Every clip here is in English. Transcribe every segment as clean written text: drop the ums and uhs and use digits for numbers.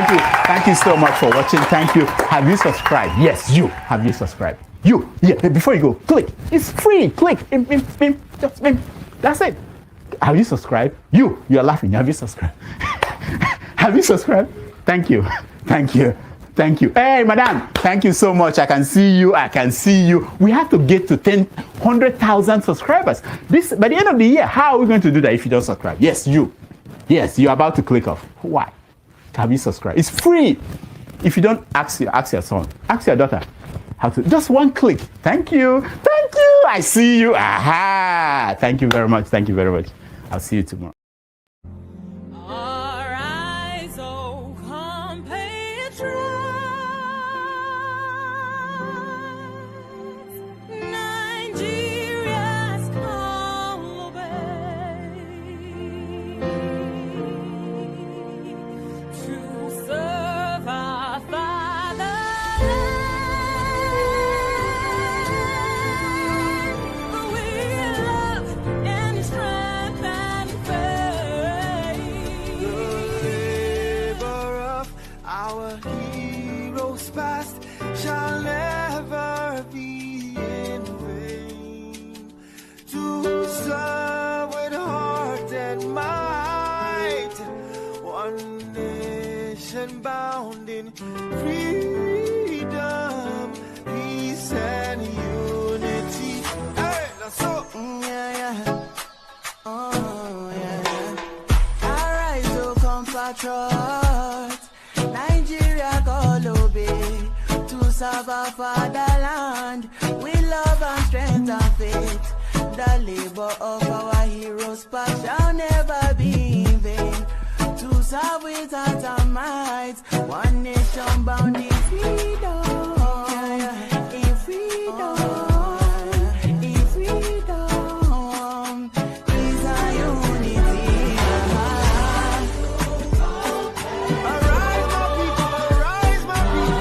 Thank you so much for watching. Thank you. Have you subscribed? Yes, you. Have you subscribed? You. Yeah, before you go, click. It's free. Click. Just that's it. Have you subscribed? You're laughing. Have you subscribed? Have you subscribed? Thank you. Thank you. Thank you. Hey, madam, thank you so much. I can see you. We have to get to 100,000 subscribers. This by the end of the year. How are we going to do that if you don't subscribe? Yes, you. Yes, you're about to click off. Why? Have you subscribed? It's free. If you don't, ask your son, ask your daughter how to. Just one click. Thank you. Thank you. I see you. Aha. Thank you very much. Thank you very much. I'll see you tomorrow. Shall never be in vain, to serve with heart and might, one nation bound in freedom, peace and unity. Hey, that's all. Oh yeah. Arise, O compatriots, Nigeria call obey. To serve our fatherland with love and strength and faith. The labor of our heroes past shall never be in vain. To serve with heart and might, one nation bound in freedom. In freedom. In freedom. Peace and unity. Arise, my people. Arise, my people.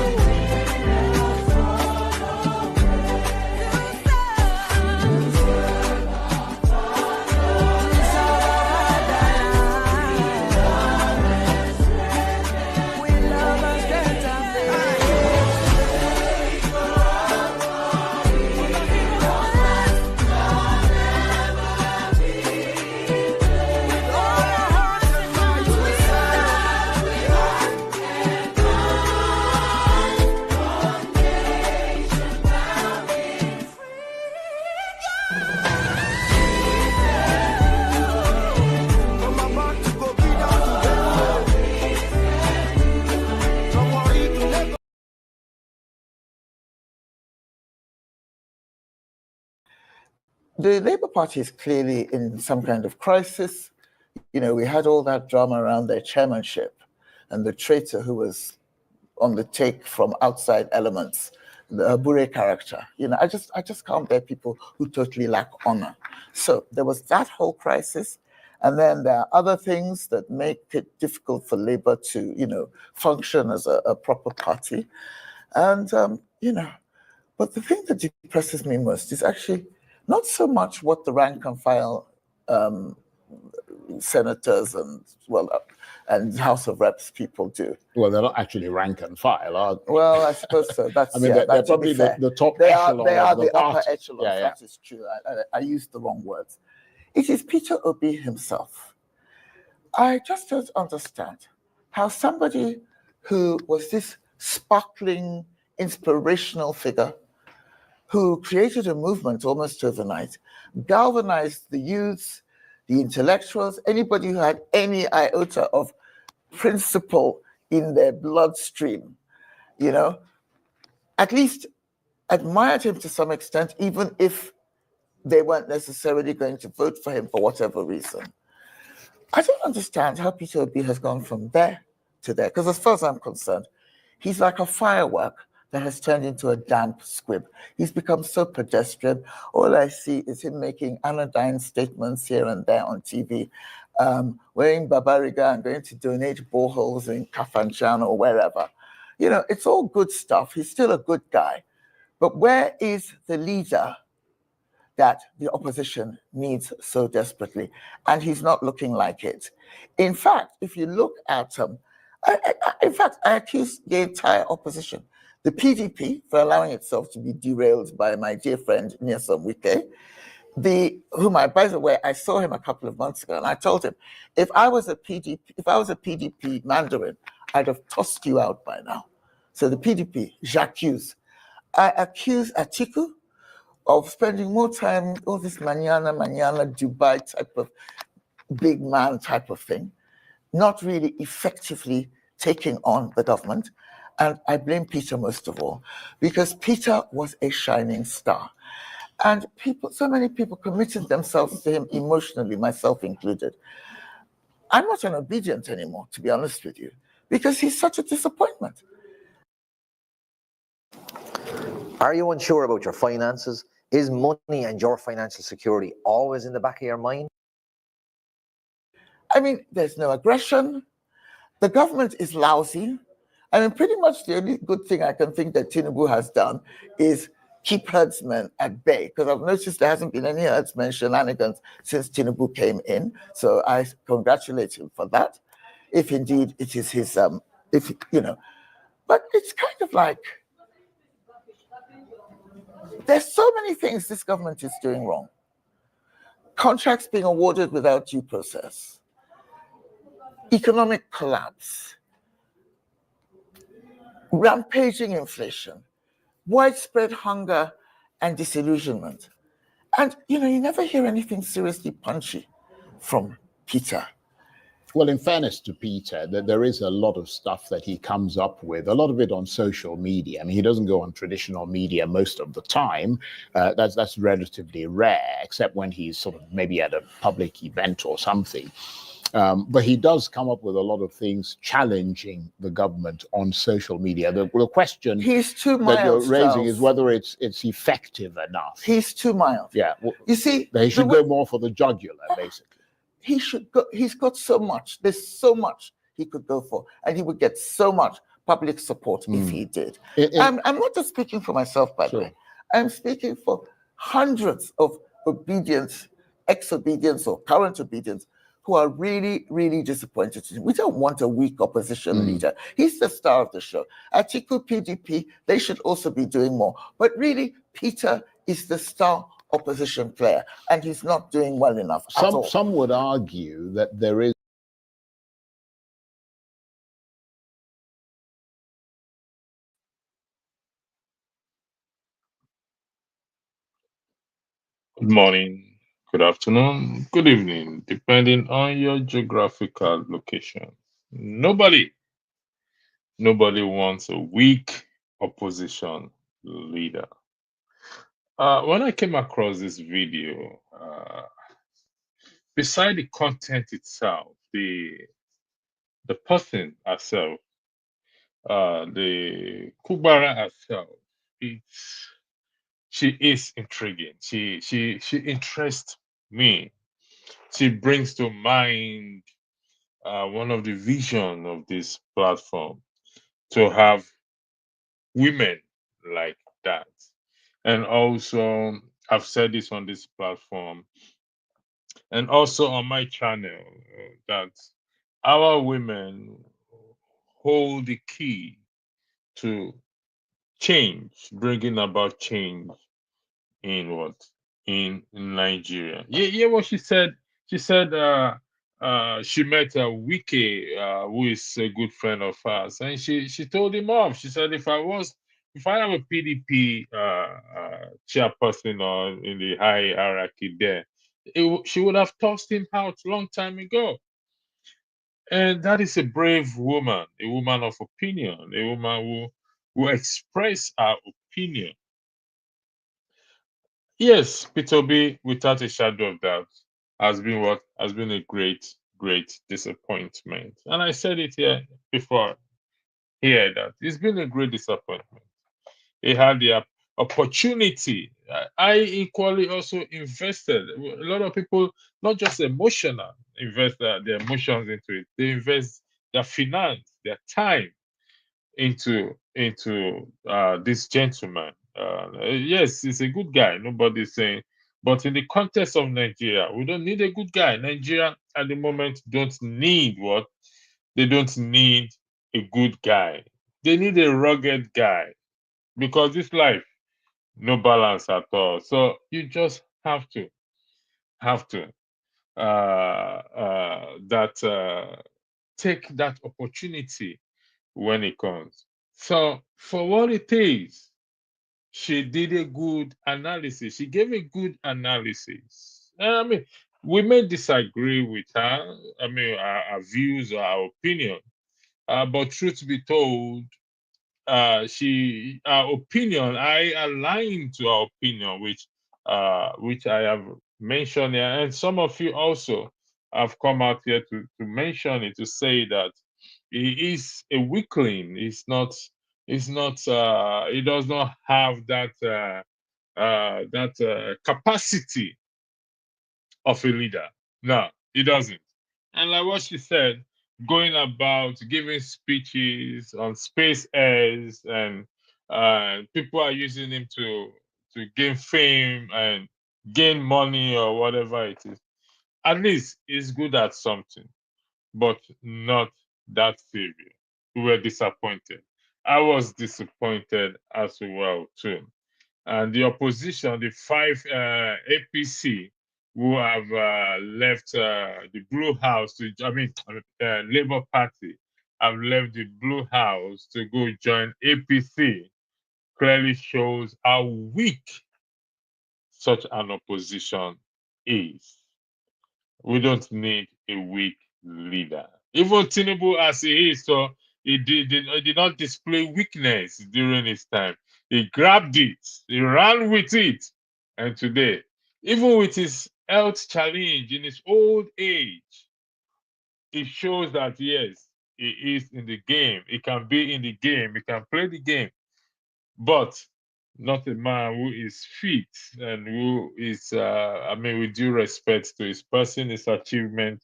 The Labour Party is clearly in some kind of crisis. You know, we had all that drama around their chairmanship and the traitor who was on the take from outside elements, the Bure character. You know, I just can't bear people who totally lack honor. So there was that whole crisis. And then there are other things that make it difficult for Labour to, you know, function as a proper party. And, you know, but the thing that depresses me most is actually not so much what the rank and file senators and House of Reps people do. Well, they're not actually rank and file, are they? Well, I suppose so. That's, I mean, they're probably the top echelon. They are the party. upper echelon. Yeah, that is true. I used the wrong words. It is Peter Obi himself. I just don't understand how somebody who was this sparkling, inspirational figure who created a movement almost overnight, galvanized the youths, the intellectuals, anybody who had any iota of principle in their bloodstream, you know, at least admired him to some extent, even if they weren't necessarily going to vote for him for whatever reason. I don't understand how Peter Obi has gone from there to there, because as far as I'm concerned, he's like a firework that has turned into a damp squib. He's become so pedestrian. All I see is him making anodyne statements here and there on TV, wearing Babariga and going to donate boreholes in Kafanchan or wherever. You know, it's all good stuff. He's still a good guy. But where is the leader that the opposition needs so desperately? And he's not looking like it. In fact, if you look at In fact, I accuse the entire opposition, the PDP, for allowing itself to be derailed by my dear friend Nyesom Wike, by the way, I saw him a couple of months ago, and I told him, if I was a PDP Mandarin, I'd have tossed you out by now. So the PDP, j'accuse. I accuse Atiku of spending more time, all this manana, Dubai type of big man type of thing, not really effectively taking on the government. And I blame Peter most of all, because Peter was a shining star. And so many people committed themselves to him emotionally, myself included. I'm not an Obidient anymore, to be honest with you, because he's such a disappointment. Are you unsure about your finances? Is money and your financial security always in the back of your mind? I mean, there's no aggression. The government is lousy. I mean, pretty much the only good thing I can think that Tinubu has done is keep herdsmen at bay, because I've noticed there hasn't been any herdsmen shenanigans since Tinubu came in. So I congratulate him for that, if indeed it is his, but it's kind of like, there's so many things this government is doing wrong. Contracts being awarded without due process, economic collapse, rampaging inflation, widespread hunger and disillusionment. And, you never hear anything seriously punchy from Peter. Well, in fairness to Peter, there is a lot of stuff that he comes up with, a lot of it on social media. I mean, he doesn't go on traditional media most of the time. That's relatively rare, except when he's sort of maybe at a public event or something. But he does come up with a lot of things challenging the government on social media. The question he's too mild, that you're raising Charles, is whether it's effective enough. He's too mild. Yeah. Well, you see, he should go more for the jugular, basically. He should go. He's got so much. There's so much he could go for, and he would get so much public support if he did. I'm not just speaking for myself, by the way. I'm speaking for hundreds of obedience, ex-obedience, or current obedience who are really, really disappointed. We don't want a weak opposition leader. He's the star of the show. Atiku, PDP, they should also be doing more. But really, Peter is the star opposition player, and he's not doing well enough at all. Some would argue that there is Good morning, good afternoon, good evening, depending on your geographical location. Nobody wants a weak opposition leader. When I came across this video, beside the content itself, the person herself, the Kugbara herself, she is intriguing. She interests me. She brings to mind one of the vision of this platform, to have women like that. And also, I've said this on this platform and also on my channel, that our women hold the key to change, bringing about change in what? In Nigeria. Yeah, what she said. She said she met a Wiki, who is a good friend of hers, and she told him off. She said, if I have a PDP chairperson or in the high hierarchy there, she would have tossed him out long time ago. And that is a brave woman, a woman of opinion, a woman who express her opinion. Yes, Peter B, without a shadow of doubt, has been a great disappointment. And I said it here before here, that it's been a great disappointment. He had the opportunity. I equally also invested. A lot of people, not just emotional, invest their emotions into it. They invest their finance, their time into this gentleman. Yes, he's a good guy. Nobody's saying, but in the context of Nigeria, we don't need a good guy. Nigeria at the moment don't need what? They don't need a good guy. They need a rugged guy because this life, no balance at all. So you just have to take that opportunity when it comes. So for what it is, she did a good analysis. She gave a good analysis. I mean, we may disagree with her. I mean, our views or our opinion. But truth be told, our opinion, I align to our opinion, which I have mentioned here, and some of you also have come out here to mention it, to say that he is a weakling. He does not have that capacity of a leader. No, he doesn't. And like what she said, going about giving speeches on space airs, and people are using him to gain fame and gain money or whatever it is. At least he's good at something, but not that savior. We were disappointed. I was disappointed as well too. And the opposition, the five APC, who have left the Blue House Labour Party, have left the Blue House to go join APC, clearly shows how weak such an opposition is. We don't need a weak leader. Even Tinubu, as he is, so he did not display weakness during his time. He grabbed it, he ran with it. And today, even with his health challenge in his old age, it shows that yes, he is in the game. He can be in the game, he can play the game, but not a man who is fit and who is, with due respect to his person, his achievement,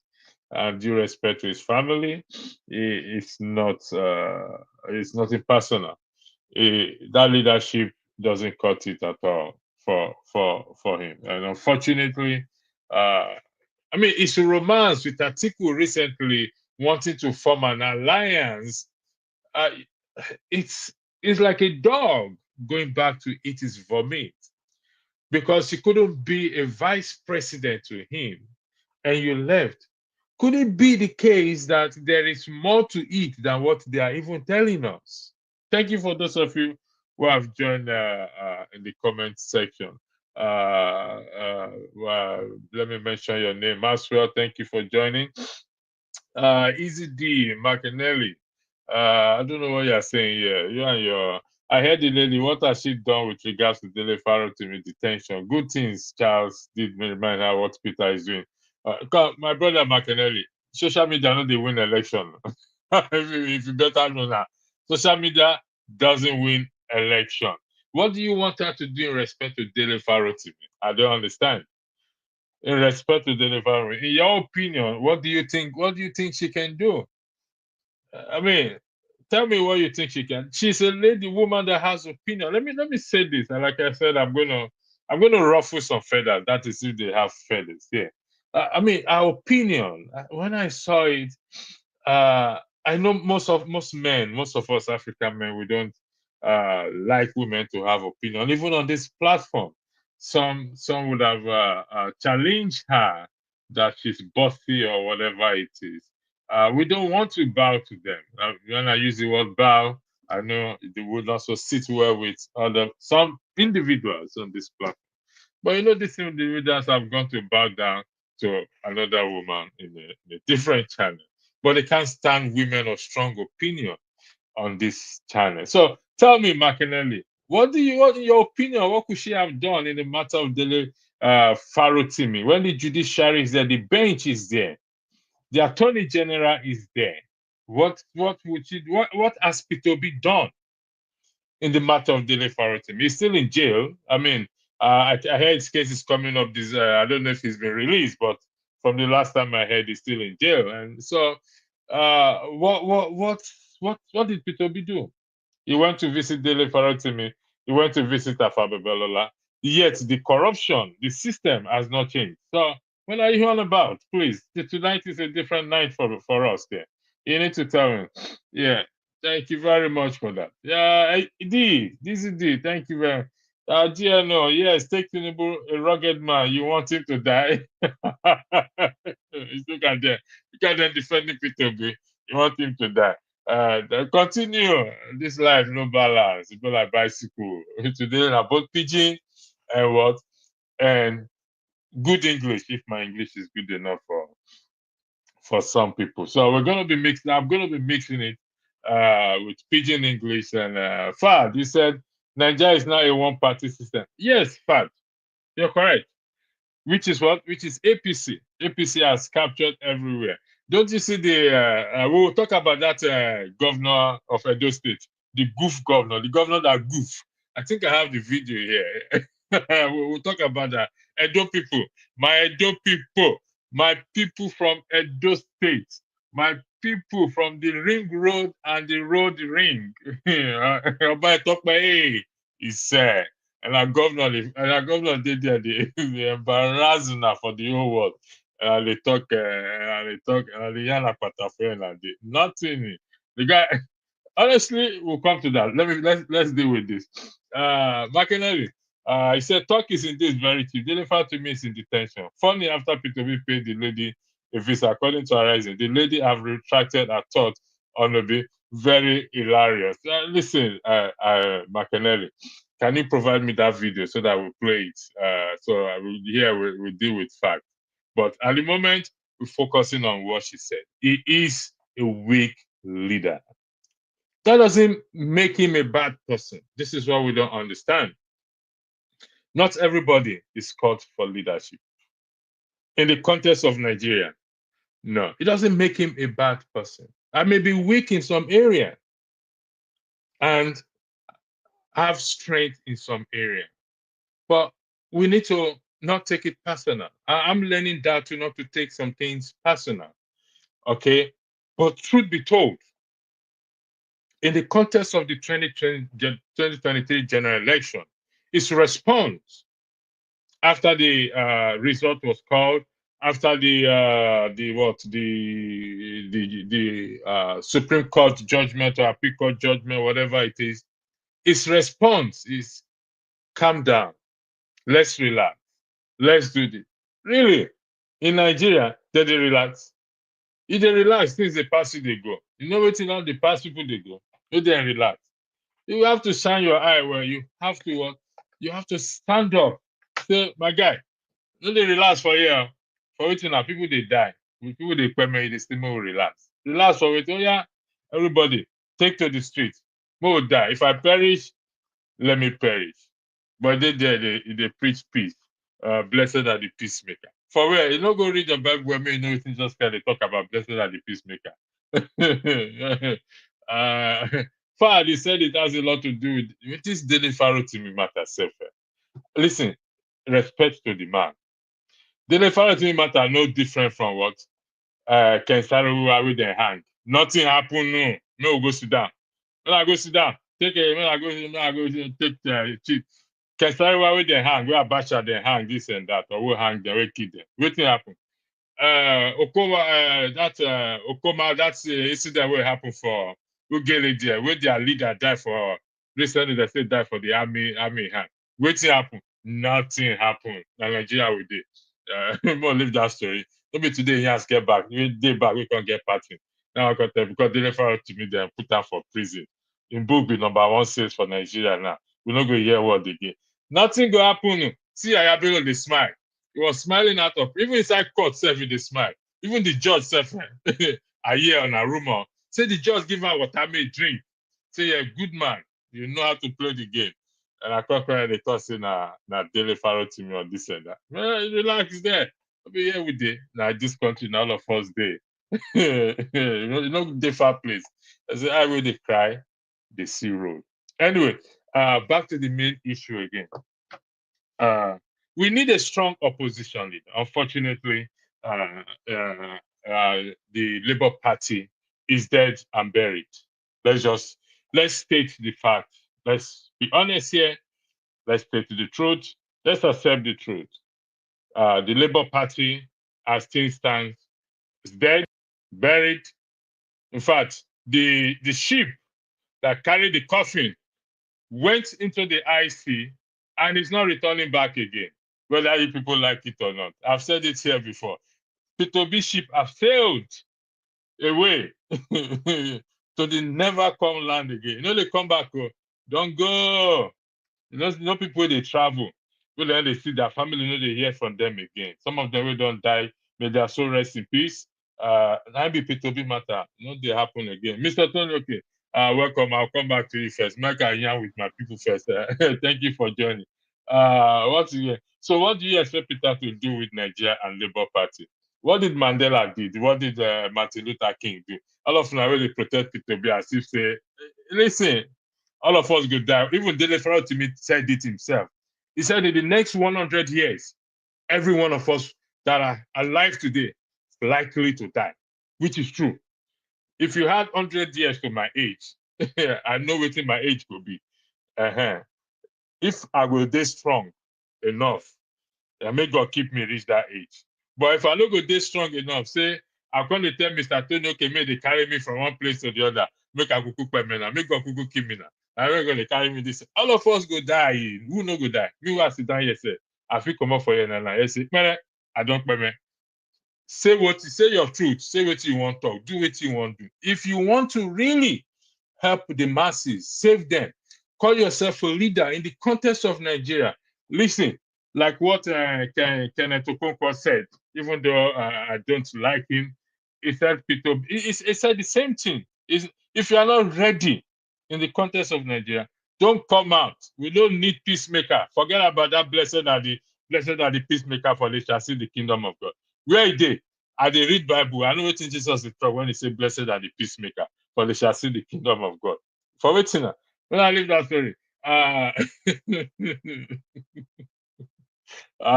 and due respect to his family, it's not impersonal. That leadership doesn't cut it at all for him. And unfortunately, it's a romance with Atiku recently wanting to form an alliance. Uh, it's it's like a dog going back to eat his vomit, because you couldn't be a vice president to him and you left. Could it be the case that there is more to eat than what they are even telling us? Thank you for those of you who have joined in the comment section. Let me mention your name as well. Thank you for joining. Easy D, Martinelli. I don't know what you're saying here. You and your. I heard the lady. What has she done with regards to Dele Farrow to detention? Good things. Charles did me remind her what Peter is doing. My brother Martinelli. Social media no dey win election. If you better know that. Social media doesn't win election. What do you want her to do in respect to Dele Farrow to me? I don't understand. In respect to Dele Farrow, in your opinion, what do you think? What do you think she can do? I mean, tell me what you think she can. She's a lady woman that has opinion. Let me say this, and like I said, I'm gonna ruffle some feathers. That is if they have feathers. Yeah. Our opinion. When I saw it, I know most of us African men, we don't like women to have opinion. Even on this platform, some would have challenged her that she's bossy or whatever it is. We don't want to bow to them. When I use the word bow, I know they would also sit well with some individuals on this platform. But these individuals have gone to bow down to another woman in a different channel. But they can't stand women of strong opinion on this channel. So tell me, Makinelli, what in your opinion, what could she have done in the matter of Dele Farrow Timi? When the judiciary is there, the bench is there, the attorney general is there. What has P2B done in the matter of Dele Farrow Timi? He's still in jail. I heard his case is coming up. This I don't know if he's been released, but from the last time I heard, he's still in jail. And so, what did P2B do? He went to visit Dele Farrow Timi. He went to visit Afabe Belola. Yet the corruption, the system has not changed. So what are you on about? Please, tonight is a different night for us there. You need to tell me. Yeah. Thank you very much for that. Yeah, D, this is D. Thank you very much. GNO, yes, take Tinubu, a rugged man. You want him to die? Look at them. Look at them defending P2B. You want him to die. Then continue. This life, no balance. It's like bicycle. Today, about pigeon and what? And good English, if my English is good enough for some people. So we're gonna be mixing. I'm gonna be mixing it with pidgin English and Fad. You said Nigeria is now a one-party system. Yes, Fad, you're correct. Which is what? Which is APC. APC has captured everywhere. Don't you see the? We will talk about that governor of Edo State, the goof governor, the governor that goof. I think I have the video here. We'll talk about that. Edo people, my Edo people, my people from Edo State, my people from the ring road and the road ring. Oba Etokpe, hey, he said. And our governor did there, they embarrass now for the whole world. They talk, they yarn about and nothing. The guy, honestly, we'll come to that. Let's deal with this. McInerney, he said talk is indeed very cheap. They refer to me is in detention. Funny after P2B paid the lady a visa, according to Horizon, the lady have retracted her thought on the be very hilarious. Listen, McInerney, can you provide me that video so that we'll play it? So I will here we deal with fact. But at the moment, we're focusing on what she said. He is a weak leader. That doesn't make him a bad person. This is what we don't understand. Not everybody is called for leadership. In the context of Nigeria, no, it doesn't make him a bad person. I may be weak in some area and have strength in some area, but we need to not take it personal. I'm learning that to not to take some things personal, okay? But truth be told, in the context of the 2023 general election, its response after the result was called, after the Supreme Court judgment or Appeal Court judgment, whatever it is, its response is calm down, let's relax, let's do this. Really, in Nigeria, they relax. If they relax, things they pass you, they go. You know what? Now the past people they go. If they relax, you have to shine your eye where you have to what? You have to stand up. Say, my guy, no they relax for here. For it now, people they die. People they permit they still will relax. Relax for it. Oh yeah, everybody take to the street. More die. If I perish, let me perish. But they preach peace. Blessed are the peacemaker. For where you know go read the Bible where you know it's just kind of talk about blessed are the peacemaker. Fad, he said it has a lot to do with this daily Pharaoh to me matter self. Listen, respect to the man. Daily Pharaoh to me matter no different from what Ken Saru with their hand. Nothing happen, no. No, go sit down. When I go sit down, take a when I go take cheat. Ken Saru with their hand, we Abacha their hand, this and that, or we hang them, we kill them. Wetin happen? Okoma, that's the incident will happen for Ugele there, where their leader died for recently they say died for the army hand. Wetin happen? Nothing happened. Now Nigeria we did. We won't leave that story. Maybe today he has get back. We day back, we can't get party. Now I got there because they refer to me then put her for prison. In book be #1 sales for Nigeria now. We not go hear what again. Nothing go happen. See Ayabelo they smile. He was smiling out of even inside court self with a smile. Even the judge self I hear on a rumor. Say the judge give her water may drink. Say you're a good man. You know how to play the game. And I can't cry they thought say na daily Pharaoh to me on this and that. Well, relax there. I'll be here with you. Now this country, now all of us day. You know the far place. I say I will they cry, they see road. Anyway, back to the main issue again. We need a strong opposition leader. Unfortunately, the Labour Party is dead and buried. Let's state the fact. Let's be honest here. Let's state the truth. Let's accept the truth. The Labour Party, as things stand, is dead, buried. In fact, the ship that carried the coffin went into the IC and is not returning back again, whether you people like it or not. I've said it here before. P2B ship have sailed away so they never come land again. You know, they come back, don't go. You know people, they travel. When they see their family, you know, they hear from them again. Some of them will don't die. May their soul rest in peace. I be P2B matter. Not they happen again. Mr. Tony, okay. Welcome. I'll come back to you first. Mike and Yan with my people first. Thank you for joining. So what do you expect Peter to do with Nigeria and Labour Party? What did Mandela do? What did Martin Luther King do? All of them are really protect P2B as if say, listen, all of us go die. Even Dele Farrell to me said it himself. He said in the next 100 years, every one of us that are alive today is likely to die, which is true. If you had 100 years to my age, I know what my age will be. If I will stay strong enough, may God keep me reach that age. But if I don't go stay strong enough, say, I'm going to tell Mr. Tony, okay, may they carry me from one place to the other. Make I go cook me now. Make God cook keep me now. I'm not going to carry me this. All of us go die. Who no go die? Me will sit down here say, I feel come up for you now. I say, man, I don't pay me. Say your truth. Say what you want to talk. Do what you want to do. If you want to really help the masses, save them, call yourself a leader in the context of Nigeria. Listen, like what Kenneth Okonkwo said, even though I don't like him, he said, he said the same thing. If you are not ready in the context of Nigeria, don't come out. We don't need peacemaker. Forget about that. Blessed are the peacemaker, for they shall see the kingdom of God. Where are they? I they read Bible. I know what Jesus is talking when he say, blessed are the peacemaker, for they shall see the kingdom of God. For waiting, when I leave that story,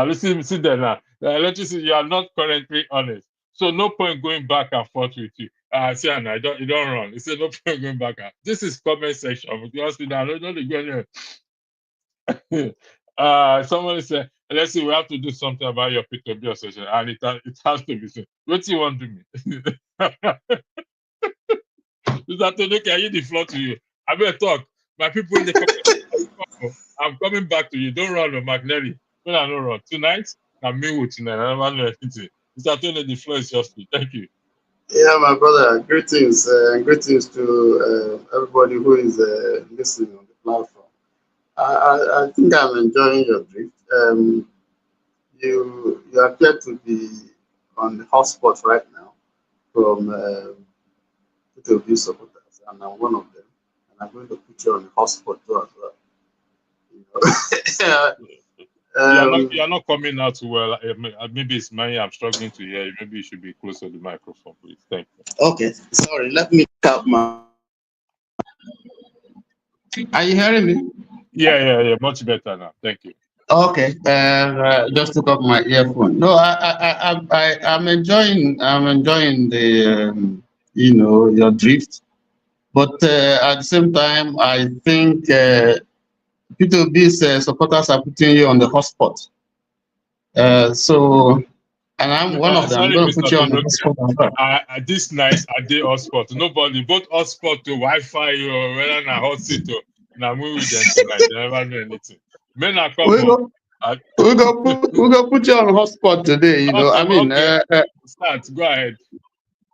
listen there now. Let you see, you are not currently honest. So no point going back and forth with you. See, Anna, you don't run. He said no point going back. This is comment section. You ask me now, don't go anywhere. Someone said, let's see, we have to do something about your P2B association, and it has to be so. What do you want to do me? Mr. Tony, can I give the floor to you? I better talk. My people in the comment, I'm coming back to you. Don't run, McNary. When I don't run. Tonight, I'm me with tonight. I don't know anything. Mr. Tony, the floor is yours. Thank you. Yeah, my brother. Greetings, greetings to everybody who is listening on the platform. I think I'm enjoying your drift. You appear to be on the hotspot right now from P2B supporters, and I'm one of them. And I'm going to put you on the hotspot too as well. You're not coming out well. Maybe it's me. I'm struggling to hear you. Maybe you should be closer to the microphone, please. Thank you. Okay, sorry. Let me tap my. Are you hearing me? Yeah. Much better now. Thank you. Okay, just took up my earphone. No, I'm enjoying the your drift, but at the same time, I think P2B's supporters are putting you on the hotspot. And I'm one of them. I'm Sorry, going to Mr. put you on the Tonoke. hotspot as well. This night I did hotspot. Nobody, both hotspot to Wi-Fi or whether na hot seat or na movie with them tonight. They never know anything. Men are coming. We're gonna put you on hotspot today. You know, Awesome. I mean, Okay. Start. Go ahead.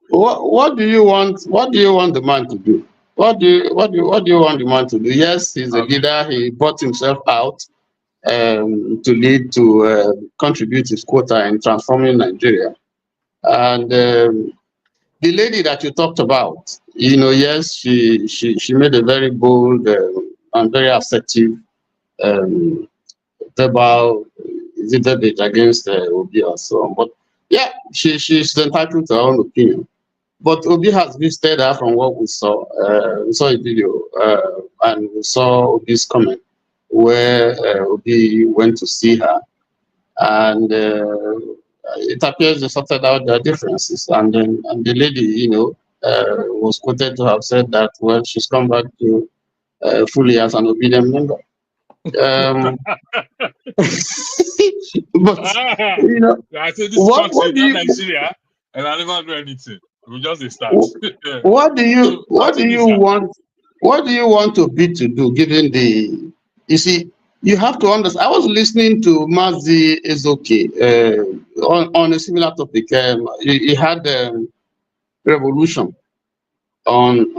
What do you want? What do you want the man to do? What do you want the man to do? Yes, he's a leader. He brought himself out to lead, to contribute his quota in transforming Nigeria. And the lady that you talked about, yes, she made a very bold and very assertive verbal debate against Obi or so on. But yeah, she's entitled to her own opinion. But Obi has visited her from what we saw. We saw a video and we saw Obi's comment where Obi went to see her, and it appears they sorted out their differences. And the lady, was quoted to have said that, well, she's come back to fully as an obedient member. But I said this country, not Nigeria, and I never do anything. We just start. What do you want? What do you want Obi to do, given the, you see, you have to understand. I was listening to Mazi Ezoke on a similar topic. He had revolution on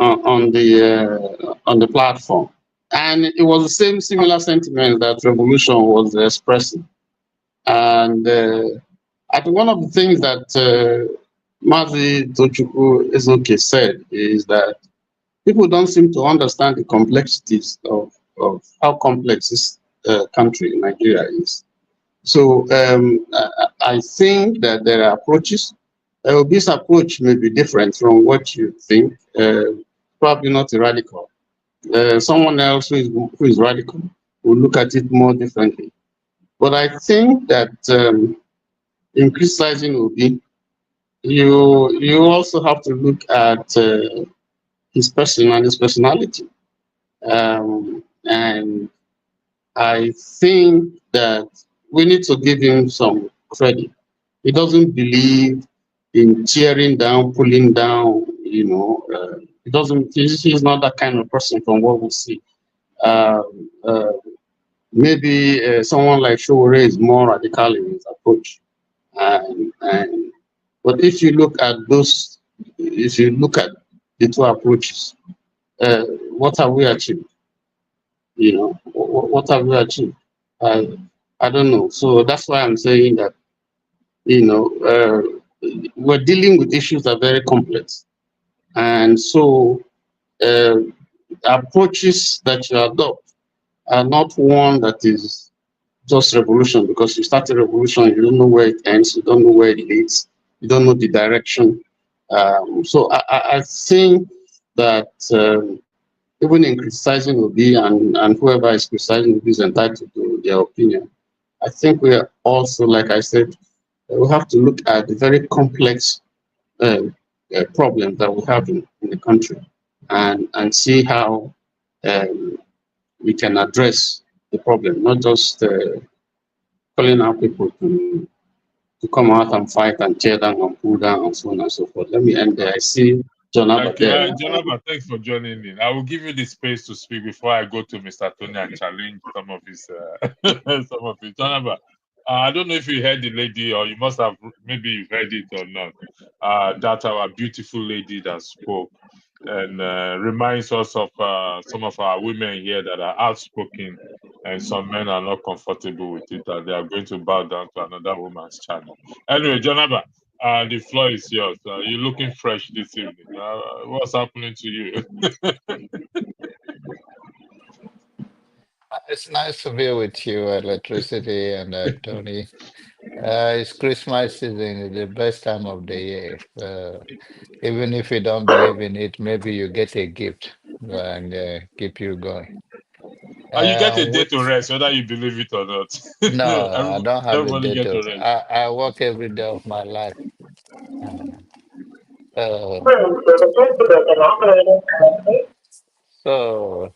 the platform, and it was the same similar sentiment that revolution was expressing. And I think one of the things that Mazi Tochukwu Ezoke said is that people don't seem to understand the complexities of how complex this country, Nigeria, is. So I think that there are approaches. This approach may be different from what you think, probably not a radical. Someone else who is radical will look at it more differently. But I think that in criticizing Obi, you also have to look at his person and his personality. And I think that we need to give him some credit. He doesn't believe in tearing down, pulling down, he doesn't, he's not that kind of person from what we see. Uh, Maybe someone like Showore is more radical in his approach. And but if you look at the two approaches, what have we achieved? What have we achieved? I I don't know. So that's why I'm saying that we're dealing with issues that are very complex, and so uh, approaches that you adopt are not one that is just revolution, because you start a revolution, you don't know where it ends, you don't know where it leads, you don't know the direction. So I think that even in criticizing Obi, and whoever is criticizing Obi is entitled to their opinion, I think we are also, like I said, we have to look at the very complex uh, problem that we have in the country, and see how um, we can address the problem, not just calling out people to come out and fight and tear down and pull down and so on and so forth. Let me end there. I see John Thank you. Abadel. Jonathan, thanks for joining in. I will give you the space to speak before I go to Mr. Tony and challenge some of his some of his. Jonathan, I don't know if you heard the lady, or you must have, maybe you've heard it or not. That our beautiful lady that spoke, and reminds us of some of our women here that are outspoken, and some men are not comfortable with it, and they are going to bow down to another woman's channel. Anyway, Jonathan, the floor is yours. You're looking fresh this evening. What's happening to you? It's nice to be with you, Electricity and Tony. It's Christmas season, it's the best time of the year. Even if you don't believe in it, maybe you get a gift and keep you going. You get a day What? to rest, whether you believe it or not. No, I don't have a Everybody get date. to rest. I work every day of my life. Uh, uh, so,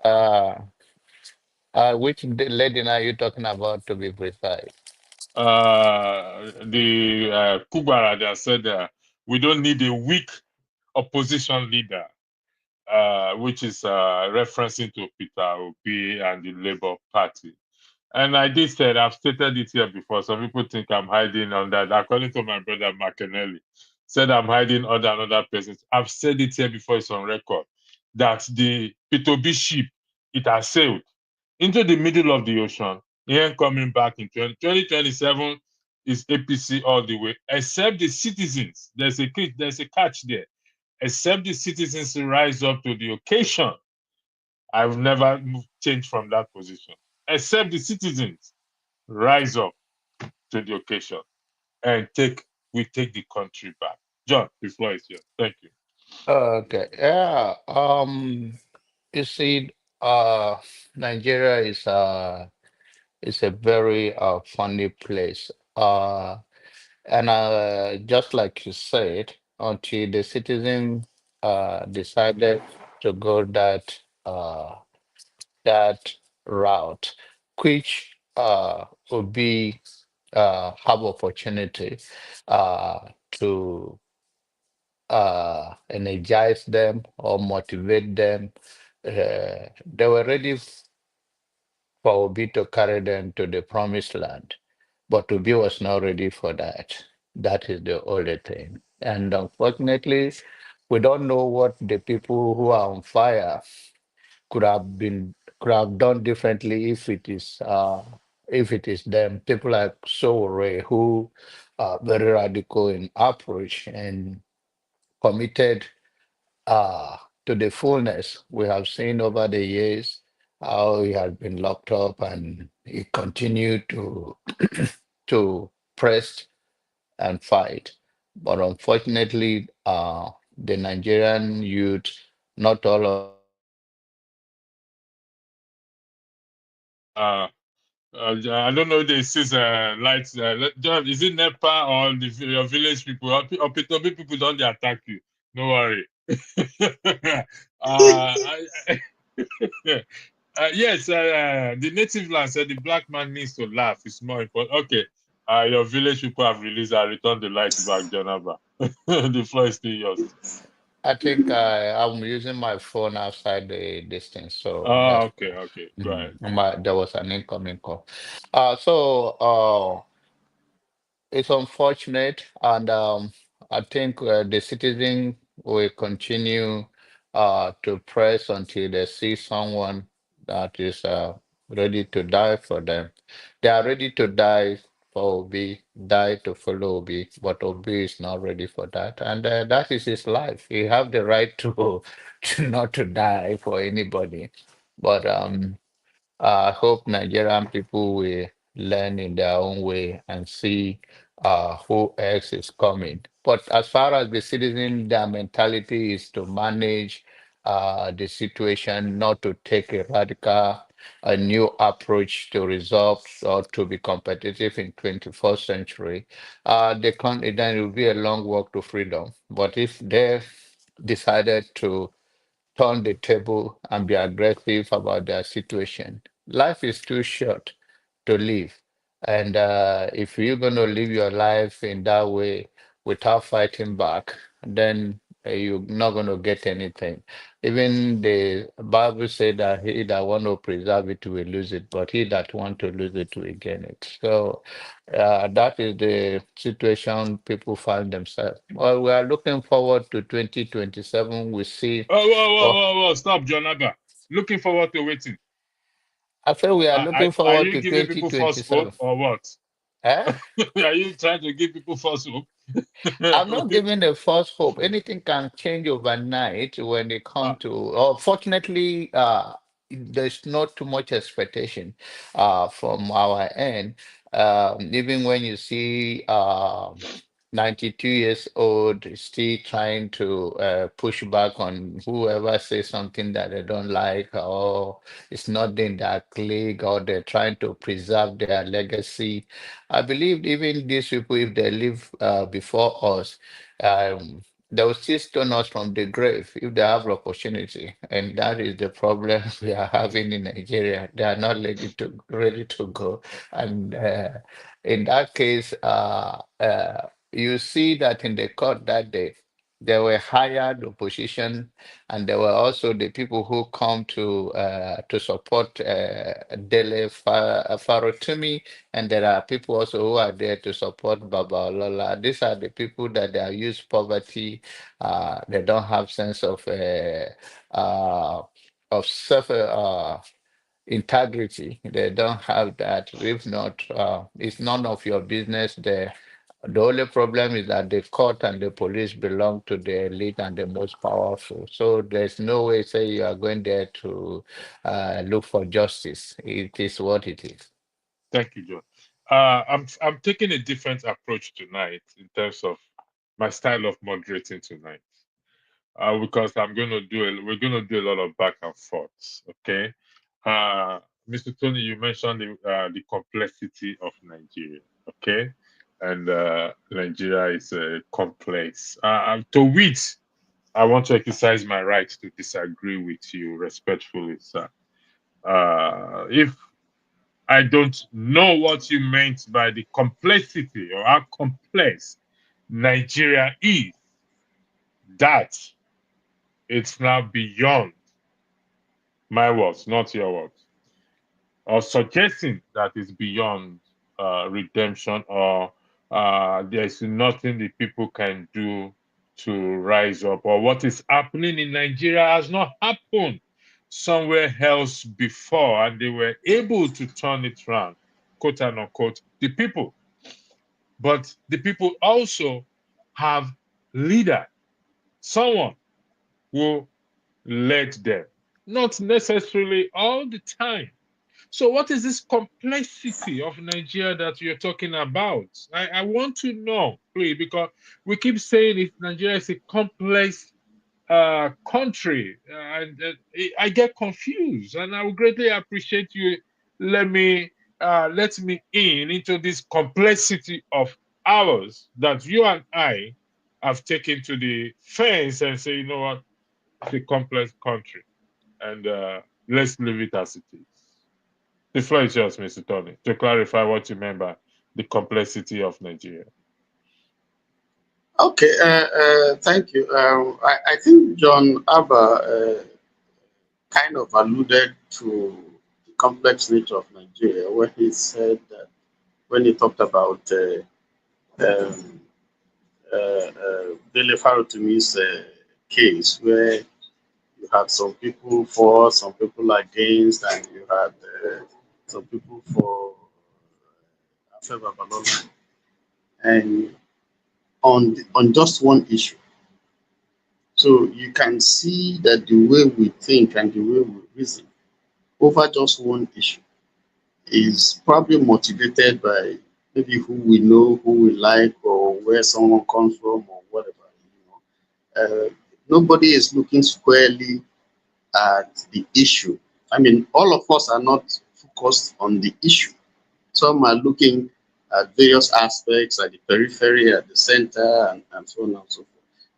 uh, which lady are you talking about, to be precise? The Kugbara, they said we don't need a weak opposition leader, which is referencing to Peter Obi and the Labour Party. And I did say, I've stated it here before. Some people think I'm hiding on that. According to my brother Macanelli, said I'm hiding under another person. I've said it here before, it's on record, that the P2B ship, it has sailed into the middle of the ocean. It ain't coming back in 2027 is APC all the way, except the citizens. There's a catch there. Except the citizens rise up to the occasion. I've never changed from that position. Except the citizens rise up to the occasion and take the country back. John, the floor is yours. Thank you. Okay, yeah. You see, Nigeria is a very funny place. And just like you said, until the citizen decided to go that route, which would be have opportunity to energize them or motivate them. They were ready for Obi to carry them to the promised land, but Obi was not ready for that. That is the only thing. And unfortunately, we don't know what the people who are on fire could have been could have done differently if it is them. People like Sowore who are very radical in approach and committed to the fullness. We have seen over the years how he has been locked up and he continued to to press and fight. But unfortunately, the Nigerian youth, not all of them Uh, I don't know. This is lights. John, is it NEPA or your village people? Or people don't they attack you? No worry. Yes, the native land said the black man needs to laugh. It's more important. Okay. Your village people have released. I return the lights back, Jonaba. The floor is still yours. I think I'm using my phone outside the distance, so Oh, that's okay, okay. Go mhm. ahead. There was an incoming call. So it's unfortunate, and I think the citizen will continue to press until they see someone that is ready to die for them. They are ready to die for Obi, die to follow Obi, but Obi is not ready for that, and that is his life. He have the right to, to not to die for anybody, but I hope Nigerian people will learn in their own way and see who else is coming. But as far as the citizen, their mentality is to manage the situation, not to take a radical, a new approach to resolve or to be competitive in 21st century. Then it will be a long walk to freedom. But if they decided to turn the table and be aggressive about their situation. Life is too short to live. And if you're going to live your life in that way without fighting back, then you're not going to get anything. Even the Bible said that he that want to preserve it will lose it, but he that want to lose it will gain it. So that is the situation people find themselves. Well, we are looking forward to 2027. We see. Oh, whoa, whoa, Oh, whoa, whoa! Stop, Jonaba. Looking forward to waiting. I feel we are looking Are forward you to giving people false hope 2027. or what? Eh? Are you trying to give people false hope? I'm not giving a false hope. Anything can change overnight when they Uh, come to. Fortunately, there's not too much expectation from our end. Even when you see 92 years old still trying to push back on whoever says something that they don't like, or it's not in their clique, or they're trying to preserve their legacy. I believe even these people, if they live before us, um, they will still stone us from the grave if they have the opportunity. And that is the problem we are having in Nigeria. They are not ready to go. And in that case, you see that in the court that day, there were hired opposition, and there were also the people who come to support Dele Farotumi, and there are people also who are there to support Baba Lola. These are the people that they are used poverty. They don't have sense uh, of self. Integrity. They don't have that. If not, it's none of your business. The only problem is that the court and the police belong to the elite and the most powerful. So there's no way say you are going there to look for justice. It is what it is. Thank you, John. I'm taking a different approach tonight in terms of my style of moderating tonight. Because we're gonna do a lot of back and forth. Okay. Uh, Mr. Tony, you mentioned the complexity of Nigeria. Okay, and Nigeria is complex. To which I want to exercise my right to disagree with you respectfully, sir. If I don't know what you meant by the complexity or how complex Nigeria is, that it's now beyond my words, not your words, or suggesting that it's beyond redemption, or there's nothing the people can do to rise up, or what is happening in Nigeria has not happened somewhere else before, and they were able to turn it around, quote and unquote, the people. But the people also have leader, someone who led them, not necessarily all the time. So, what is this complexity of Nigeria that you're talking about? I want to know, please, because we keep saying Nigeria is a complex country, and I get confused, and I would greatly appreciate you let me in into this complexity of ours that you and I have taken to the fence and say, you know what, it's a complex country, and let's leave it as it is. The floor is yours, Mr. Tony, to clarify what you meant by the complexity of Nigeria. Okay, thank you. I think John Abba kind of alluded to the complex nature of Nigeria when he said that, when he talked about um, Dele Farotumi's case, where you had some people for, some people against, and you had some people for Afe Babalola, and on just one issue. So you can see that the way we think and the way we reason over just one issue is probably motivated by maybe who we know, who we like, or where someone comes from, or whatever. Nobody is looking squarely at the issue. I mean, all of us are not focused on the issue. Some are looking at various aspects, at the periphery, at the center, and so on and so forth.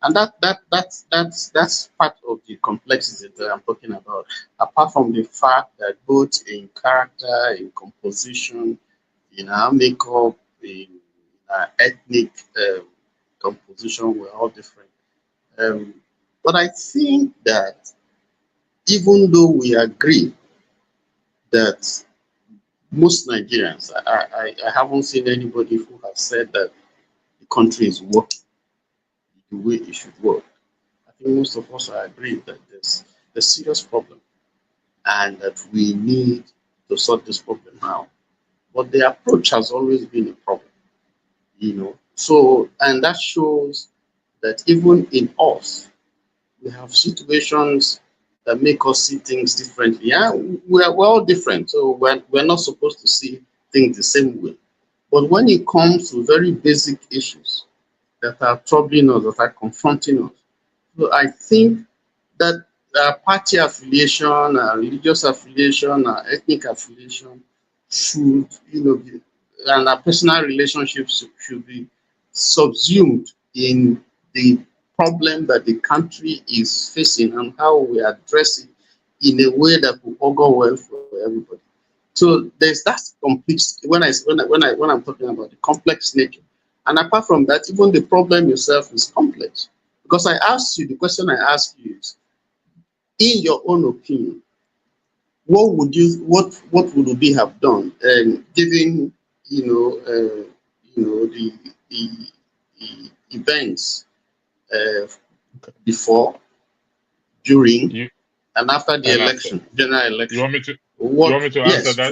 And that's part of the complexity that I'm talking about. Apart from the fact that both in character, in composition, in our makeup, in our ethnic composition, we're all different. Um, but I think that even though we agree that most Nigerians, I haven't seen anybody who has said that the country is working the way it should work. I think most of us agree that there's a serious problem and that we need to sort this problem out. But the approach has always been a problem, you know. So, and that shows that even in us, we have situations that make us see things differently. Yeah, we're all different, so we're not supposed to see things the same way. But when it comes to very basic issues that are troubling us, that are confronting us, so I think that party affiliation, religious affiliation, ethnic affiliation should, and our personal relationships should be subsumed in the problem that the country is facing and how we address it in a way that will augur well for everybody. So there's that complex when I'm talking about the complex nature. And apart from that, even the problem itself is complex. Because I asked you, the question I asked you is, in your own opinion, what would Obi have done, given the events before, during, You and after the and after. election, general You election? want me to What? answer Yes. that?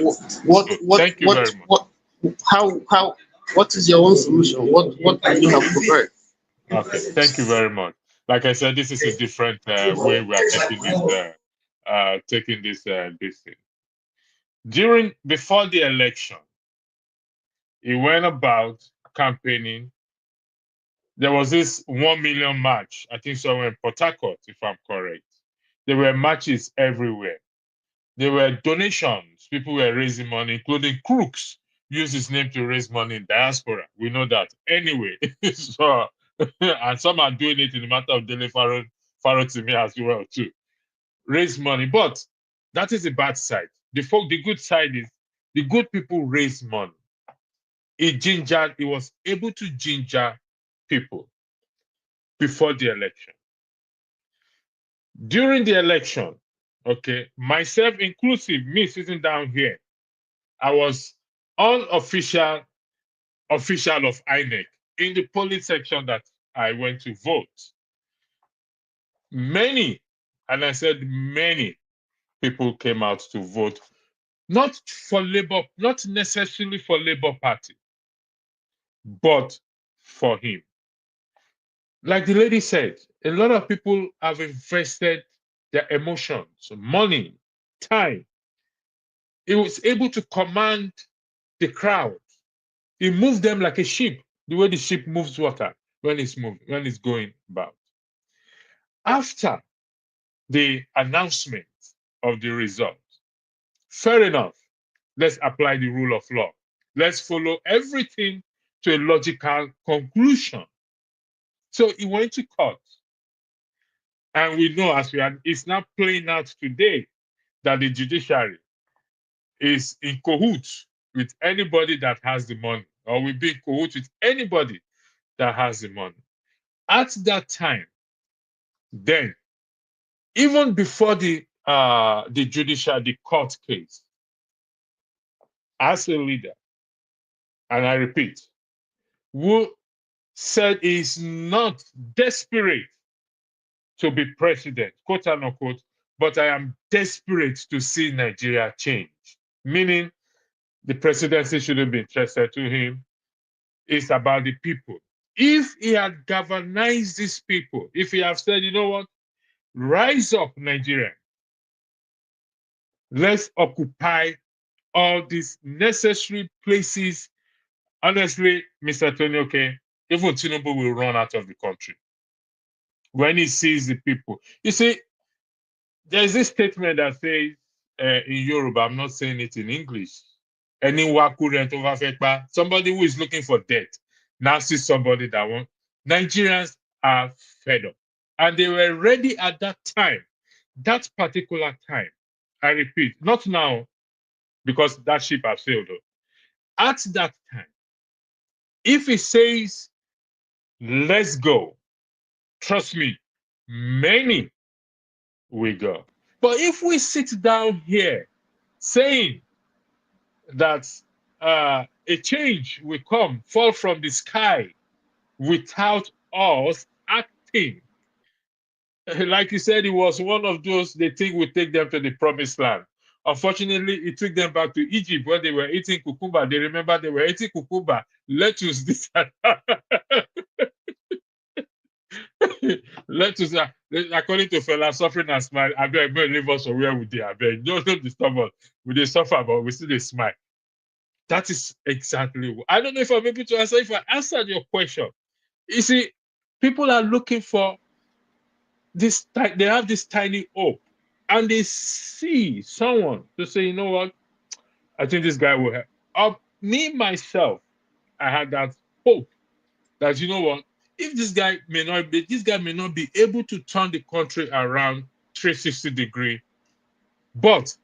Thank you very much. How? What is your own solution? What can you have prepared? Okay, thank you very much. Like I said, this is a different way we are taking this thing. Before the election, he went about campaigning. There was this 1 million march, I think somewhere in Port Harcourt, if I'm correct. There were marches everywhere. There were donations. People were raising money, including crooks used his name to raise money in diaspora. We know that. Anyway, so and some are doing it in the matter of Dele Faro to me as well too. Raise money, but that is the bad side. The good side is the good people raise money. He was able to ginger people before the election. During the election, okay, myself inclusive, me sitting down here, I was unofficial official of INEC in the polling section that I went to vote. Many, and I said many people came out to vote, not for Labour, not necessarily for Labour Party, but for him. Like the lady said, a lot of people have invested their emotions, money, time. He was able to command the crowd. He moved them like a sheep, the way the sheep moves water when it's going about. After the announcement of the result, fair enough, let's apply the rule of law. Let's follow everything to a logical conclusion. So he went to court. And we know it's now playing out today that the judiciary is in cahoots with anybody that has the money, or will be in cahoots with anybody that has the money. At that time, then, even before the court case, as a leader, and I repeat, who said he's not desperate to be president, quote unquote, but I am desperate to see Nigeria change. Meaning the presidency shouldn't be interested to him. It's about the people. If he had galvanized these people, if he had said, you know what, rise up, Nigeria, let's occupy all these necessary places. Honestly, Mr. Tony, okay, even Tinubu will run out of the country when he sees the people. You see, there's this statement that says in Yoruba, I'm not saying it in English. Somebody who is looking for death now sees somebody that wants. Nigerians are fed up. And they were ready at that time, that particular time. I repeat, not now, because that ship has sailed. At that time, if he says, let's go, trust me, many will go. But if we sit down here saying that a change will fall from the sky without us acting, like you said, it was one of those they think will take them to the promised land. Unfortunately, it took them back to Egypt when they were eating cucumber. They remember they were eating cucumber, lettuce, this and that. Lettuce, according to fella, suffering and smile. I beg, leave us or where we did. I beg, don't disturb us. We did suffer, but we still they smile. That is exactly what I don't know if I'm able to answer. If I answered your question, you see, people are looking for this. They have this tiny hope, and they see someone to say, you know what, I think this guy will help. Me myself, I had that hope that, you know what, if this guy may not be able to turn the country around 360 degree, but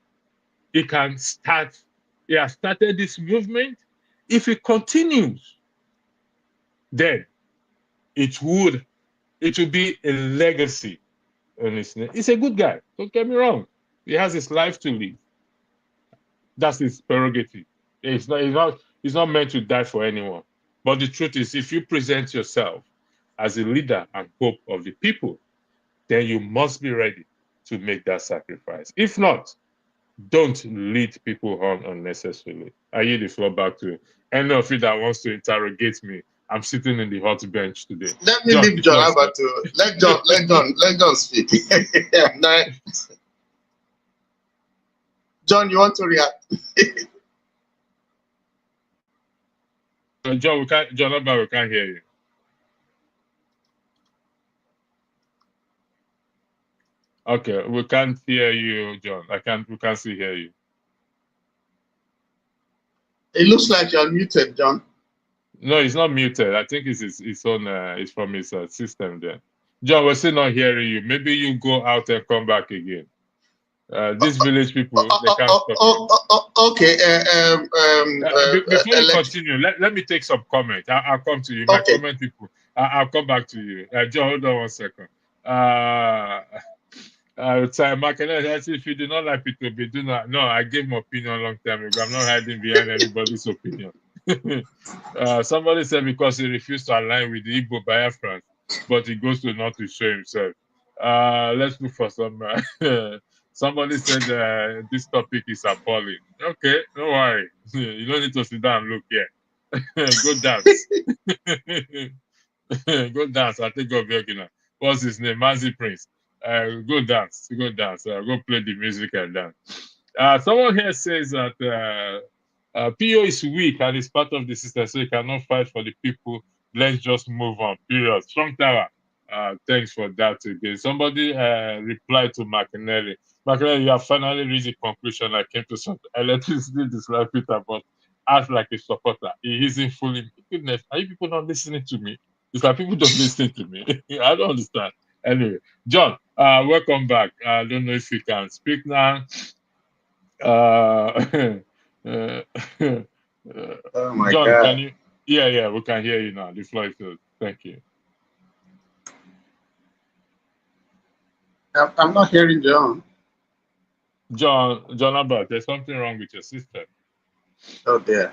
he can start. He has started this movement. If he continues, then it will be a legacy on his name. He's a good guy. Don't get me wrong. He has his life to live. That's his prerogative. He's not meant to die for anyone. But the truth is, if you present yourself as a leader and hope of the people, then you must be ready to make that sacrifice. If not, don't lead people on unnecessarily. I yield the floor back to any of you that wants to interrogate me. I'm sitting in the hot bench today. Let me leave John Albert to let John speak. John, you want to react? John Albert, we can't hear you. Okay, we can't hear you, John. We can't see hear you. It looks like you're muted, John. No, it's not muted. I think it's on. It's from his system there. John, we're still not hearing you. Maybe you go out and come back again. These village people, they can't stop. Okay. Before you continue, let me take some comment. I'll come to you. My comment people. I'll come back to you. John, hold on 1 second. I would say, if you do not like Peter Obi, do not. No, I gave my opinion a long time ago. I'm not hiding behind anybody's opinion. Somebody said because he refused to align with the Igbo Biafrans, but he goes to not to show himself. Let's look for some. Somebody said this topic is appalling. Okay, don't worry. You don't need to sit down and look here. Go dance. Go dance. I think of Yogina. What's his name? Mazi Prince. Go dance. Go dance. Go play the music and dance. Someone here says that PO is weak and is part of the system, so he cannot fight for the people. Let's just move on. Period. Strong tower. Thanks for that again. Somebody replied to McInerney. McInerney, you have finally reached the conclusion. I came to something. Electricity dislike Peter, but act like a supporter. He isn't fully. Goodness, are you people not listening to me? It's like people don't listen to me. I don't understand. Anyway, John, welcome back. I don't know if you can speak now. Oh my John, God. can you? Yeah, we can hear you now. The floor is yours. Thank you. I'm not hearing John. John Albert, there's something wrong with your system. Oh dear.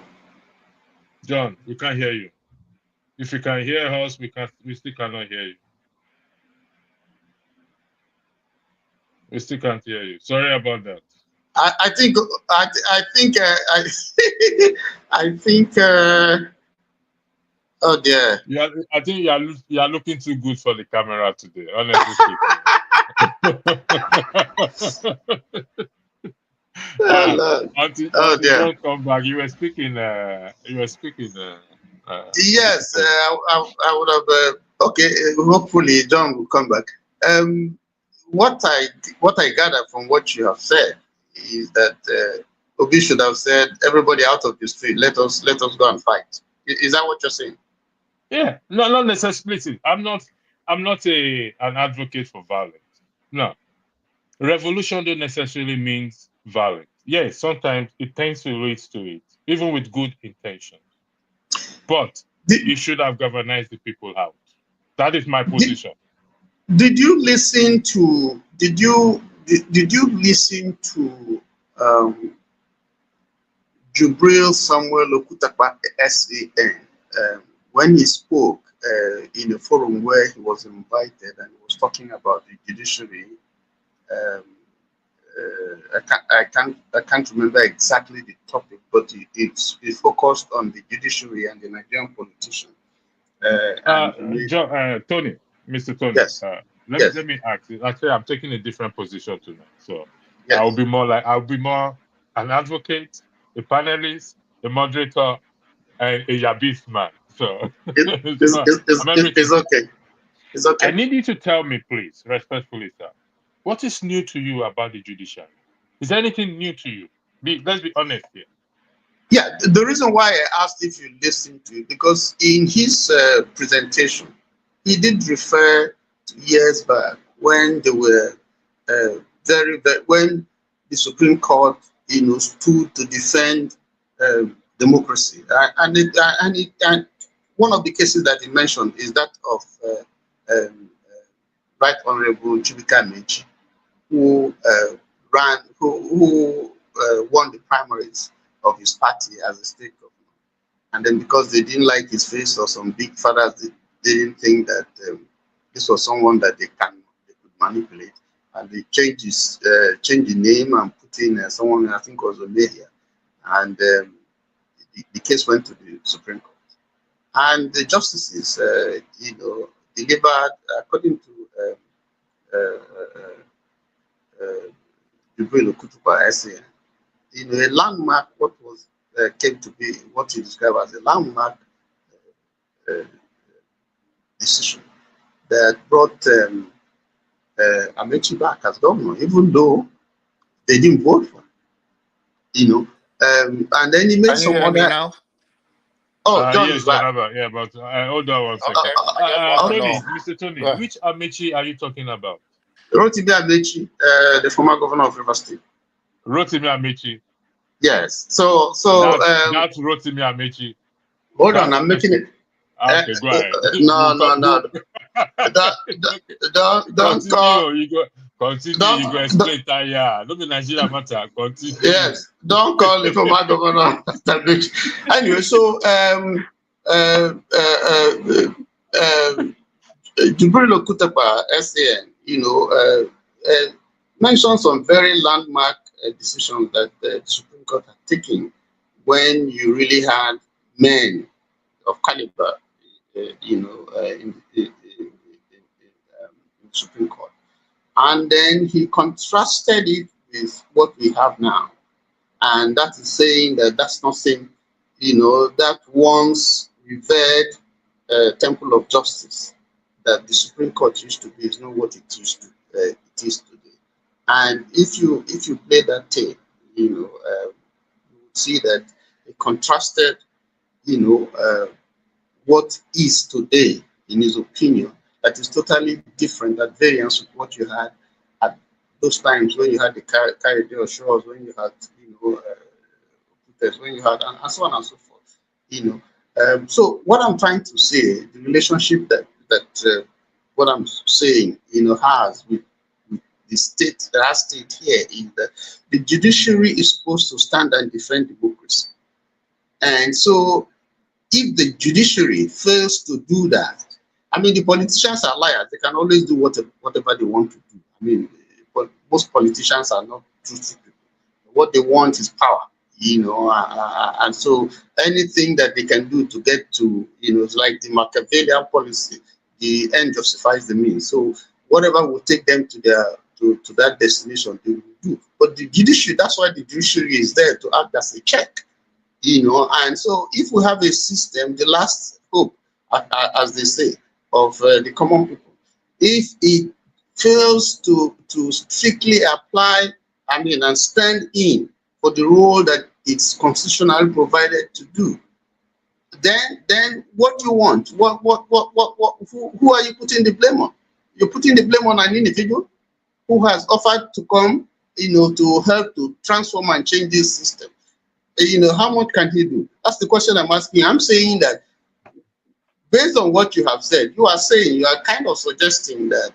John, we can't hear you. If you can hear us, we still cannot hear you. We still can't hear you. Sorry about that. I think oh dear. I think you are looking too good for the camera today, honestly speaking. Until you don't come back, you were speaking. Yes, I would have. Okay, hopefully John will come back. What I gather from what you have said is that Obi should have said, "Everybody out of the street. Let us go and fight." Is that what you're saying? Yeah, no, not necessarily. I'm not an advocate for violence. No, revolution don't necessarily means violence. Yes, sometimes it tends to lead to it, even with good intentions. But you should have galvanized the people out. That is my position. Did you listen to? Did you listen to Jubril Samuel Okutakpa SAN when he spoke in a forum where he was invited and he was talking about the judiciary? I can't remember exactly the topic, but it focused on the judiciary and the Nigerian politician. Tony, Mr. Tony. Yes. Let me ask you. Actually, I'm taking a different position tonight. So yes. I'll be more an advocate, a panelist, a moderator, and a Yabis man. So it's okay. It's okay. I need you to tell me, please, respectfully, sir, what is new to you about the judiciary? Is there anything new to you? Let's be honest here. Yeah, the reason why I asked if you listened to it, because in his presentation, he did refer to years back when they were when the Supreme Court, stood to defend democracy, and one of the cases that he mentioned is that of Right Honorable Chibika Mechi, who won the primaries of his party as a state governor, and then because they didn't like his face or some big fathers, they didn't think that this was someone that they could manipulate, and they changed the name and put in someone I think was Omedia, and the case went to the Supreme Court, and the justices, delivered according to Jubril Okutupa SAN, a landmark, what was came to be what he described as a landmark decision that brought Amechi back as governor, even though they didn't vote for him, and then he made some other. Now? Oh, John yes, is back. Yeah, but hold on one second. Mr. Tony, which Amechi are you talking about? Rotimi Amechi, the former governor of Rivers State. Rotimi Amechi. Yes. So that's Rotimi Amechi. Hold on, I'm making it. Okay, go ahead. No. Don't Continue, you go Don't, explain tire. Don't be Nigeria matter. Continue. yes, don't call the former governor. Anyway, so uh, uh, uh, uh, Jubrilo Kutapa, SAN, mentioned some very landmark decisions that the Supreme Court had taken when you really had men of caliber, in the Supreme Court. And then he contrasted it with what we have now. And that is saying that that's not saying, that once revered temple of justice that the Supreme Court used to be is not what it is today. And if you play that tape, you would see that it contrasted, you know, uh, what is today, in his opinion, that is totally different, at variance with what you had at those times when you had the Caribbean shores, when you had, when you had, and so on and so forth. So what I'm trying to say, the relationship that what I'm saying, has with the state, that our state here, is that the judiciary is supposed to stand and defend democracy. And so if the judiciary fails to do that, I mean, the politicians are liars. They can always do whatever they want to do. I mean, but most politicians are not truthful people. What they want is power, and so anything that they can do to get to, it's like the Machiavellian policy, the end justifies the means. So whatever will take them to to that destination, they will do. But the judiciary, that's why the judiciary is there, to act as a check, and so if we have a system, the last hope, as they say, of the common people, if it fails to strictly apply, I mean, and stand in for the role that it's constitutionally provided to do, then what do you want? Who are you putting the blame on? You're putting the blame on an individual who has offered to come, to help to transform and change this system. How much can he do? That's the question I'm asking. I'm saying that based on what you have said, you are kind of suggesting that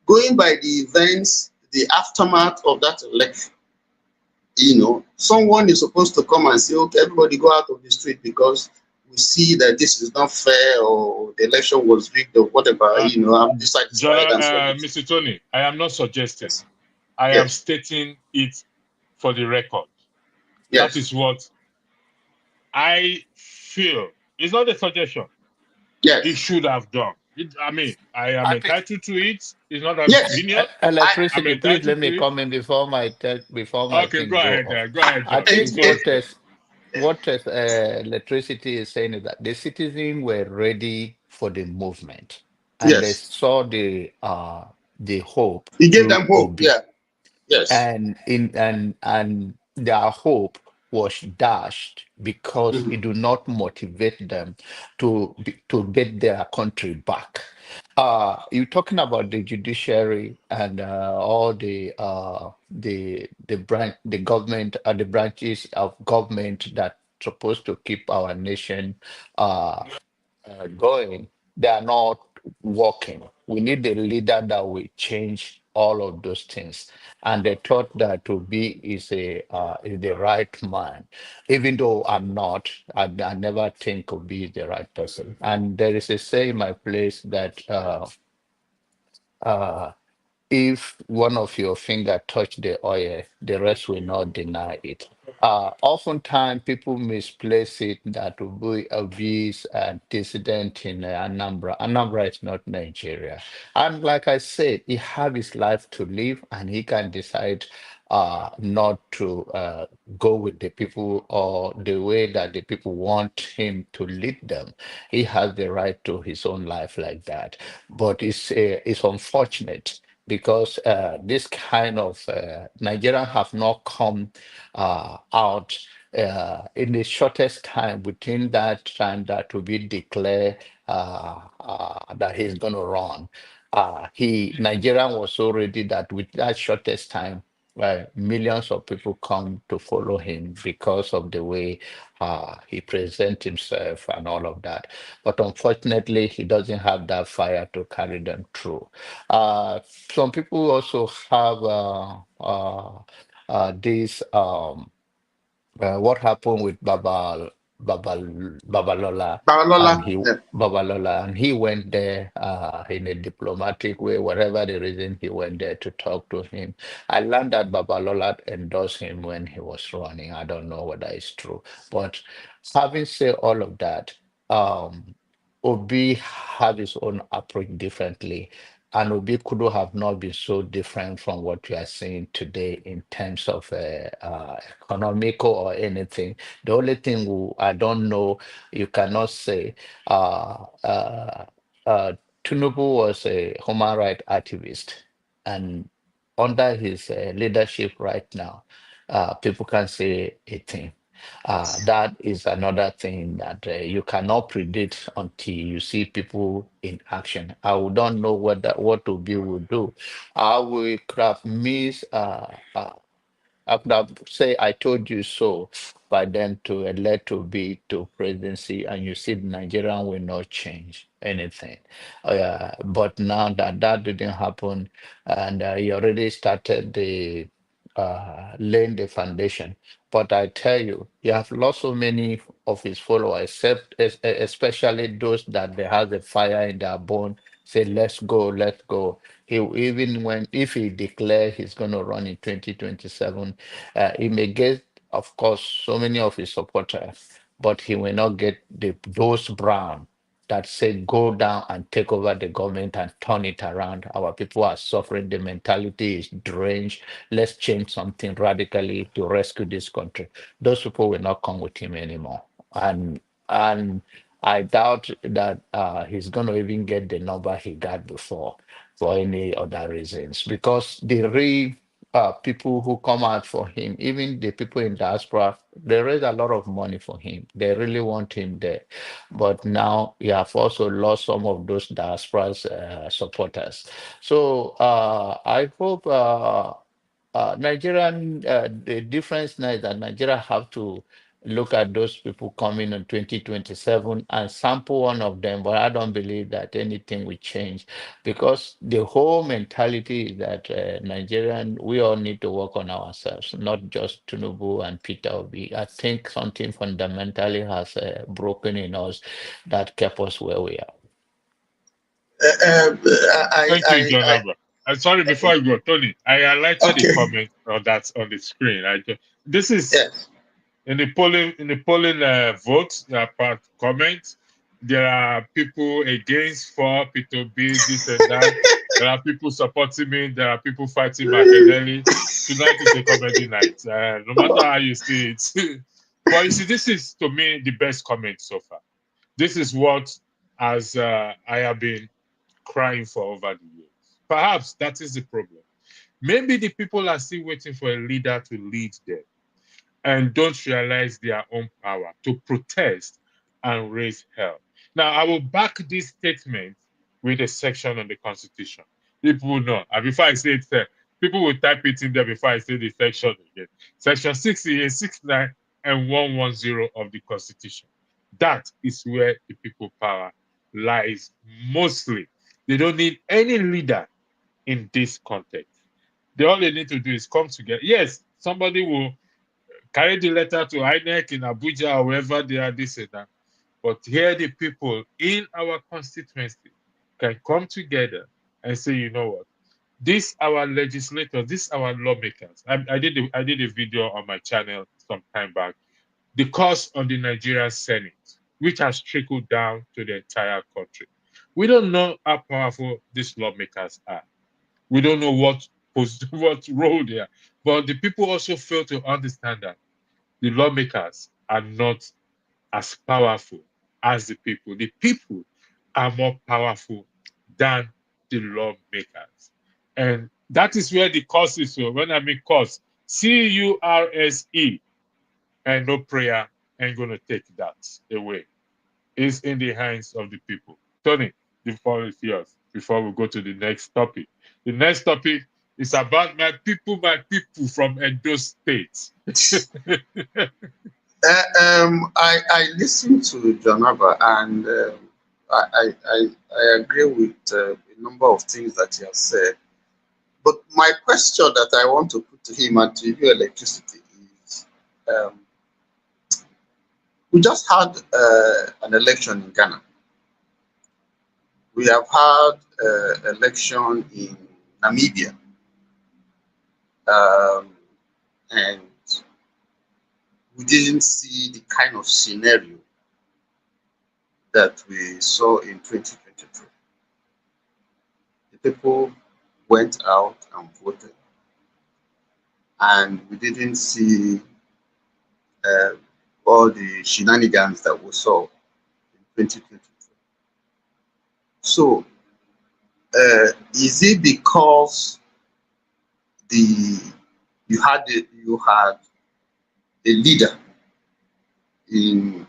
going by the events, the aftermath of that election, someone is supposed to come and say, okay, everybody go out of the street because we see that this is not fair, or the election was rigged, or whatever, I'm dissatisfied. Mr. Tony, I am not suggesting. Yes. I am Yes. stating it for the record. Yes. That is what I feel. It's not a suggestion. Yes. It should have done. I mean, I am entitled to it. It's not an Yes. opinion. Electricity, please let entitled me to it. come in before my Okay, thing go ahead. off. Go ahead, I John. think Go ahead. what electricity is saying is that the citizens were ready for the movement, and they Yes. saw the hope He gave through them hope. Obi, Yeah. Yes. and their hope was dashed because Mhm. it do not motivate them to get their country back. You're talking about the judiciary and all the government, the branches of government that supposed to keep our nation uh, going, they are not working. We need a leader that will change all of those things. And they thought that to be is the right man, even though I'm not. I never think to be the right person. And there is a say in my place that uh, if one of your finger touch the oil, the rest will not deny it. Oftentimes, people misplace it that will be abuse and dissident in Anambra. Anambra is not Nigeria. And like I said, he have his life to live and he can decide not to go with the people or the way that the people want him to lead them. He has the right to his own life like that. But it's unfortunate because this kind of Nigerians have not come out in the shortest time within that time that will be declared that he's going to run. Nigerian was so ready that with that shortest time Right. Millions of people come to follow him because of the way he presents himself and all of that. But unfortunately, he doesn't have that fire to carry them through. Some people also have this. What happened with Babalola, Paralola, and he yeah. Babalola, and he went there in a diplomatic way, whatever the reason he went there to talk to him. I learned that Babalola endorsed him when he was running. I don't know whether it's true, but having said all of that, um, Obi had his own approach differently. And Obi could have not been so different from what we are seeing today in terms of economical or anything. The only thing I don't know, you cannot say, uh, uh, uh, Tinubu was a human rights activist, and under his leadership right now, people can say a thing. That is another thing that you cannot predict until you see people in action. I don't know what Obi will do. I will craft miss I could have say I told you so by then to elect to be to presidency, and you see Nigeria will not change anything. But now that that didn't happen, and he already started the laying the foundation. But I tell you, he have lost so many of his followers, especially those that they have the fire in their bone. Say, let's go, let's go. He even when if he declare he's going to run in 2027, he may get, of course, so many of his supporters, but he will not get those brown that say go down and take over the government and turn it around. Our people are suffering. The mentality is deranged. Let's change something radically to rescue this country. Those people will not come with him anymore. And I doubt that he's going to even get the number he got before for any other reasons, because the real people who come out for him, even the people in diaspora, they raise a lot of money for him. They really want him there. But now you have also lost some of those diaspora's supporters. So I hope the difference now is that Nigeria have to look at those people coming in 2027 and sample one of them, but I don't believe that anything will change, because the whole mentality is that Nigerian, we all need to work on ourselves, not just Tinubu and Peter Obi. I think something fundamentally has broken in us that kept us where we are. Uh, Thank you, John I Abba. I'm sorry, before I go, Tony, I highlighted a okay. comment that's on the screen. This is Yes. in the polling votes, part comment. There are people against, for Peter B, this and that. There are people supporting me. There are people fighting Machiavelli. Tonight is a comedy night. No matter how you see it. But you see, this is to me the best comment so far. This is what as I have been crying for over the years. Perhaps that is the problem. Maybe the people are still waiting for a leader to lead them and don't realize their own power to protest and raise hell. Now, I will back this statement with a section on the Constitution. People will know. And before I say it, people will type it in there before I say the section again. Section 68, 69, and 110 of the Constitution. That is where the people power lies mostly. They don't need any leader in this context. All they need to do is come together. Yes, somebody will carry the letter to INEC in Abuja or wherever they are, this and that. But here the people in our constituency can come together and say, you know what, this our legislators, this our lawmakers. I did a video on my channel some time back. The cost of the Nigerian Senate, which has trickled down to the entire country. We don't know how powerful these lawmakers are. We don't know what role they are. But the people also fail to understand that the lawmakers are not as powerful as the people. The people are more powerful than the lawmakers. And that is where the cause is. So when I mean cause, CURSE, and no prayer ain't going to take that away. It's in the hands of the people. Tony, the floor is yours before we go to the next topic. The next topic It's about my people from Edo State. I listened to John Abba, and I agree with a number of things that he has said. But my question that I want to put to him and to you, electricity, is we just had an election in Ghana. We have had election in Namibia, um, and we didn't see the kind of scenario that we saw in 2023. The people went out and voted, and we didn't see uh, all the shenanigans that we saw in 2023. So, is it because the you had a leader in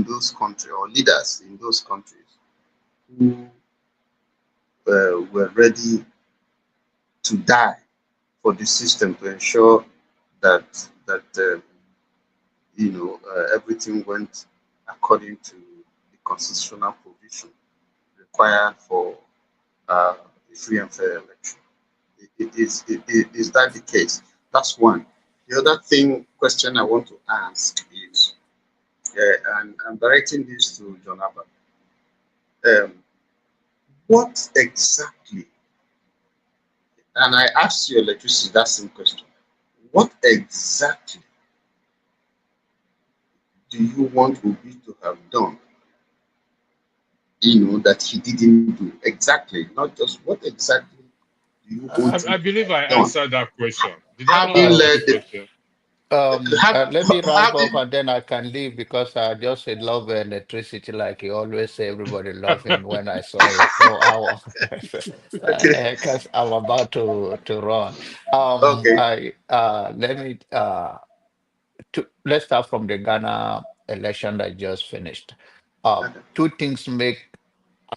those countries, or leaders in those countries, who were ready to die for the system to ensure that everything went according to the constitutional provision required for a free and fair election? Is that the case? That's one. The other question I want to ask is, and I'm directing this to John Abba, um, what exactly, and I asked you, electricity, that same question, what exactly do you want Obi to have done, that he didn't do? Exactly, not just what exactly do you want him I to believe I have done? answered that question. Did I not Having answer Uh, the led the, question? Let me wrap up having and then I can leave because I just love electricity like he always say everybody love him when I saw it. So okay, because I'm about to run. okay, I let me let's start from the Ghana election that just finished. Two things make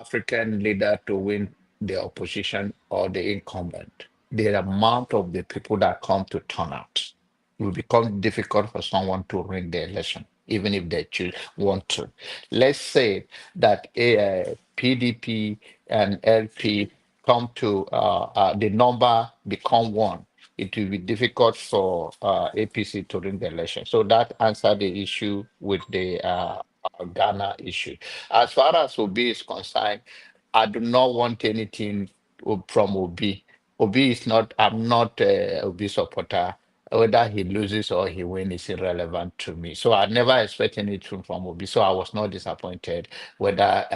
African leader to win the opposition or the incumbent. The amount of the people that come to turn out. It will become difficult for someone to win the election, even if they choose want to. Let's say that PDP and LP come to the number become one. It will be difficult for APC to win the election. So that answered the issue with the Ghana issue. As far as Obi is concerned, I do not want anything from Obi. Obi is not, I'm not a Obi supporter. Whether he loses or he wins is irrelevant to me. So I never expect anything from Obi. So I was not disappointed whether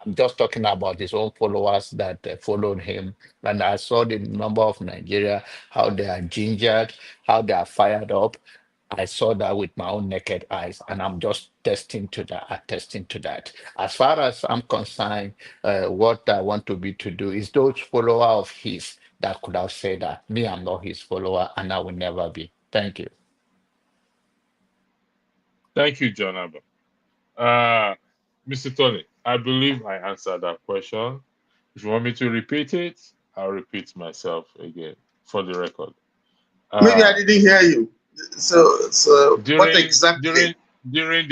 I'm just talking about his own followers that followed him. And I saw the number of Nigeria, how they are gingered, how they are fired up. I saw that with my own naked eyes, and I'm just attesting to that. As far as I'm concerned, what I want to be to do is those follower of his that could have said that me, I'm not his follower, and I will never be. Thank you. Thank you, John Abba. Uh, Mr. Tony, I believe I answered that question. If you want me to repeat it, I'll repeat myself again for the record. maybe I Uh, didn't hear you. So what during exactly? during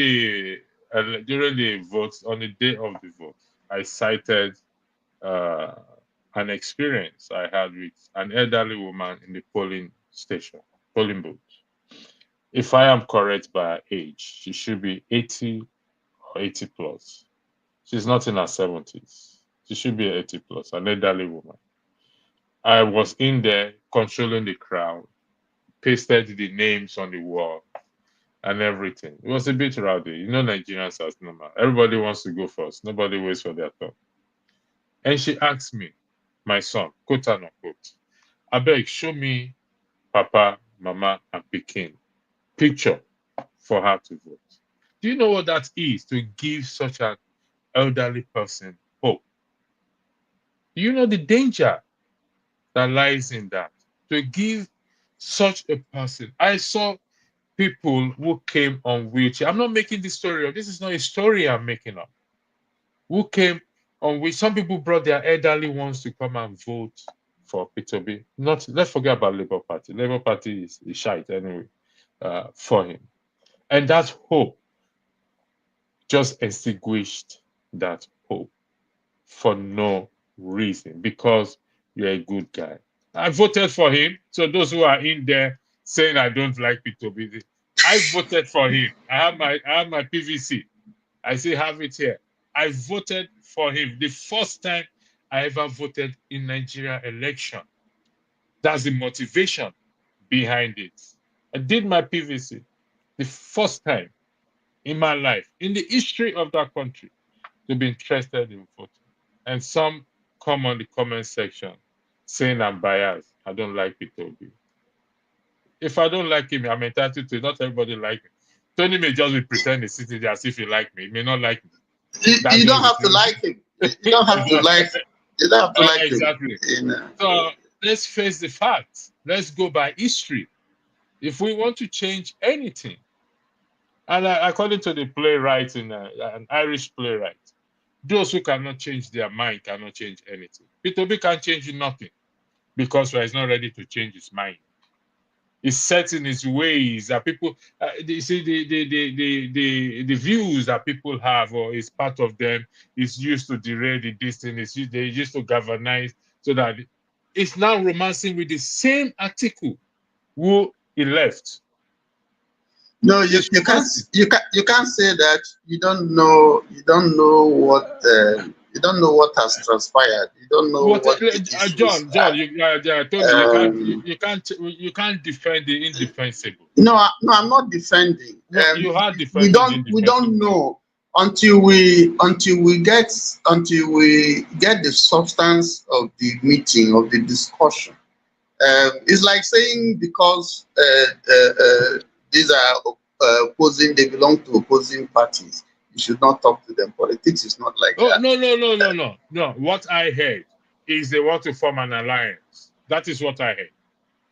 during the votes on the day of the vote, I cited uh, an experience I had with an elderly woman in the polling booth. If I am correct by her age, she should be 80 or 80 plus. She's not in her 70s. She should be 80 plus, an elderly woman. I was in there controlling the crowd, pasted the names on the wall and everything. It was a bit rowdy. You know, Nigerians as normal. Everybody wants to go first. Nobody waits for their turn. And she asked me, my son, quote unquote, I beg, show me Papa, Mama, and Pekin picture for her to vote. Do you know what that is to give such an elderly person hope? Do you know the danger that lies in that? To give such a person. I saw people who came on wheelchair. I'm not making this story up. This is not a story I'm making up. Who came on which some people brought their elderly ones to come and vote for P2B. Not let's forget about Labour Party. Labour Party is shite anyway for him, and that hope just extinguished that hope for no reason because you're a good guy. I voted for him. So those who are in there saying I don't like P2B, I voted for him. I have my PVC. I still have it here. I voted for him the first time I ever voted in Nigeria election. That's the motivation behind it. I did my PVC the first time in my life, in the history of that country, to be interested in voting. And some come on the comment section saying I'm biased. I don't like P2B. If I don't like him, I'm entitled to. Not everybody like me. Tony may just be pretending sitting there as if he like me. He may not like me. You don't have to like him. You don't have to like. You don't have to like exactly. him. So let's face the facts. Let's go by history. If we want to change anything, and according to the playwright, an Irish playwright, those who cannot change their mind cannot change anything. P2B can't change nothing because he's not ready to change his mind. He's set in his ways that people, you see, the views that people have, or is part of them, is used to derail the destiny. They used to galvanize so that it's now romancing with the same article who he left. No, you can't say that. You don't know what has transpired. You don't know what John, Tony, you can't defend the indefensible. No, I'm not defending. You are defending. We don't know until we get the substance of the meeting, of the discussion. It's like saying because these are they belong to opposing parties, you should not talk to them. Politics is not like that. No. What I heard is they want to form an alliance. That is what I heard.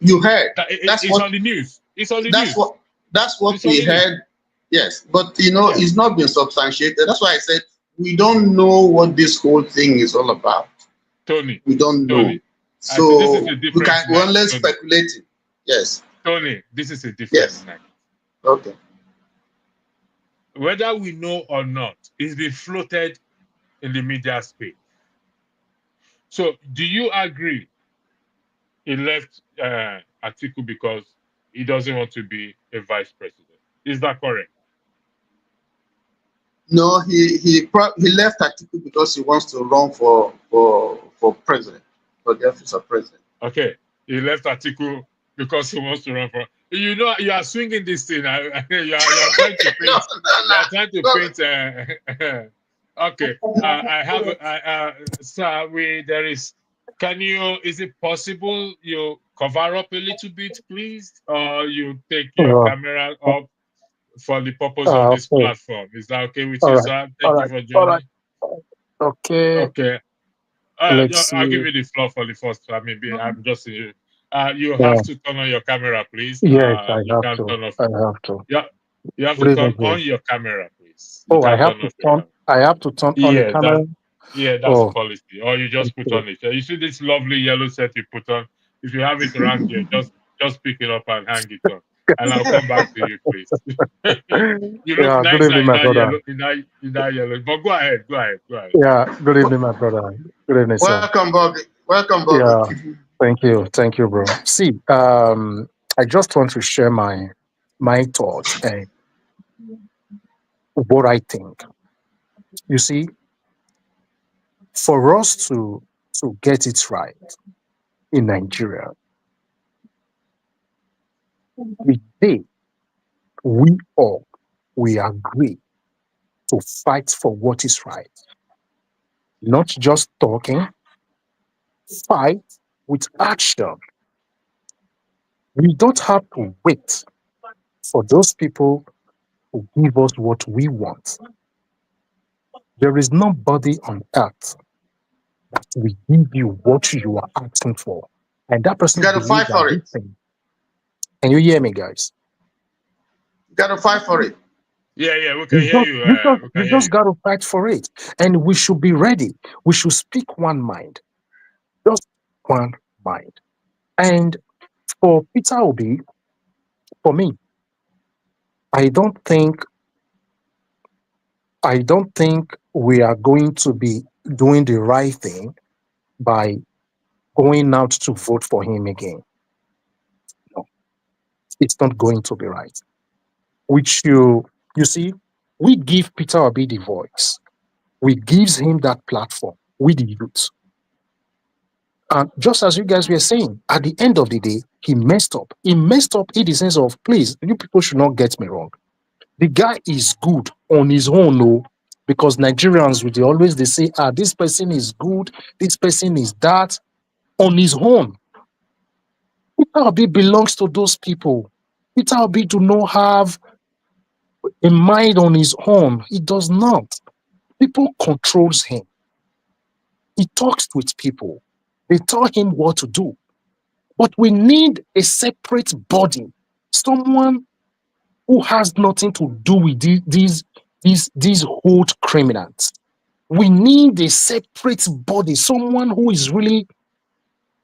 You heard? It's on the news. It's on the news. That's what we heard. Yes, but it's not been substantiated. That's why I said we don't know what this whole thing is all about. Tony, we don't know. So we're only speculating. Yes. Tony, this is a different night. Okay. Whether we know or not, it's been floated in the media space. So, do you agree he left Atiku because he doesn't want to be a vice president? Is that correct? No, he left Atiku because he wants to run for president, for the office of president. Okay, he left Atiku because he wants to run for. You are swinging this thing. You are trying to paint. You are trying to paint. Okay, I have. Sir, there is. Is it possible you cover up a little bit, please, or you take your camera up for the purpose of this platform? Is that okay with you, sir? Thank you for joining. Okay. I'll give you the floor for the first time. Maybe I'm just you. You have to turn on your camera, please. Yes, I have to. Yeah, you have to turn on your camera, please. I have to turn on the camera. That's the policy. Or you just put on it. You see this lovely yellow set you put on. If you have it around here, just pick it up and hang it on. And I'll come back to you, please. You look nice in that yellow. But go ahead. Yeah, good evening, my brother. Good evening, sir. Welcome, Bobby. Yeah, thank you, bro. See, I just want to share my thoughts and what I think. You see, for us to get it right in Nigeria, we agree to fight for what is right. Not just talking, fight with action. We don't have to wait for those people to give us what we want. There is nobody on earth that will give you what you are asking for. And that person got to fight for it. Can you hear me, guys? You got to fight for it. Yeah, we can hear you. We just got to fight for it. And we should be ready. We should speak one mind. Just one mind. And for Peter Obi, for me, I don't think we are going to be doing the right thing by going out to vote for him again. No, it's not going to be right. Which you see, we give Peter Obi the voice. We gives him that platform with the youth. And just as you guys were saying, at the end of the day, he messed up. He messed up in the sense of, please, you people should not get me wrong. The guy is good on his own, no, because Nigerians they always they say, this person is good, this person is that on his own. Peter Obi belongs to those people. Peter Obi do not have a mind on his own. He does not. People controls him. He talks with people. They tell him what to do. But we need a separate body, someone who has nothing to do with these old criminals. We need a separate body, someone who is really,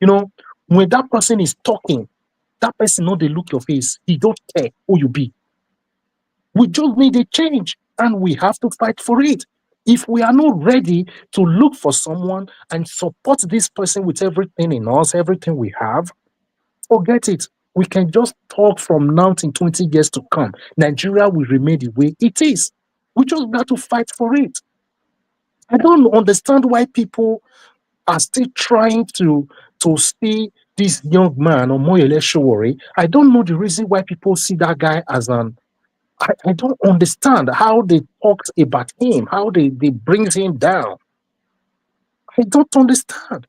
when that person is talking, that person know they look your face. He don't care who you be. We just need a change, and we have to fight for it. If we are not ready to look for someone and support this person with everything in us, everything we have, forget it. We can just talk from now till 20 years to come. Nigeria will remain the way it is. We just got to fight for it. I don't understand why people are still trying to see this young man, Omoyele Sowore. I don't know the reason why people see that guy as an. I don't understand how they talk about him, how they brings him down. I don't understand.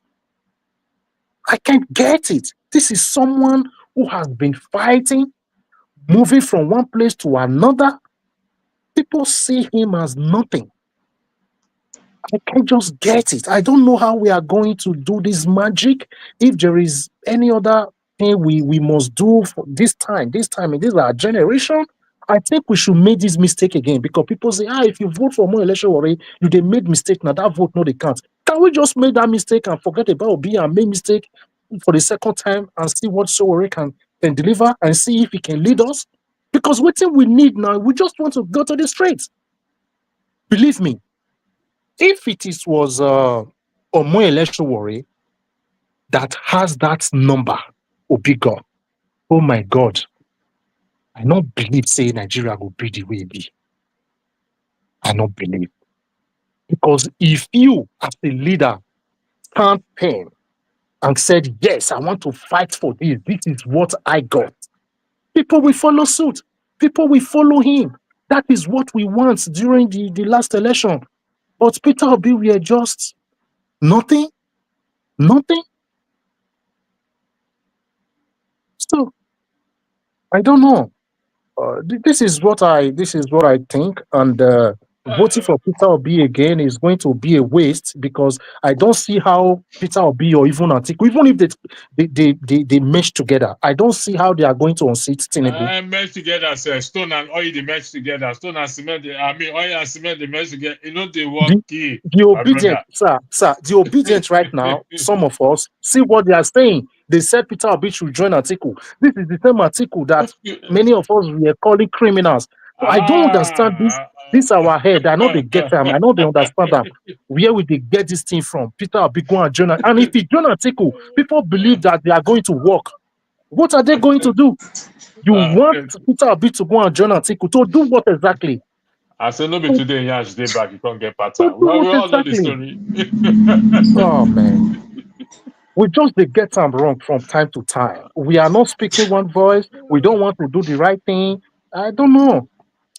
I can't get it. This is someone who has been fighting, moving from one place to another. People see him as nothing. I can't just get it. I don't know how we are going to do this magic. If there is any other thing we must do for this time, and this is our generation, I think we should make this mistake again, because people say, if you vote for more election already, you they made mistake. Now that vote, no, they can't. Can we just make that mistake and forget about Obi and make mistake for the second time and see what Sowore can deliver and see if he can lead us? Because what thing we need now, we just want to go to the streets. Believe me, if it was Omoyele Sowore that has that number, Obigo, oh my God, I don't believe say Nigeria will be the way it be. I don't believe. Because if you, as a leader, stand pen and said, yes, I want to fight for this, this is what I got, people will follow suit. People will follow him. That is what we want during the last election. But Peter Obi, we are just nothing. So I don't know. This is what I think, and voting for Peter Obi again is going to be a waste, because I don't see how Peter Obi or even Atiku, even if they mesh together, I don't see how they are going to unseat Tinubu. Merge together, sir. Stone and oil they merge together. Stone and cement, oil and cement they merge together. You know they work key, The my Obidient, brother. sir, the Obidient right now, some of us see what they are saying. They said Peter Obi should join Atiku. This is the same Atiku that many of us were calling criminals. So I don't understand this. This our head. I know they get them. I know they understand them. Where will they get this thing from? Peter Obi go and join. And if he join Atiku, people believe that they are going to work. What are they going to do? You want Peter Obi to go and join Atiku to do what exactly? I said no be today, Yash day back, you can't get To pattern. do Well, we what all know the exactly? story. Oh man. We just they get them wrong from time to time. We are not speaking one voice. We don't want to do the right thing. I don't know.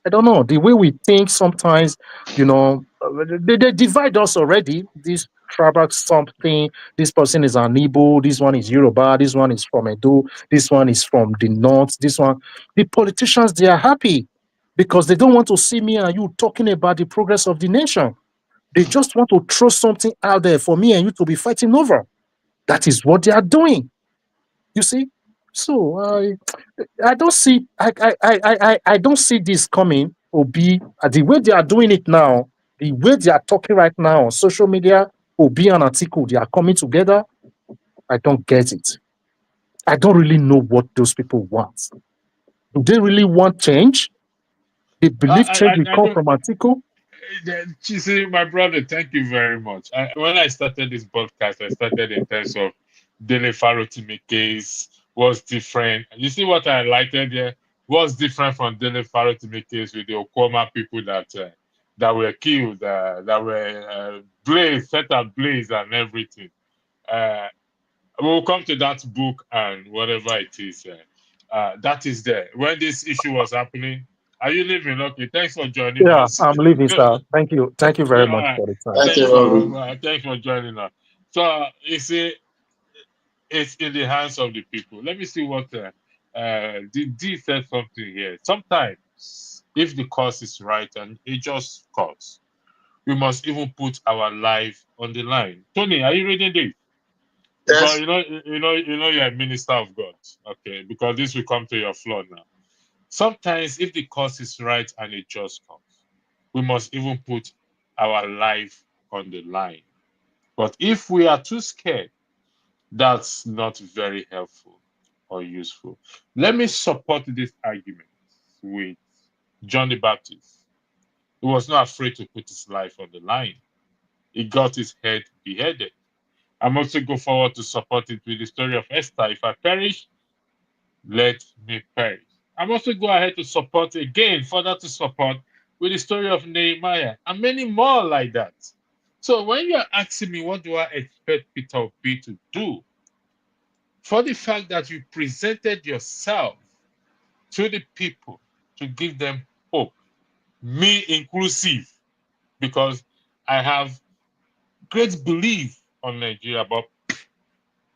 The way we think sometimes, they divide us already. This tribal something. This person is an Igbo. This one is Yoruba. This one is from Edo. This one is from the north. This one. The politicians, they are happy because they don't want to see me and you talking about the progress of the nation. They just want to throw something out there for me and you to be fighting over. That is what they are doing. You see? So I don't see I don't see this coming. Obi, the way they are doing it now, the way they are talking right now on social media, Obi and Atiku, they are coming together. I don't get it. I don't really know what those people want. Do they really want change? They believe change will I come don't. from Atiku? You see, my brother, thank you very much. When I started this podcast, I started in terms of Dele Farotimi case. What's different? You see what I highlighted there? What's different from Dele Farotimi case with the Okoma people that were killed, that were set ablaze and everything. We'll come to that book and whatever it is. That is there. When this issue was happening, are you leaving? Okay, thanks for joining Yeah, us. I'm leaving, sir. Thank you. Thank you very much for the time. Thank you. Thanks for joining us. So you see, it's in the hands of the people. Let me see what D said something here. Sometimes, if the cause is right and a just cause, we must even put our life on the line. Tony, are you reading this? Because Yes. you're a minister of God. Okay, because this will come to your floor now. Sometimes, if the cause is right and a just cause, we must even put our life on the line. But if we are too scared, that's not very helpful or useful. Let me support this argument with John the Baptist. He was not afraid to put his life on the line. He got his head beheaded. I'm also go forward to support it with the story of Esther. If I perish, let me perish. I'm also go ahead to support again, further to support with the story of Nehemiah and many more like that. So when you're asking me what do I expect Peter Obi to do, for the fact that you presented yourself to the people to give them hope, me inclusive, because I have great belief on Nigeria, but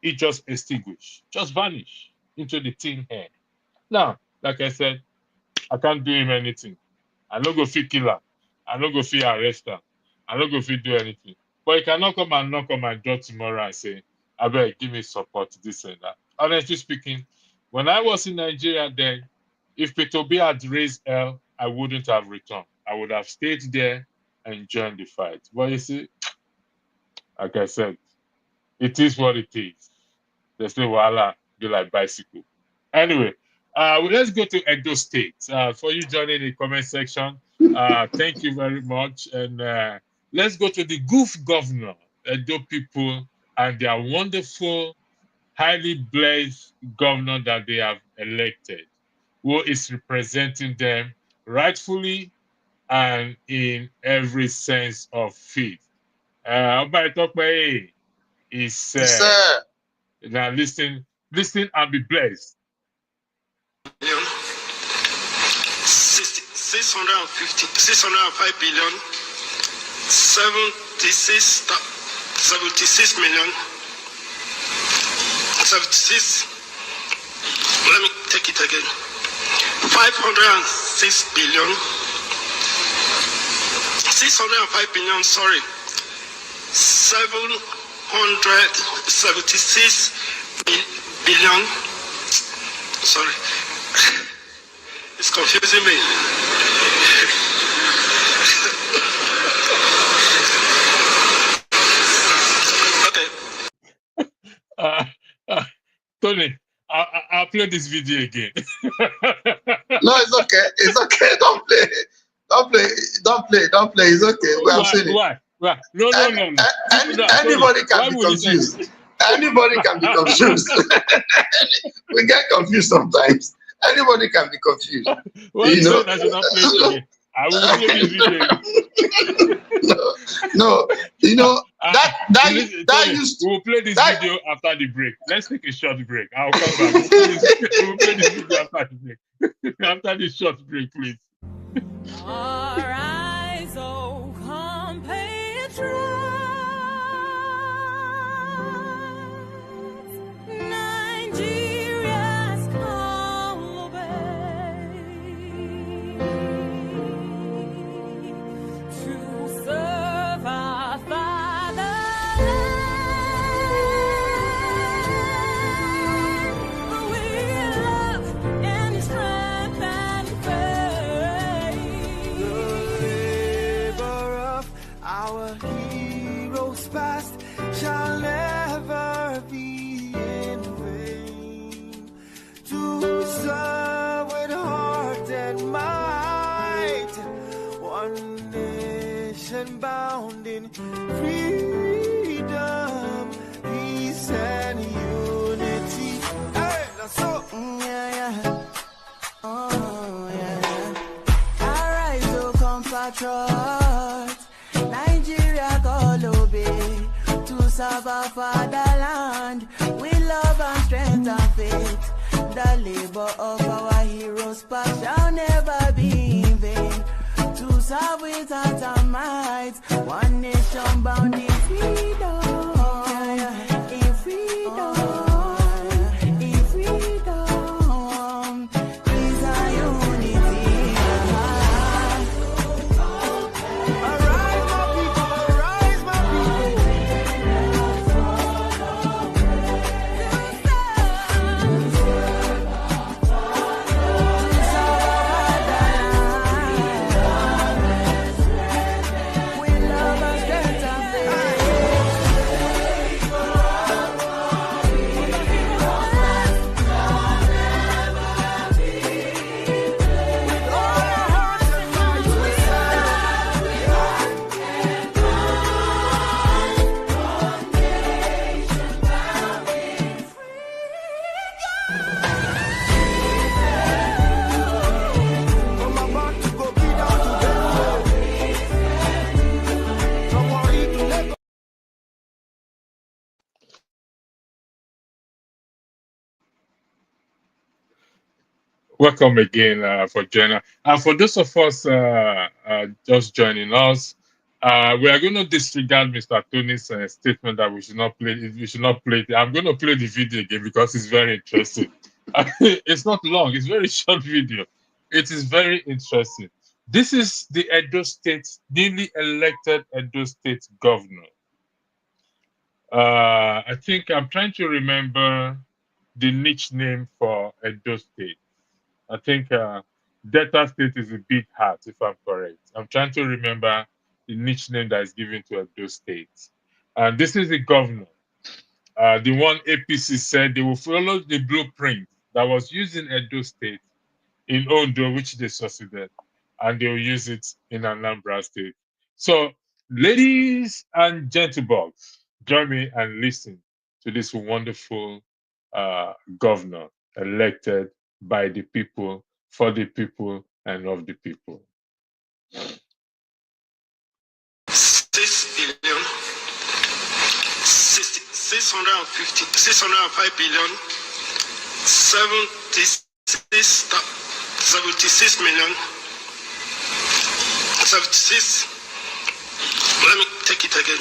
it just extinguished, just vanished into the thin air. Now, like I said, I can't do him anything. I no go fit kill her. I no go fit arrest her. I no go fit do anything. But he cannot come and knock on my door tomorrow and say, I beg, give me support, this and that. Honestly speaking, when I was in Nigeria then, if Peter Obi had raised hell, I wouldn't have returned. I would have stayed there and joined the fight. But you see, like I said, it is what it is. They say, voila, be like bicycle. Anyway, let's go to Edo State. For you joining the comment section, thank you very much. And let's go to the goof governor, Edo people, and their wonderful, highly blessed governor that they have elected, who is representing them rightfully and in every sense of it. Oba Itokpe is now listen and be blessed. 605 billion 76 million 76. Let me take it again. 506 billion 605 billion. Sorry, 776 billion. Sorry, it's confusing me. Tony, I'll play this video again. No, it's okay. It's okay. Don't play. It's okay. We have seen it. Why? No. Anybody can be confused. Anybody can be confused. We get confused sometimes. Anybody can be confused. Well, you know? I should not play it again. I will play this video again. No. You know that used. We'll play this video after the break. Let's take a short break. I'll come back. We'll play this video after the break. After this short break, please. Arise, O compatriots, Nigeria's call obey, to serve our fatherland, with love and strength and faith. The labor of our heroes compatriots. Nigeria call obey to serve our fatherland. We love and strength and faith. The labor of our heroes past shall never be in vain. To serve with heart and might, one nation bound in freedom. In freedom. In freedom. Peace and unity. Arise, my people, arise, my people. We love and strength and faith. With all our hearts and minds we serve. I'm about to go be down to from Warri to Lagos. Welcome again for joining. And for those of us just joining us, we are going to disregard Mr. Tony's statement that we should not play it. We should not play it. I'm going to play the video again because it's very interesting. It's not long. It's very short video. It is very interesting. This is the Edo State, newly elected Edo State governor. I think I'm trying to remember the niche name for Edo State. I think Delta State is a big hat, if I'm correct. I'm trying to remember the niche name that is given to Edo State. And this is the governor. The one APC said they will follow the blueprint that was used in Edo State, in Ondo, which they succeeded, and they will use it in Anambra State. So, ladies and gentlemen, join me and listen to this wonderful governor elected by the people, for the people, and of the people. 6,605,000,000 76 million 76. Let me take it again.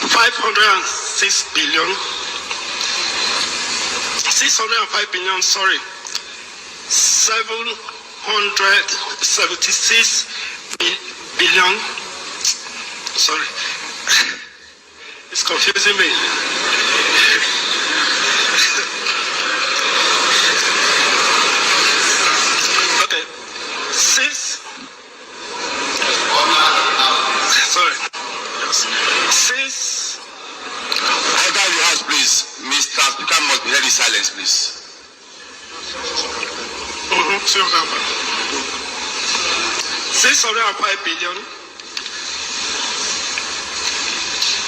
506 billion 605 billion, sorry, 776 billion. Sorry, it's confusing me. Okay, sorry, six. Order your house, please. Mr. Speaker must be held in silence, please. 605 billion,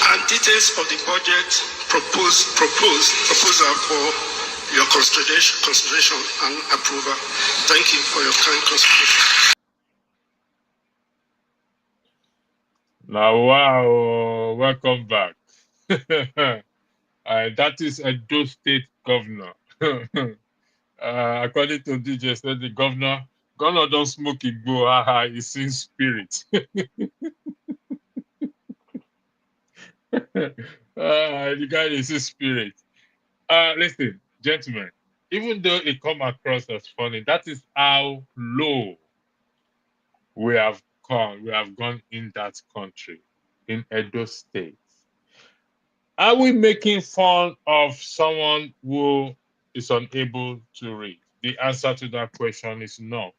and details of the budget proposal for your consideration and approval. Thank you for your kind consideration. Now, wow, welcome back. That is Edo State governor. According to DJ, said the governor don't smoke igbo, he's in spirit. The guy is in spirit. Listen, gentlemen, even though it come across as funny, that is how low we have gone. We have gone in that country, in Edo State. Are we making fun of someone who is unable to read? The answer to that question is no.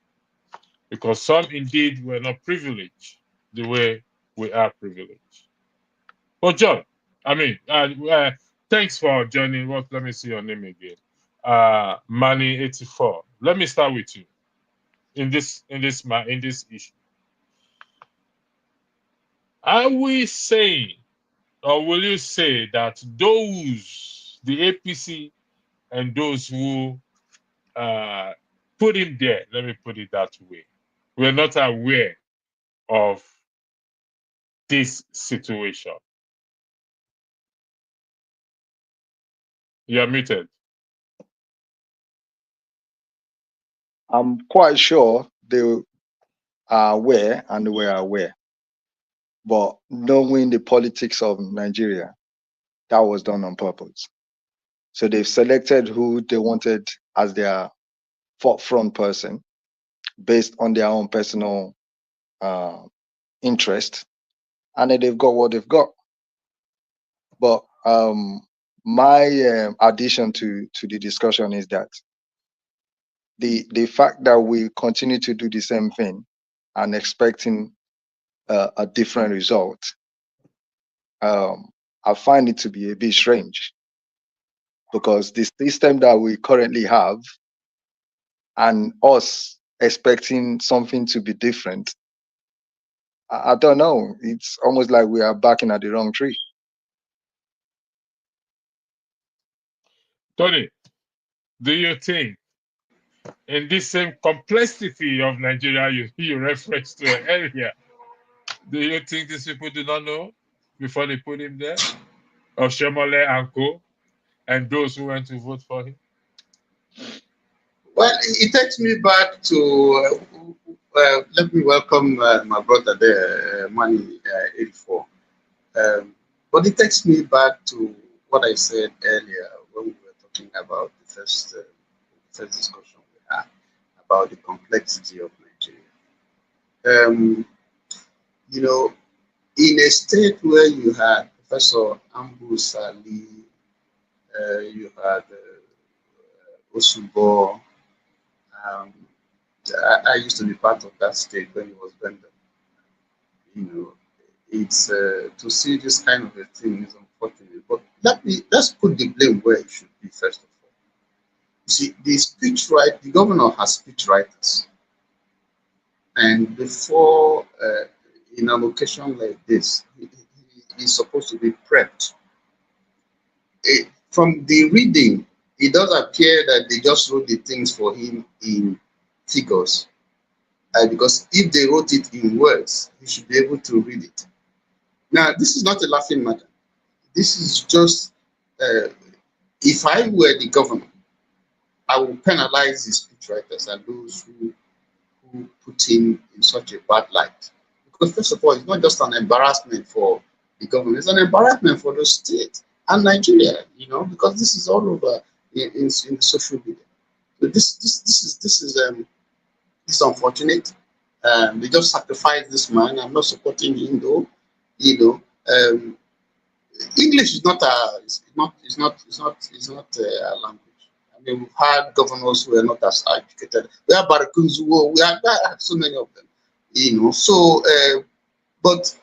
Because some indeed were not privileged the way we are privileged. But John, thanks for joining. Let me see your name again. Manny84. Let me start with you in this issue. Are we saying, or will you say that those, the APC and those who put him there, let me put it that way, were not aware of this situation? You're muted. I'm quite sure they are aware and they were aware. But knowing the politics of Nigeria, that was done on purpose. So they've selected who they wanted as their forefront person based on their own personal interest, and then they've got what they've got. But my addition to the discussion is that the fact that we continue to do the same thing and expecting a different result, I find it to be a bit strange, because the system that we currently have and us expecting something to be different, I don't know. It's almost like we are barking at the wrong tree. Tony, do you think in this same complexity of Nigeria you referenced to earlier, do you think these people do not know before they put him there? Of Shemole and Co. and those who went to vote for him? Well, it takes me back to, let me welcome my brother there, Mani 84. But it takes me back to what I said earlier when we were talking about the first discussion we had about the complexity of Nigeria. You know, in a state where you had Professor Ambu Sali, you had Osubo. I used to be part of that state when it was Bender. You know, it's to see this kind of a thing is unfortunate. But let's put the blame where it should be first of all. You see, the governor has speech writers, and before in an occasion like this, he's supposed to be prepped. From the reading, it does appear that they just wrote the things for him in figures. Because if they wrote it in words, he should be able to read it. Now, this is not a laughing matter. This is just, if I were the governor, I would penalize the speechwriters and those who put him in such a bad light. Because first of all, it's not just an embarrassment for the government, it's an embarrassment for the state and Nigeria, you know, because this is all over in social media. So this is unfortunate. They just sacrificed this man. I'm not supporting him though. You know, English is not a language. I mean, we've had governors who are not as educated. We have Barakunzuo. We have so many of them. You know, so but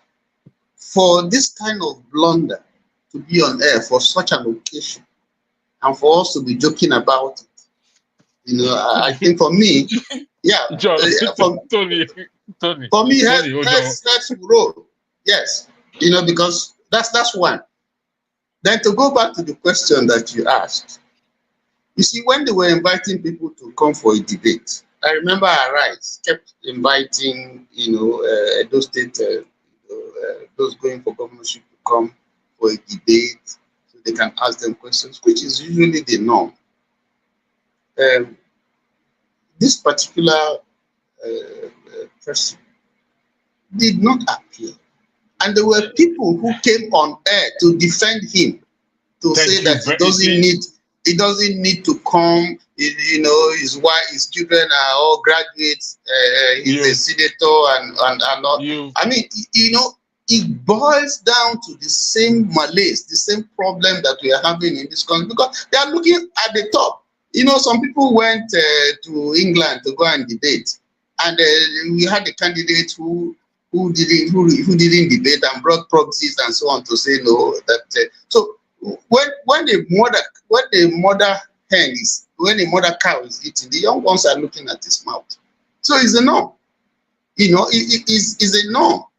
for this kind of blunder to be on air for such an occasion, and for us to be joking about it, you know, I think for me, yeah, John, Tony, for me, let's roll. Yes, you know, because that's one. Then to go back to the question that you asked, you see, when they were inviting people to come for a debate, I remember Arise kept inviting, you know, those state, those going for governorship to come for a debate so they can ask them questions, which is usually the norm. This particular person did not appear. And there were people who came on air to defend him, to say that he doesn't need to come. You know, his wife, his children are all graduates. He's a senator and all. I mean, you know, it boils down to the same malaise, the same problem that we are having in this country, because they are looking at the top. You know, some people went to England to go and debate, and we had a candidate who didn't debate and brought proxies and so on to say no. That so when the mother cow is eating, the young ones are looking at his mouth. So it's a no. You know, it is a no.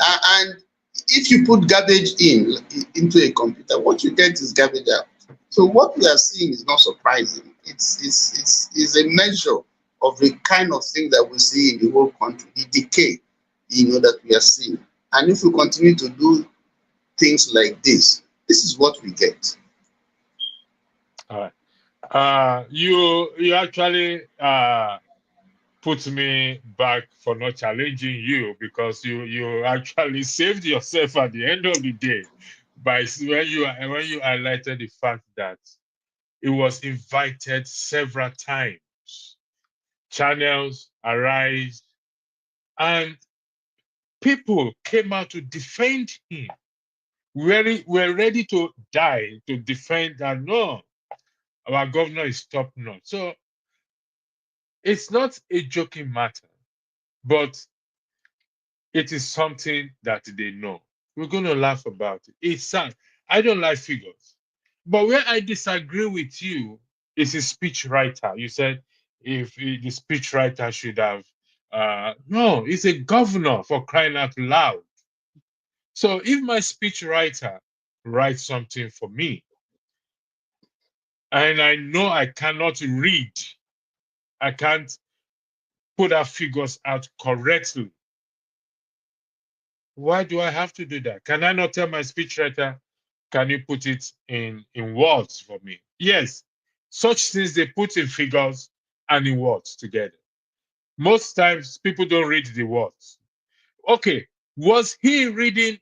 And if you put garbage into a computer, what you get is garbage out. So what we are seeing is not surprising. It's a measure of the kind of thing that we see in the whole country, the decay. that we are seeing. And if we continue to do things like this is what we get. All right. You actually put me back for not challenging you, because you actually saved yourself at the end of the day by when you highlighted the fact that it was invited several times. Channels arise, and people came out to defend him. We're ready to die to defend that. No, our governor is top notch. So it's not a joking matter, but it is something that they know. We're going to laugh about it. It's sad. I don't like figures. But where I disagree with you is a speech writer. You said if the speech writer should have, no, it's a governor, for crying out loud. So if my speech writer writes something for me, and I know I cannot read, I can't put our figures out correctly, why do I have to do that? Can I not tell my speechwriter, can you put it in words for me? Yes, such things they put in figures and in words together. Most times people don't read the words. Okay, was he reading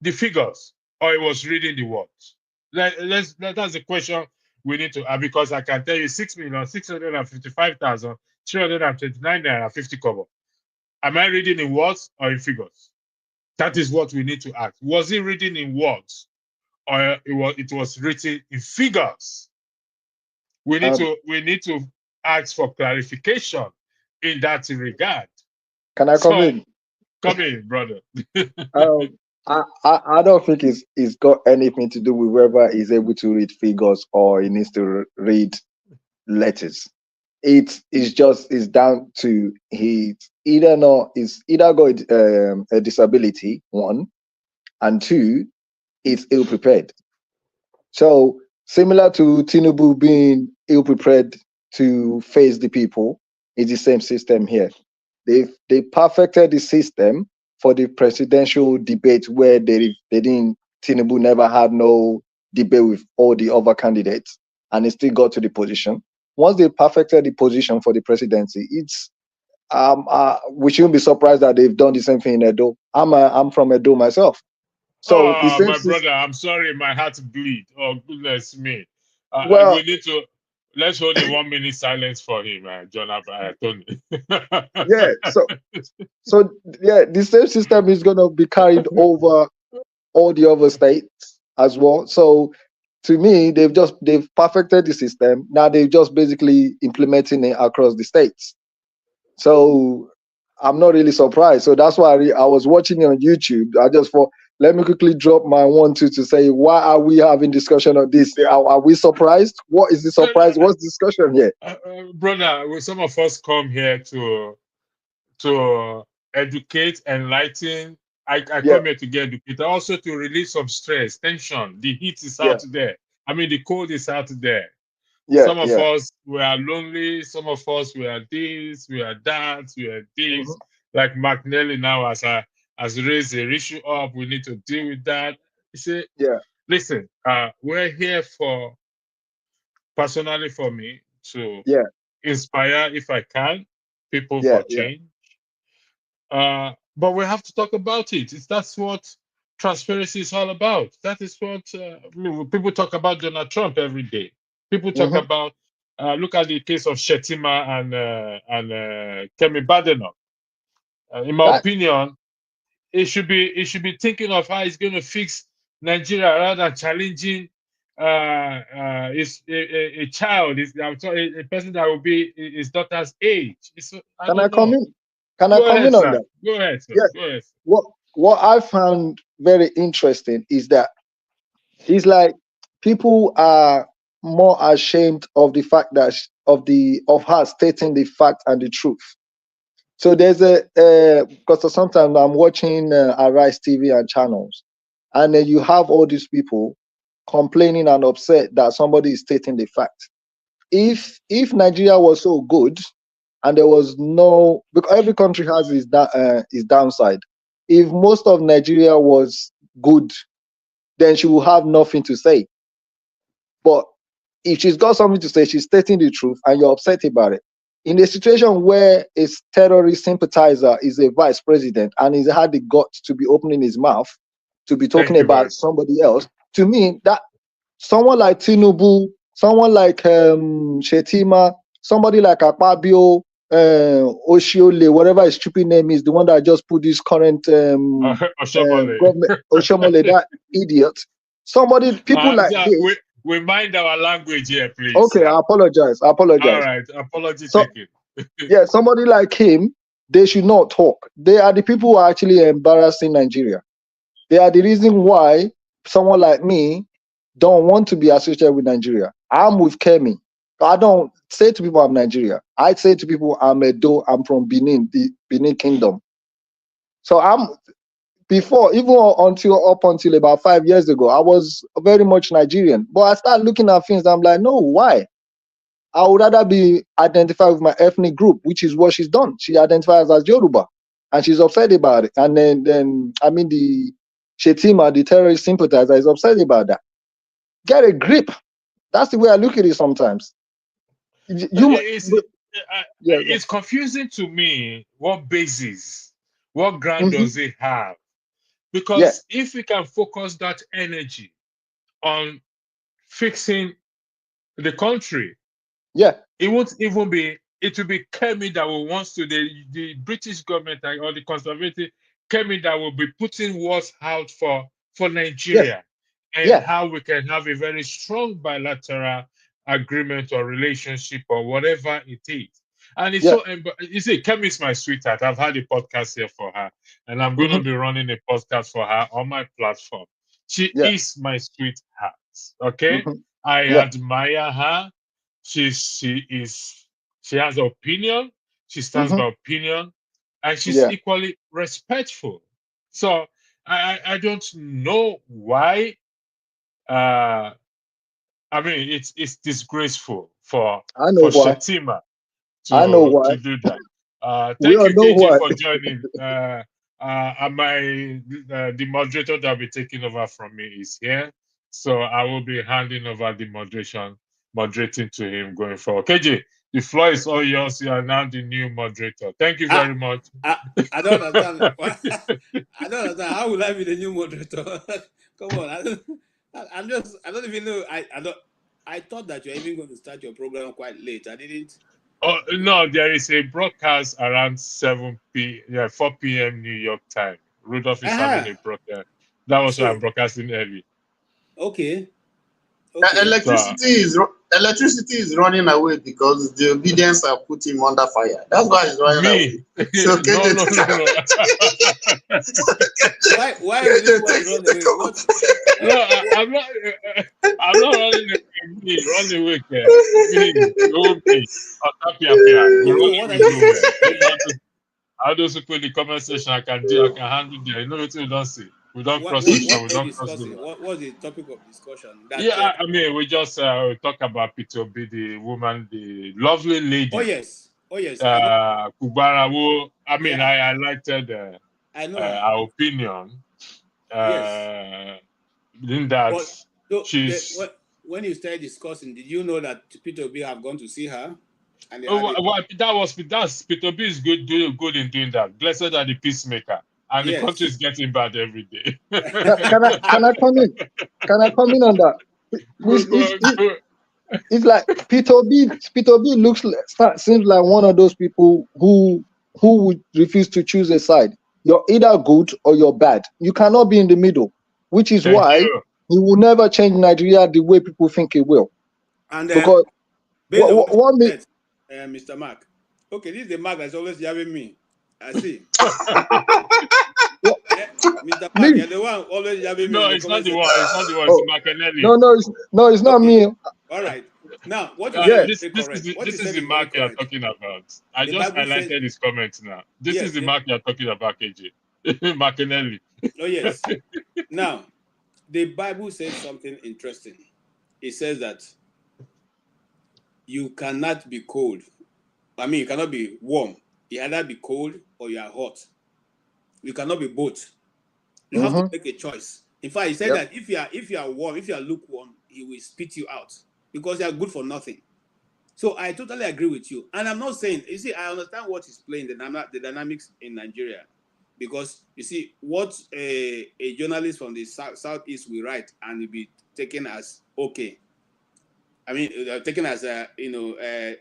the figures or he was reading the words? That's the question we need to, because I can tell you 6,655,329 naira 50 kobo. Am I reading in words or in figures? That is what we need to ask. Was he reading in words or it was written in figures? We need to ask for clarification in that regard. Can I come in? Come in, brother. I don't think it's got anything to do with whether he's able to read figures or he needs to read letters. It's down to he's either got a disability, one, and two, it's ill prepared. So similar to Tinubu being ill prepared to face the people, it's the same system here. They perfected the system for the presidential debate where they didn't. Tinubu never had no debate with all the other candidates, and he still got to the position. Once they perfected the position for the presidency, it's we shouldn't be surprised that they've done the same thing in Edo. I'm from Edo myself, so the Oh, same my system. brother, I'm sorry, my heart bleed. Oh, goodness me. Well, We need to, let's hold a 1 minute silence for him, John Tony. yeah. So yeah, the same system is going to be carried over all the other states as well. So to me, they've perfected the system. Now they're just basically implementing it across the states. So I'm not really surprised. So that's why I was watching it on YouTube. I just thought, let me quickly drop my 1-2 to say, why are we having discussion on this? Are we surprised? What is the surprise? What's the discussion here? Brother, will some of us come here to educate, enlighten? I Yeah, come here to get educated, also to release some stress, tension. The heat is yeah, out there. I mean, the cold is out there. yeah, Some of yeah. us we are lonely. Some of us we are this, we are that, we are Mhm. this. Like McNally now has raised a issue up. We need to deal with that. You say, Yeah, listen, we're here for, personally for me, to yeah, inspire, if I can, people yeah, for yeah. change. But we have to talk about it. That's what transparency is all about. That is what people talk about Donald Trump every day. People talk Hmm. about, look at the case of Shetima and Kemi Badenoch. In my That opinion, it should be thinking of how it's going to fix Nigeria rather than challenging is a child, I'm sorry, a person that will be his daughter's age. I can I don't come know. in? Can I Go come ahead, in on sir. that? Go ahead, sir. Yeah. Go ahead. Sir. What I found very interesting is that it's like people are more ashamed of the fact that of her stating the fact and the truth. So there's because sometimes I'm watching Arise TV and channels, and then you have all these people complaining and upset that somebody is stating the fact. If Nigeria was so good and there was no, because every country has its downside. If most of Nigeria was good, then she will have nothing to say. But if she's got something to say, she's stating the truth, and you're upset about it. In a situation where a terrorist sympathizer is a vice president and he's had the guts to be opening his mouth to be talking Thank you very about somebody else, to me, that someone like Tinubu, someone like Shetima, somebody like Akpabio, Oshiole, whatever his stupid name is, the one that just put this current Oshomole. government, Oshomole, that idiot. Somebody, people like So this. we mind our language here, please. Okay, I apologize. All right, apology So, taken. yeah, somebody like him, they should not talk. They are the people who are actually embarrassing Nigeria. They are the reason why someone like me don't want to be associated with Nigeria. I'm with Kemi. I don't say to people I'm Nigeria. I say to people I'm Edo. I'm from Benin, the Benin Kingdom. So I'm before, even up until about 5 years ago, I was very much Nigerian. But I started looking at things. I'm like, no, why? I would rather be identified with my ethnic group, which is what she's done. She identifies as Yoruba, and she's upset about it. And then the Shetima, the terrorist sympathizer, is upset about that. Get a grip. That's the way I look at it sometimes. It's confusing to me. What basis, what ground does it have? Because if we can focus that energy on fixing the country, it won't even be. It will be Kemi that will wants to the British government or the conservative Kemi that will be putting words out for Nigeria and how we can have a very strong bilateral agreement or relationship or whatever it is. And it's so you see, Kemi is my sweetheart. I've had a podcast here for her, and I'm going to be running a podcast for her on my platform. She is my sweetheart. Okay, I admire her. She has an opinion. She stands by opinion, and she's equally respectful. So I don't know why. I mean, it's disgraceful for Shetima to do that. Thank you, KG, for joining. The moderator that will be taking over from me is here, so I will be handing over the moderating to him going forward. KG, the floor is all yours. You are now the new moderator. Thank you very much. I don't understand. I don't understand. How will I be the new moderator? Come on. I don't even know. I thought that you're even going to start your program quite late. I didn't. Oh no, there is a broadcast around 4 p.m. New York time. Rudolph is having a broadcast. That was why I'm broadcasting early. Okay. Electricity is running away because the obedience have put him under fire. That's why he's running away. So no. Why is this one running away? No, I'm not running away. Run away, me. How those people in the comment section I can handle there. You know what we don't see. We don't cross section. We don't cross the line. What was the topic of discussion? I mean, we just talk about P2B, the woman, the lovely lady. Oh yes. Kugbara, who I highlighted our opinion. In that when you started discussing, did you know that P2B have gone to see her? And that's P2B is good in doing that. Blessed are the peacemaker. And the country is getting bad every day. Can I come in? Can I come in on that? It's like P2B seems like one of those people who would refuse to choose a side. You're either good or you're bad. You cannot be in the middle, which is why he will never change Nigeria the way people think he will. And because Mr. Mark. Okay, this is the Mark that's always yabbing me. I see. Mr. Mark, you're the one always yabbing me. No, it's not the one. It's not the one. It's Makenelli. No, it's not me. All right. Now, what you this is the Mark you're talking about. I just highlighted his comments now. This is the Mark you're talking about, KJ. Makenelli. Oh, yes. Now, the Bible says something interesting. It says that you cannot be cold I mean, you cannot be warm. You either be cold or you are hot. You cannot be both. You have to make a choice. In fact, he said that if you are warm, if you are lukewarm, he will spit you out because you are good for nothing. So I totally agree with you. And I'm not saying, you see, I understand what is playing the dynamics in Nigeria. Because you see, what a journalist from the southeast will write and will be taken as okay. I mean, taken as a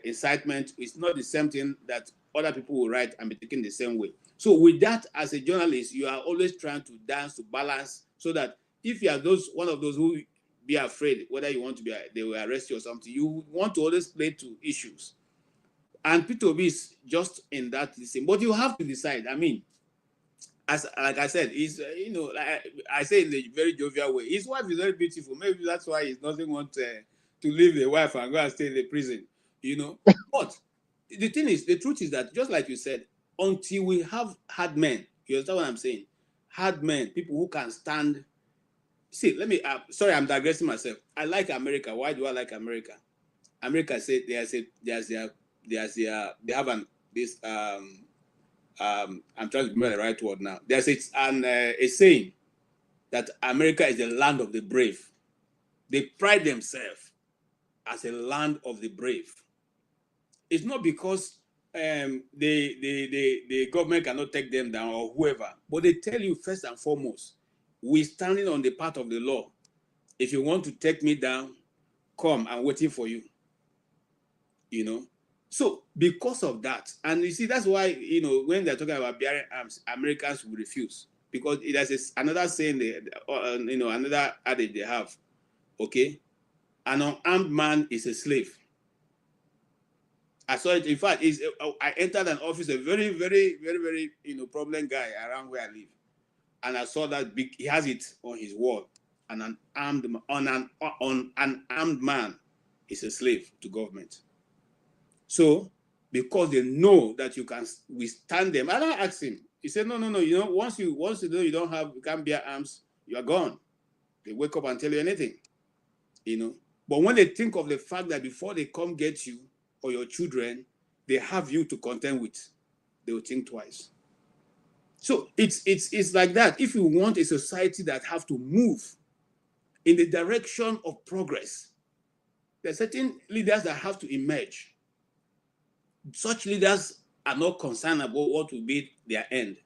incitement is not the same thing that other people will write and be taken the same way. So with that, as a journalist, you are always trying to dance to balance so that if you are one of those who be afraid whether you want to be they will arrest you or something, you want to always play to issues. And P2B is just in that listen, but you have to decide. I mean, as like I said, he's like I say in a very jovial way. His wife is very beautiful. Maybe that's why he doesn't want to leave the wife and go and stay in the prison. But the thing is, the truth is that just like you said, until we have hard men, you understand what I'm saying? Hard men, people who can stand. See, let me. Sorry, I'm digressing myself. I like America. Why do I like America? America said they have this I'm trying to remember the right word now. There's a saying that America is the land of the brave. They pride themselves as a land of the brave. It's not because the government cannot take them down or whoever, but they tell you first and foremost, we're standing on the path of the law. If you want to take me down, come, I'm waiting for you. So because of that, and you see, that's why, when they're talking about bearing arms, Americans will refuse. Because there's another saying, another adage they have, okay? An unarmed man is a slave. I saw it, in fact, I entered an office, a very, very, very, very, problem guy around where I live. And I saw that he has it on his wall. An unarmed man is a slave to government. So, because they know that you can withstand them, and I asked him. He said, "No. Once you know you can't bear arms, you are gone. They wake up and tell you anything, But when they think of the fact that before they come get you or your children, they have you to contend with, they will think twice. So it's like that. If you want a society that have to move in the direction of progress, there are certain leaders that have to emerge. Such leaders are not concerned about what will be their end,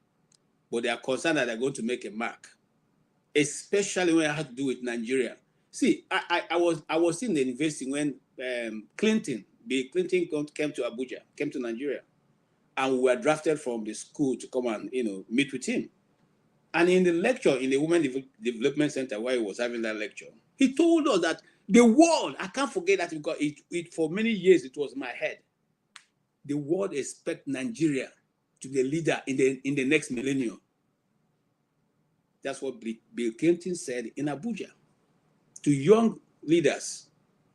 but they are concerned that they're going to make a mark, especially when it has to do with Nigeria. See, I was in the university when Bill Clinton came to Abuja, came to Nigeria, and we were drafted from the school to come and meet with him. And in the lecture in the Women Development Center where he was having that lecture, he told us that the world, I can't forget that because it for many years it was in my head. The world expects Nigeria to be a leader in the next millennium. That's what Bill Clinton said in Abuja to young leaders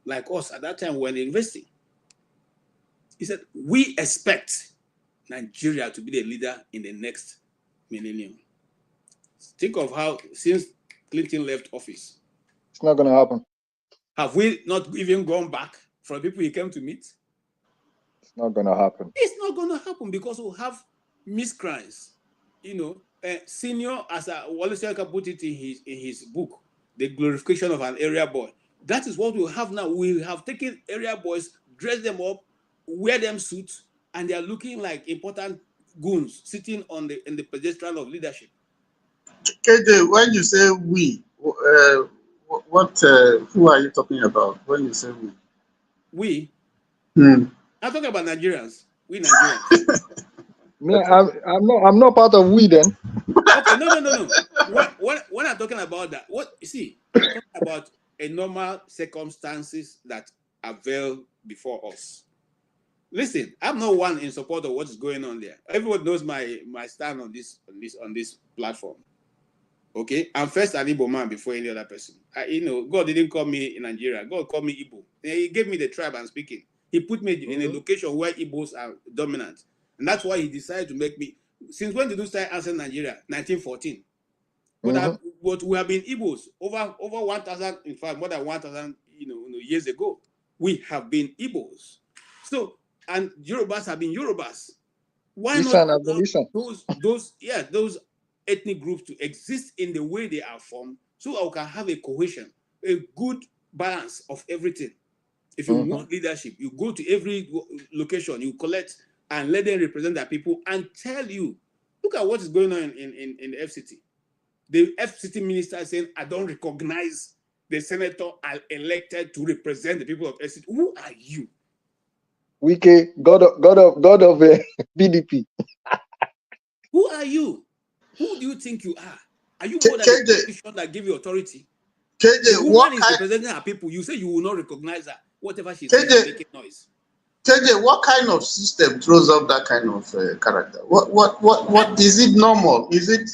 like us at that time when investing. He said, we expect Nigeria to be the leader in the next millennium. Think of how, since Clinton left office, it's not going to happen. Have we not even gone back from people he came to meet? It's not going to happen. It's not going to happen because we'll have miscreants. Senior, as Wale Soyinka put it in his book, The Glorification of an Area Boy. That is what we have now. We have taken area boys, dressed them up, wear them suits, and they are looking like important goons sitting in the pedestrian of leadership. KJ, when you say we, who are you talking about when you say we? We? I'm talking about Nigerians. We Nigerians. I'm not part of we then. Okay, no. When I'm talking about that, I'm talking about a normal circumstances that avail before us. Listen, I'm not one in support of what is going on there. Everyone knows my stand on this platform. Okay, I'm first an Igbo man before any other person. God didn't call me in Nigeria. God called me Igbo. He gave me the tribe I'm speaking. He put me in a location where Igbos are dominant, and that's why he decided to make me. Since when did you start answering Nigeria? 1914. But we have been Igbos over 1,000, in fact, more than 1,000 years ago. We have been Igbos. So and Yorubas have been Yorubas. Why Listen, not I've been allow listening. those ethnic groups to exist in the way they are formed, so we can have a cohesion, a good balance of everything. If you want leadership, you go to every location, you collect and let them represent their people and tell you, look at what is going on in the FCT. The FCT minister is saying, I don't recognize the senator elected to represent the people of FCT. Who are you? Wike, God of BDP. Who are you? Who do you think you are? Are you K- more than the KJ, politician that give you authority? KJ, The woman is representing her people. You say you will not recognize her. Whatever she says is making noise. What kind of system throws up that kind of character? What is it normal? Is it?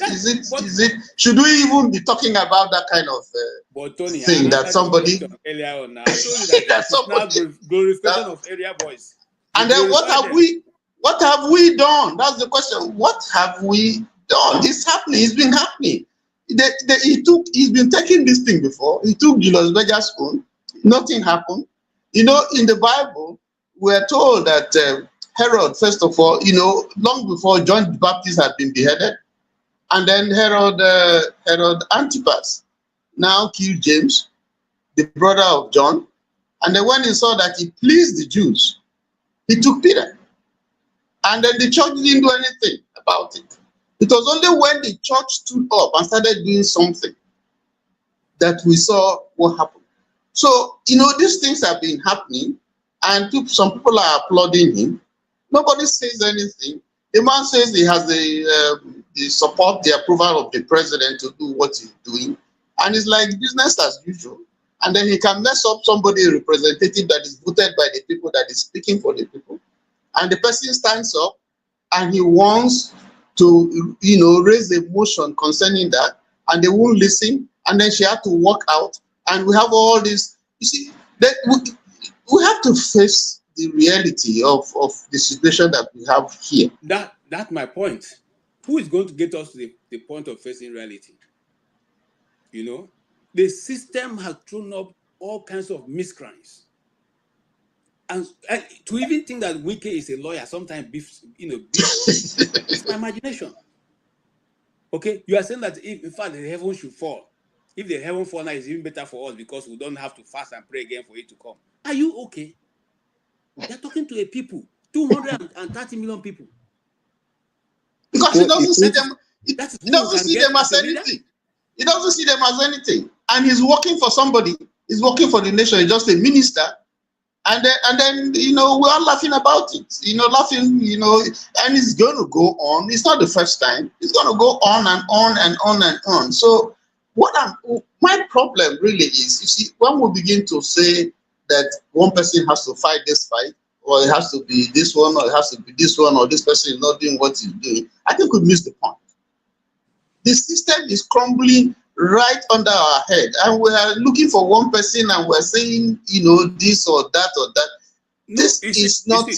Should we even be talking about that kind of but Tony, thing I that answered your somebody question earlier on. Now I told you that that it is now somebody glorification that, of area boys. You and then glorify them. what have we done? That's the question. What have we done? It's happening. It's been happening. He's been taking this thing before. He took Julius Berger's phone. Nothing happened. You know, in the Bible, we're told that Herod, first of all, you know, long before John the Baptist had been beheaded, and then Herod Antipas now killed James, the brother of John, and then when he saw that he pleased the Jews, he took Peter. And then the church didn't do anything about it. It was only when the church stood up and started doing something that we saw what happened. So, you know, these things have been happening, and some people are applauding him. Nobody says anything. The man says he has the support, the approval of the president to do what he's doing. And it's like business as usual. And then he can mess up somebody, a representative that is voted by the people, that is speaking for the people. And the person stands up and he wants to, you know, raise a motion concerning that, and they won't listen. And then she had to walk out. And we have all this. You see, that we have to face the reality of the situation that we have here. That's my point. Who is going to get us to the point of facing reality? You know, the system has thrown up all kinds of miscreants. And to even think that Wike is a lawyer sometimes beefs, it's my imagination. Okay, you are saying that if in fact the heaven should fall, if the heaven fall now is even better for us because we don't have to fast and pray again for it to come. Are you okay? You're talking to a people, 230 million people. Because he doesn't see them. He doesn't see them as a leader? anything. He doesn't see them as anything. And he's working for somebody. He's working for the nation. He's just a minister. And then you know, we are laughing about it. You know, laughing, you know, and it's going to go on. It's not the first time. It's going to go on and on and on and on. So my problem really is, you see, when we begin to say that one person has to fight this fight, or it has to be this one, or it has to be this one, or this person is not doing what he's doing, I think we missed the point. The system is crumbling right under our head, and we are looking for one person, and we're saying, you know, this or that or that. No, this is not.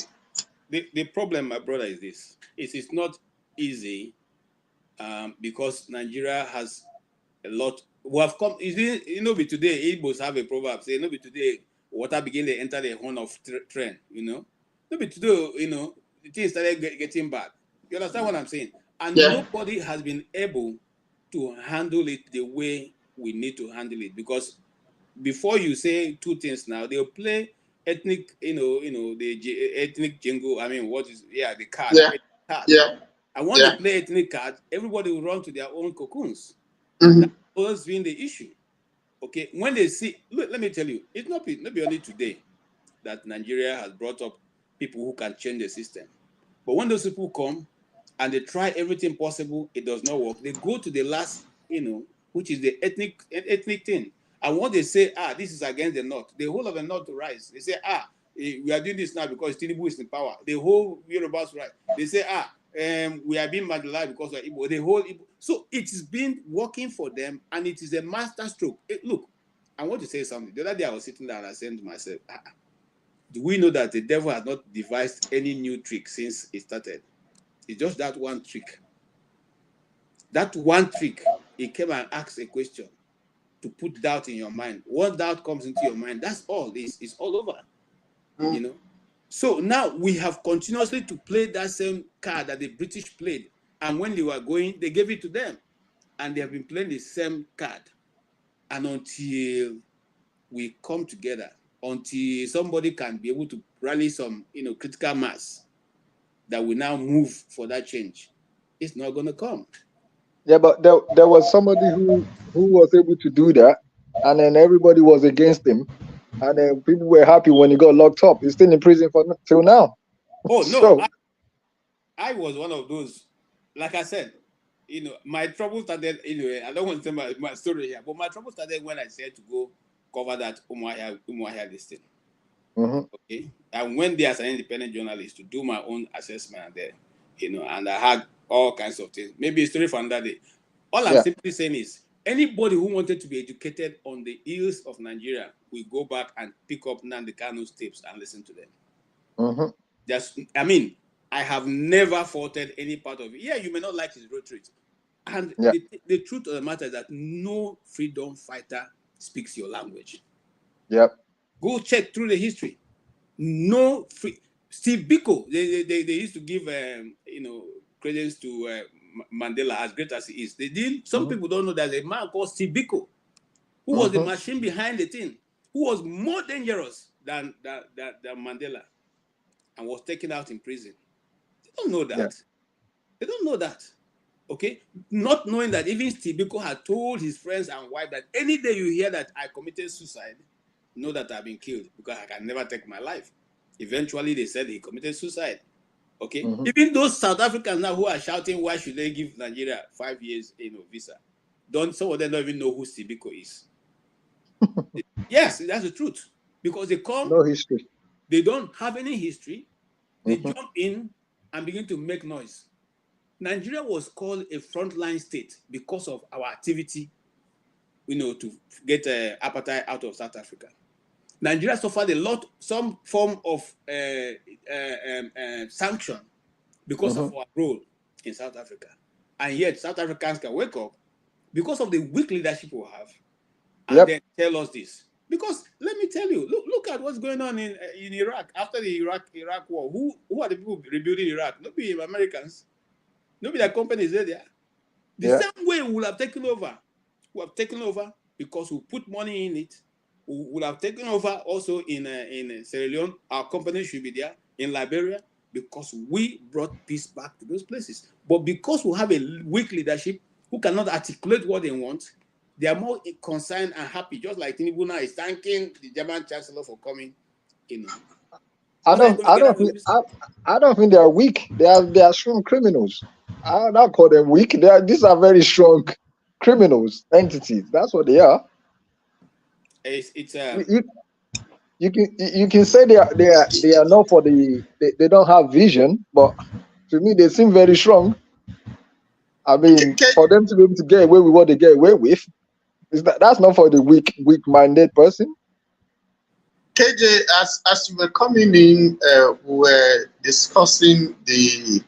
The problem, my brother, is this. It is not easy because Nigeria has a lot. We have come, you know, be today, Igbos have a proverb, say, no be today, water begin to enter the horn of train, you know. No be today, you know, the things started getting bad. You understand what I'm saying? And nobody has been able to handle it the way we need to handle it, because before you say two things now, they'll play ethnic, the ethnic jingle. I mean, the card? And when they play ethnic card, everybody will run to their own cocoons. That's always been the issue. Okay, when they see, look, let me tell you, it's not only today that Nigeria has brought up people who can change the system. But when those people come and they try everything possible, it does not work. They go to the last, which is the ethnic thing. And when they say, this is against the North, the whole of the North to rise. They say, we are doing this now because Tinubu is in power. The whole Yorubas rise. They say, we are being marginalized because of Igbo. The whole Igbo. So it has been working for them, and it is a master stroke. Look, I want to say something. The other day I was sitting there and I said to myself, do we know that the devil has not devised any new trick since it started? It's just that one trick. That one trick, he came and asked a question to put doubt in your mind. What doubt comes into your mind, that's all. It's all over. So now we have continuously to play that same card that the British played. And when they were going, they gave it to them. And they have been playing the same card. And until we come together, until somebody can be able to rally some, critical mass that will now move for that change, it's not going to come. Yeah, but there was somebody who was able to do that, and then everybody was against him, and then people were happy when he got locked up. He's still in prison till now. Oh, no, So I was one of those. Like I said, my trouble started, anyway, I don't want to tell my story here, but my trouble started when I said to go cover that Umuahia listing. Okay. I went there as an independent journalist to do my own assessment there, and I had all kinds of things. Maybe a story for another day. All I'm simply saying is anybody who wanted to be educated on the ills of Nigeria will go back and pick up Nnamdi Kanu's tapes and listen to them. I have never faulted any part of it. Yeah, you may not like his rhetoric. And the truth of the matter is that no freedom fighter speaks your language. Yep. Go check through the history. No free. Steve Biko, they used to give credence to Mandela, as great as he is. They did. Some people don't know that there's a man called Steve Biko, who was the machine behind the thing, who was more dangerous than Mandela, and was taken out in prison. They don't know that. Yeah. They don't know that. Okay, not knowing that even Steve Biko had told his friends and wife that any day you hear that I committed suicide, know that I've been killed because I can never take my life. Eventually, they said he committed suicide. Okay, even those South Africans now who are shouting, why should they give Nigeria 5 years visa? Some of them don't even know who Steve Biko is. Yes, that's the truth, because they come, no history. They don't have any history. They jump in and begin to make noise. Nigeria was called a frontline state because of our activity, to get apartheid out of South Africa. Nigeria suffered some form of sanction because of our role in South Africa. And yet South Africans can wake up because of the weak leadership we have and then tell us this. Because let me tell you, look at what's going on in Iraq after the Iraq war. Who are the people rebuilding Iraq? Not be Americans. Not be the companies there. The same way we will have taken over. We have taken over because we put money in it. We would have taken over also in Sierra Leone. Our company should be there. In Liberia, because we brought peace back to those places. But because we have a weak leadership who cannot articulate what they want, they are more concerned and happy, just like Tinubu now is thanking the German Chancellor for coming. I don't think they are weak. They are strong criminals. I don't call them weak. These are very strong criminals entities. That's what they are. You can say they are not for they don't have vision, but to me they seem very strong. I mean, for them to be able to get away with what they get away with, that's not for the weak-minded person. KJ, as you were coming in, we were discussing the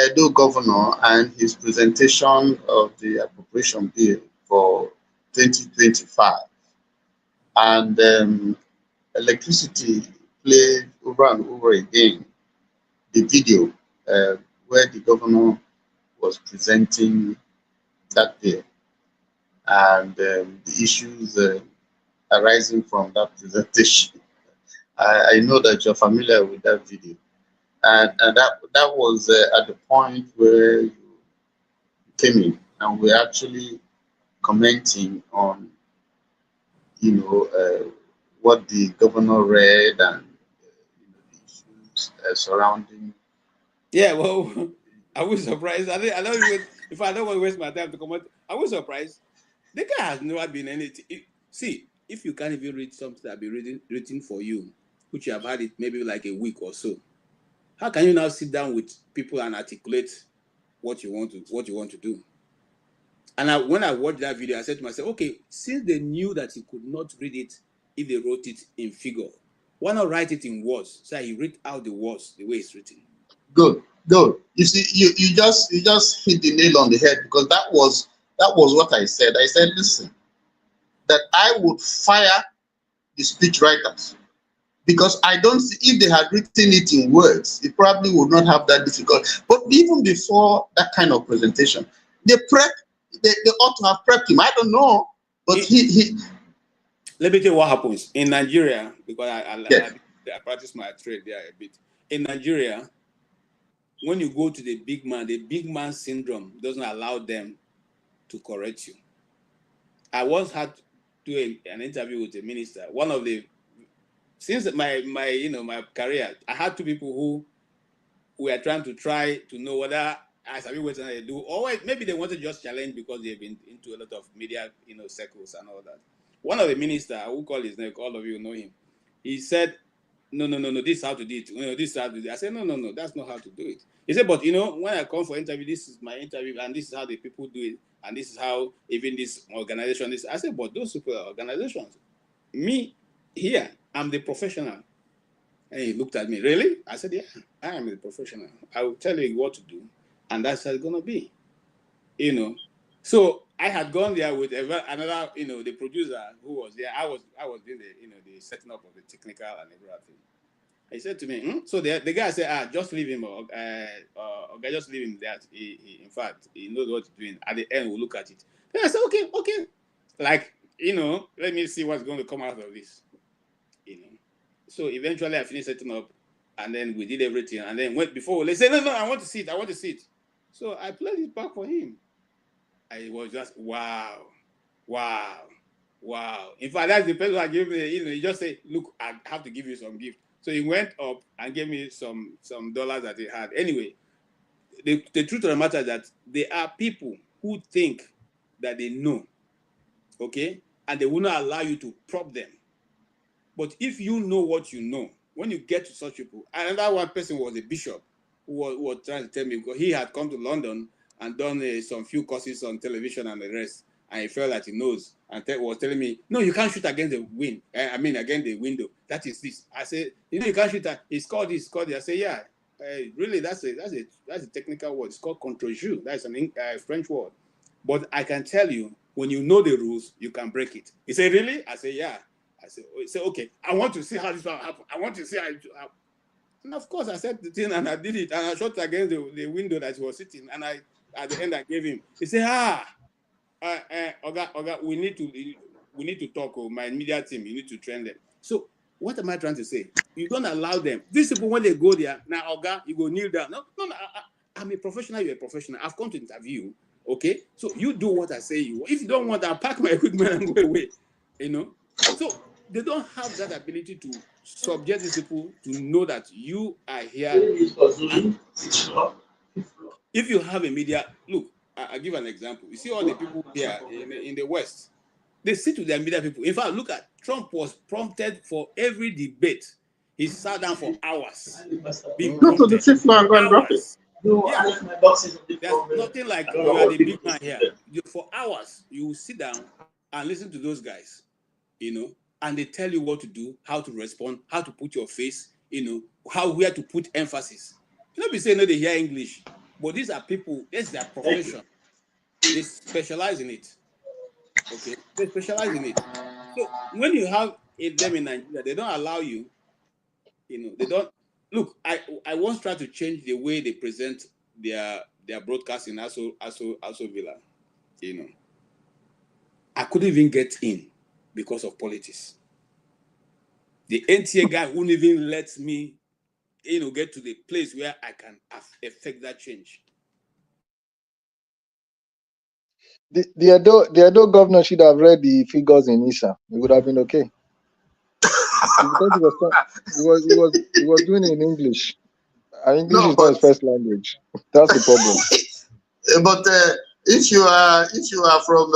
Edo governor and his presentation of the appropriation bill for 2025, and electricity played over and over again the video where the governor was presenting that bill and the issues arising from that presentation. I know that you're familiar with that video, and that was at the point where you came in, and we're actually commenting on, what the governor read and the issues surrounding. Yeah, well, I was surprised. I don't even, if I don't want to waste my time to comment, I was surprised. The guy has never been anything. See, if you can't even read something that be written for you, which you have had it maybe like a week or so, how can you now sit down with people and articulate what you want to do? And when I watched that video, I said to myself, okay, since they knew that he could not read it if they wrote it in figure, why not write it in words? So he read out the words the way it's written. Good. You see, you just hit the nail on the head, because that was what I said. I said, listen, that I would fire the speech writers Because I don't see, if they had written it in words, it probably would not have that difficult. But even before that kind of presentation, they ought to have prepped him. I don't know, but he let me tell you what happens in Nigeria, because yes. I practice my trade there a bit. In Nigeria, when you go to the big man syndrome doesn't allow them to correct you. I once had to do an interview with a minister. One of the, since my career, I had two people who were trying to know whether I sabi what they do, or maybe they want to just challenge because they've been into a lot of media, circles and all that. One of the minister, I will call his name, all of you know him. He said, no, this is how to do it. This is how to do it. I said, no, that's not how to do it. He said, but when I come for interview, this is my interview, and this is how the people do it, and this is how even this organization is. I said, but those super organizations, me here, I'm the professional. And he looked at me, really? I said, yeah, I am the professional. I will tell you what to do, and that's how it's gonna be. So I had gone there with another, the producer who was there. I was doing the setting up of the technical and everything. He said to me, so the guy said, just leave him, okay, just leave him that. He, in fact, he knows what he's doing. At the end, we'll look at it. Then I said, okay. Like, let me see what's going to come out of this. So eventually I finished setting up, and then we did everything. And then before they said, no, I want to see it. So I played it back for him. I was just, wow. In fact, that's the person I gave me, he just said, look, I have to give you some gift. So he went up and gave me some dollars that he had. Anyway, the truth of the matter is that there are people who think that they know, okay? And they will not allow you to prop them. But if you know what you know, when you get to such people, another one person was a bishop who was trying to tell me, because he had come to London and done some few courses on television and the rest, and he felt that he knows, and was telling me, no, you can't shoot against the wind. Against the window. That is this. I said, you can't shoot that. It's called this. It's called this. I said, yeah. Really, that's a technical word. It's called contre-jeu. That's an French word. But I can tell you, when you know the rules, you can break it. He said, really? I said, yeah. I said, okay, I want to see how this will happen. I want to see how it will happen. And of course, I said the thing, and I did it, and I shot against the window that he was sitting, and at the end, I gave him. He said, Oga, we need to talk. My media team, you need to train them. So what am I trying to say? You don't allow them. These people, when they go there, now, Oga, you go kneel down. No, I'm a professional, you're a professional. I've come to interview, okay? So you do what I say you. If you don't want, I'll pack my equipment and go away, So they don't have that ability to subject these people to know that you are here. If you have a media, look, I'll give an example. You see all the people here in the West, they sit with their media people. In fact, look at Trump was prompted for every debate. He sat down for hours. Go to the fifth floor and go and drop it. Yeah. There's nothing like you are the big man here. For hours, you will sit down and listen to those guys, and they tell you what to do, how to respond, how to put your face, where to put emphasis. You don't be saying, no, they hear English, but these are people, that's their profession. They specialize in it. Okay? They specialize in it. So when you have them in Nigeria, they don't allow you, they don't. Look, I once tried to change the way they present their broadcast in Aso Villa. I couldn't even get in because of politics. The NTA guy wouldn't even let me, get to the place where I can affect that change. The Edo governor should have read the figures in ISA. It would have been okay. Because he was doing it in English. And English is not his first language. That's the problem. But if you are from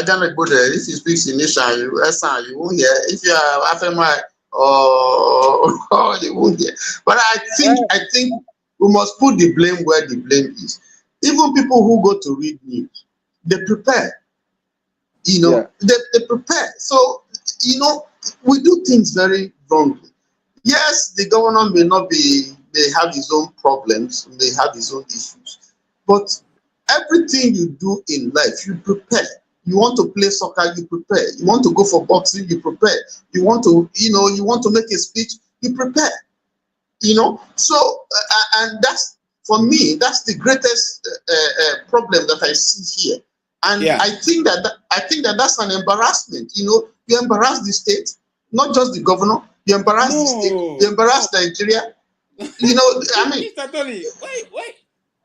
Aganagboda, if you speak in Nisha, you won't hear. If you are Afemai you won't hear. But I think we must put the blame where the blame is. Even people who go to read news, they prepare. They prepare. So we do things very wrongly. Yes, the governor may have his own problems, may have his own issues, but everything you do in life, you prepare. You want to play soccer, you prepare. You want to go for boxing, you prepare. You want to, you want to make a speech, you prepare. So and that's, for me, that's the greatest problem that I see here. And Yeah. I think that that's an embarrassment. You embarrass the state, not just the governor. You embarrass the state. You embarrass Nigeria. I mean, Mr. Tony, why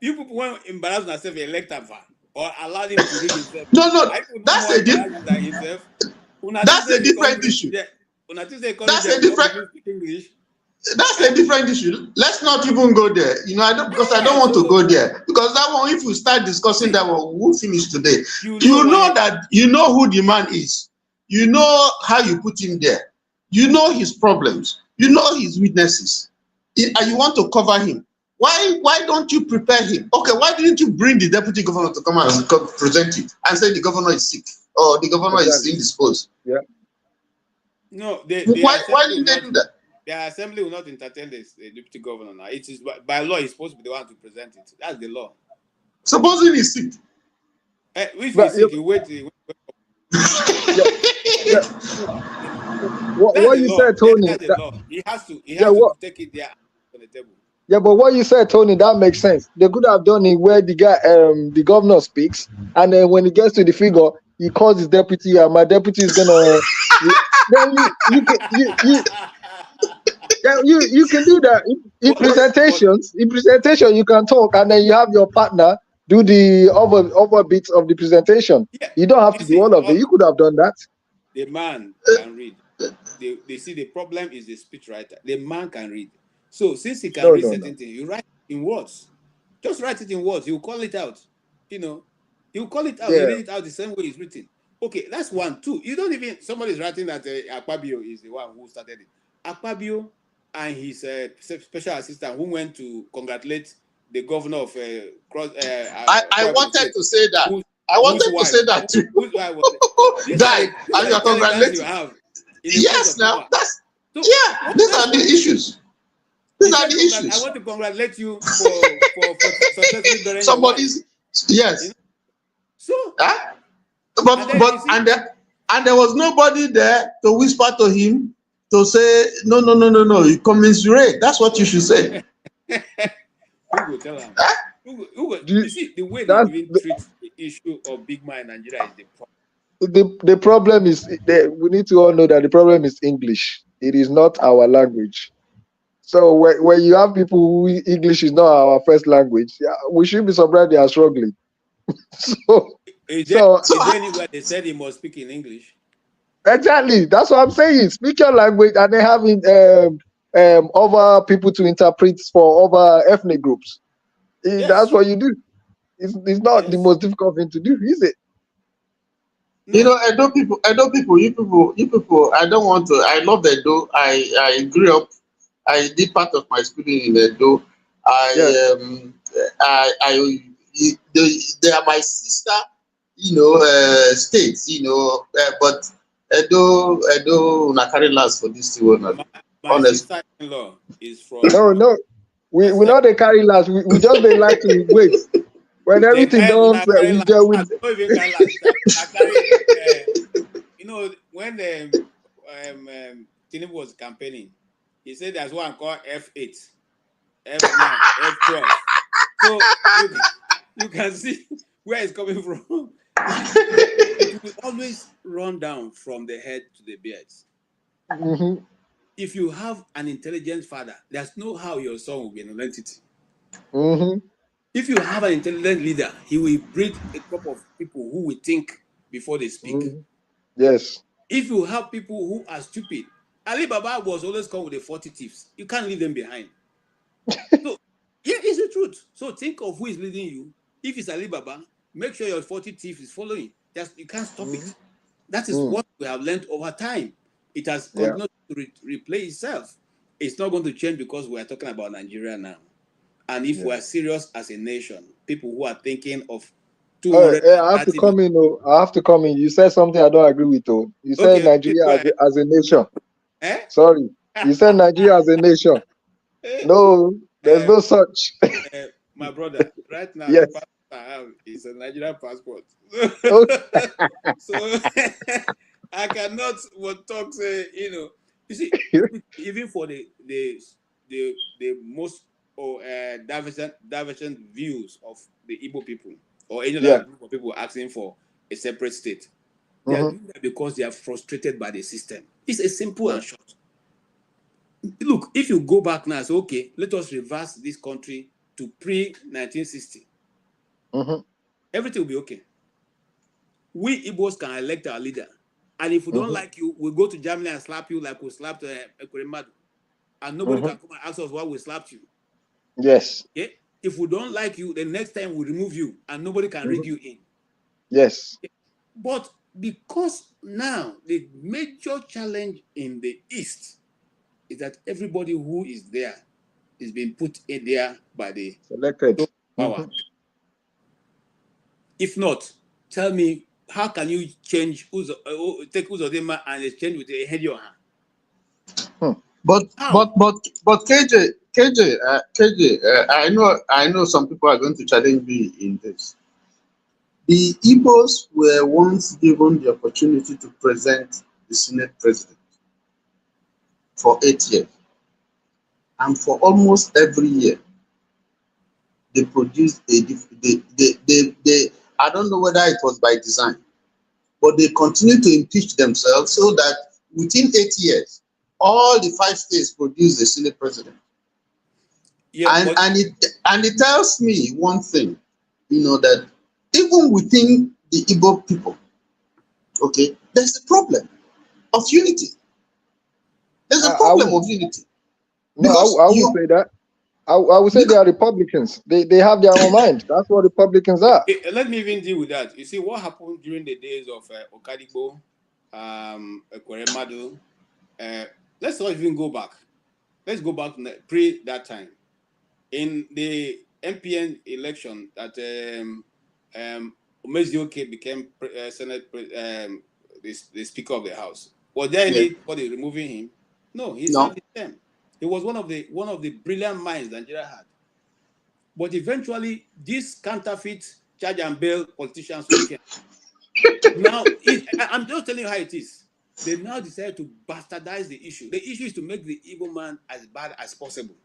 you people want to embarrass yourself elect him or allow him to read himself? no, I could that's more a embarrassed than himself. that's a different issue. That's a different. Speak English. That's a different issue. Let's not even go there. I don't want to go there, because that one, if we start discussing that one, we will finish today. You know that you know who the man is. You know how you put him there. You know his problems. You know his weaknesses. And you want to cover him. Why don't you prepare him? Okay, why didn't you bring the deputy governor to come and present it and say the governor is sick or the governor is indisposed? Yeah. No, why didn't they do that? The assembly will not entertain the deputy governor now. It is by law, he's supposed to be the one to present it. That's the law. Supposing he's sick. If he's sick, you wait. What you said, Tony? That's the law. He has to take it there on the table. Yeah, but what you said, Tony, that makes sense. They could have done it where the guy, the governor speaks, and then when he gets to the figure, he calls his deputy, and my deputy is gonna. Then you can do that in presentations. In presentation, you can talk, and then you have your partner do the other bits of the presentation. Yeah. You don't have to do all of it. You could have done that. The man can read. They see the problem is the speechwriter. The man can read. So since he can read certain things, you write in words. Just write it in words. He'll call it out. He'll call it out. Yeah. You read it out the same way it's written. Okay, that's one. Two, you don't even, somebody's writing that Akpabio is the one who started it. Akpabio and his special assistant who went to congratulate the governor of I wanted to say that. I wanted to say that too. Whose wife was it? Guy, and you're congratulating. Yes, now that's these are the issues. These are the issues. I want to congratulate you for successfully bearing somebody's. Yes. So. And there was nobody there to whisper to him to say no. You commensurate. That's what you should say. Who will tell him? You see the way they even treat the issue of big man in Nigeria is the problem. The problem is we need to all know that the problem is English. It is not our language. So when you have people who English is not our first language, we should be surprised they are struggling. Is there anywhere they said he must speak in English? Exactly. That's what I'm saying. Speak your language, and they having other people to interpret for other ethnic groups. Yes. That's what you do. It's not the most difficult thing to do, is it? No. Edo people, you people. I don't want to. I love Edo. I grew up. I did part of my schooling in Edo. They are my sister, states, but Edo carry last for this one. My sister-in-law is from. No, we not they carry last. We just they like to wait when everything done. We deal with. I carry, when Tinubu was campaigning, he said there's one called F8, F9, F12. So you can see where it's coming from. It will always run down from the head to the beards. Mm-hmm. If you have an intelligent father, there's no how your son will be an entity. Mm-hmm. If you have an intelligent leader, he will breed a crop of people who will think before they speak. Mm-hmm. Yes. If you have people who are stupid, Ali Baba was always come with the 40 thieves. You can't leave them behind. So, it's the truth. So think of who is leading you. If it's Ali Baba, make sure your 40 thieves is following. You can't stop it. That is what we have learned over time. It has continued to replay itself. It's not going to change because we are talking about Nigeria now. And if we are serious as a nation, people who are thinking of 200. I have to come in. You said something I don't agree with. You said Nigeria as a nation. Sorry. You said Nigeria as a nation. No, there's no such. My brother, right now, I have is a Nigerian passport. Okay. So I cannot what talk say, you see, even for the most or divergent views of the Igbo people or any other Yeah. group of people asking for a separate state, they are doing that because they are frustrated by the system. It's a simple and short. Look, if you go back now, say, okay, let us reverse this country to pre-1960. Everything will be okay. We Igbos can elect our leader. And if we don't like you, we'll go to Germany and slap you like we slapped Ekuremadu. And nobody can come and ask us why we slapped you. Yes. Okay? If we don't like you, the next time we remove you and nobody can read you in. Yes. But because now the major challenge in the East is that everybody who is there is being put in there by the Selected. power. If not, tell me, how can you change take Uzodinma and exchange with a head your hand? But How? KJ, I know some people are going to challenge me in this. The Igbos were once given the opportunity to present the Senate president for 8 years, and for almost every year they produced they I don't know whether it was by design, but they continued to impeach themselves so that within 8 years, all the 5 states produced a Senate president. Yeah, And it tells me one thing, that even within the Igbo people, okay, there's a problem of unity. There's a problem of unity. No, I would say that. I would say they are Republicans. They have their own mind. That's what Republicans are. let me even deal with that. You see, what happened during the days of Okadigbo, Ekweremadu, let's not even go back. Let's go back pre that time. In the MPN election that Umezioke became Senate, the Speaker of the House. Was there anybody removing him? No, he served his term. He was one of the brilliant minds Nigeria had. But eventually, these counterfeit charge and bail politicians who came. Now, I'm just telling you how it is. They now decided to bastardize the issue. The issue is to make the Igbo man as bad as possible.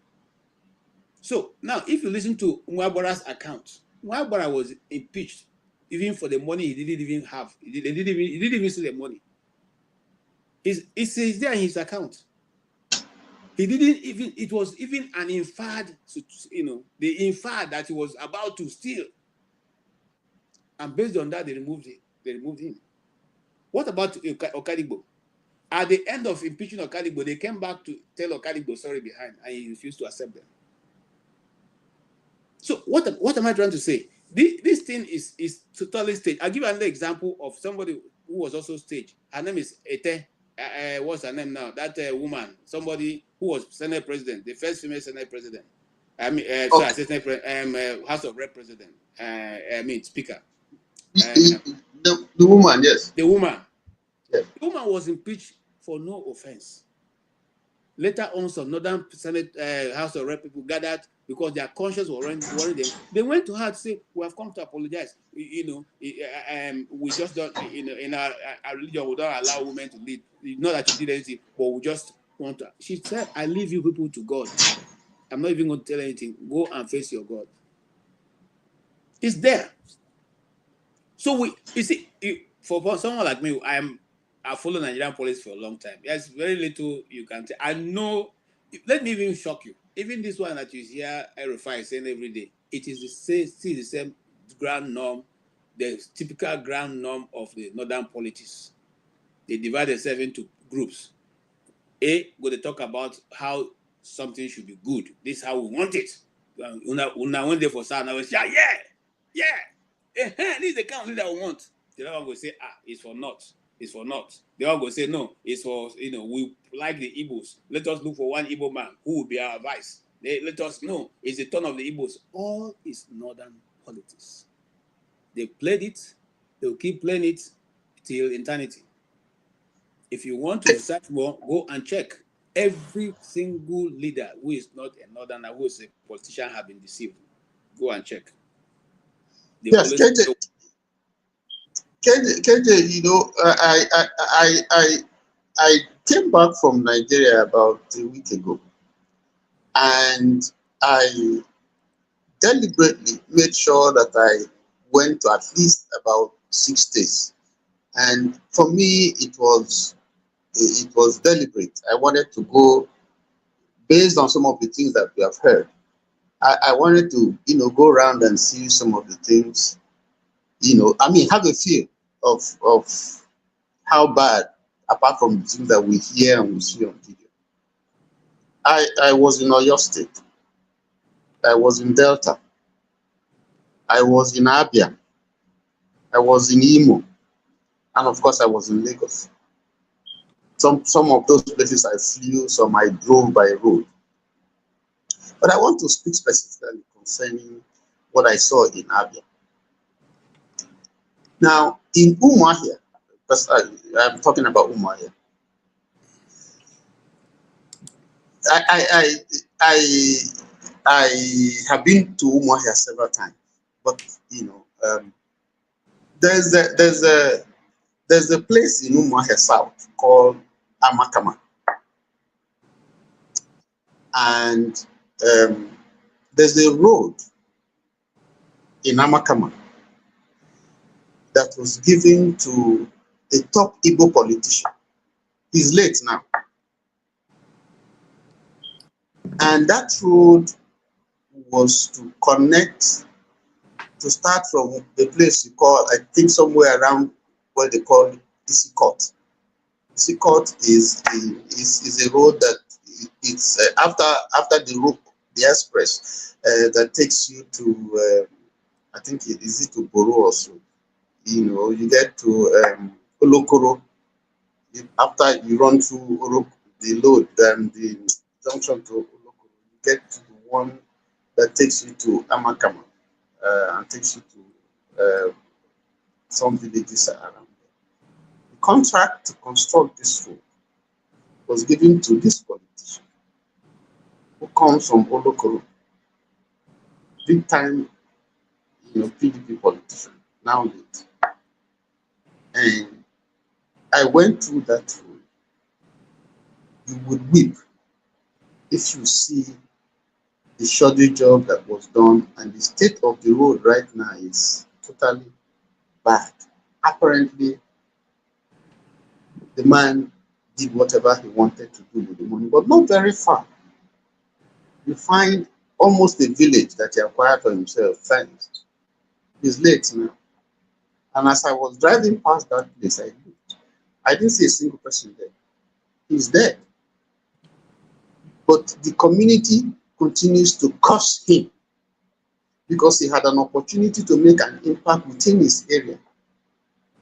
So now, if you listen to Nwabara's account, Nwabara was impeached even for the money he didn't even have. He didn't even see the money. It says there in his account. He didn't even. It was even an inferred. They inferred that he was about to steal, and based on that, they removed it. They removed him. What about Okadigbo? At the end of impeaching Okadigbo, they came back to tell Okadigbo sorry behind, and he refused to accept them. So what am I trying to say? This thing is totally staged. I'll give you another example of somebody who was also staged. Her name is Ete. What's her name now? That woman, somebody who was Senate President, the first female Senate President. I mean, sorry, Senate House of Rep President. Speaker. The woman, yes. The woman. Yes. The woman was impeached for no offense. Later on, some Northern Senate House of Rep people gathered because their conscience was worrying them. They went to her to say, "We have come to apologize. We just don't. In our religion, we don't allow women to lead. Not that you did anything, but we just want to." She said, "I leave you people to God. I'm not even going to tell anything. Go and face your God." It's there. So you see, for someone like me, I follow Nigerian police for a long time. There's very little you can tell. I know. Let me even shock you. Even this one that you hear RFI saying every day, it is still the same ground norm, the typical ground norm of the northern politics. They divide themselves into groups. Go to talk about how something should be good. This is how we want it. Una went there for South, I was say, yeah. This is the kind of leader we want. The other one will say, it's for not. It's for not. The other one will say, no, it's for, we like the Igbos. Let us look for one Igbo man who will be our vice. Let us know it's the turn of the Igbos. All is northern politics. They played it. They'll keep playing it till eternity. If you want to research more, go and check. Every single leader who is not a northerner, who is a politician, have been deceived. Go and check. Yes, KJ, you know, I came back from Nigeria about a week ago, and I deliberately made sure that I went to at least about 6 days. And for me, it was deliberate. I wanted to go based on some of the things that we have heard. I wanted to, you know, go around and see some of the things, you know, I mean, have a feel of how bad, apart from the things that we hear and we see on video. I was in Oyo State. I was in Delta. I was in Abia. I was in Imo. And of course, I was in Lagos. Some of those places I flew, some I drove by road. But I want to speak specifically concerning what I saw in Abia. Now, in Umuahia, because I'm talking about Umuahia, I have been to Umuahia several times, but you know, there's a place in Umuahia South called Amakama, and there's a road in Amakama that was given to a top Igbo politician. He's late now. And that road was to connect, to start from the place you call, I think somewhere around where they call Isikot. Isikot is a road that it's after the express that takes you to, I think is it to Boro or so. You know, you get to Olokoro. After you run through the load, then the junction to Olokoro, you get to the one that takes you to Amakama and takes you to some villages around there. The contract to construct this road was given to this politician who comes from Olokoro, big time, you know, PDP politician, now late. And I went through that road. You would weep if you see the shoddy job that was done, and the state of the road right now is totally bad. Apparently, the man did whatever he wanted to do with the money, but not very far. You find almost a village that he acquired for himself. Thanks. He's late now. And as I was driving past that place, I didn't see a single person there. He's dead. But the community continues to curse him because he had an opportunity to make an impact within his area.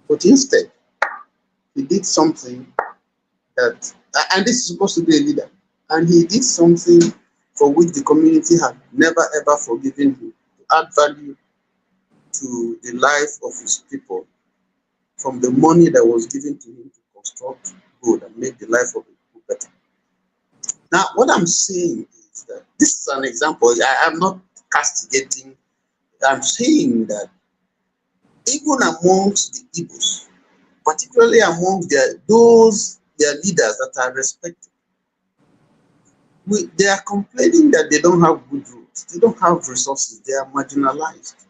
But instead, he did something that, and this is supposed to be a leader, and he did something for which the community had never ever forgiven him, to add value to the life of his people from the money that was given to him to construct road and make the life of the people better. Now, what I'm saying is that this is an example. I am not castigating. I'm saying that even amongst the Igbos, particularly among their leaders that are respected, they are complaining that they don't have good roads, they don't have resources, they are marginalized.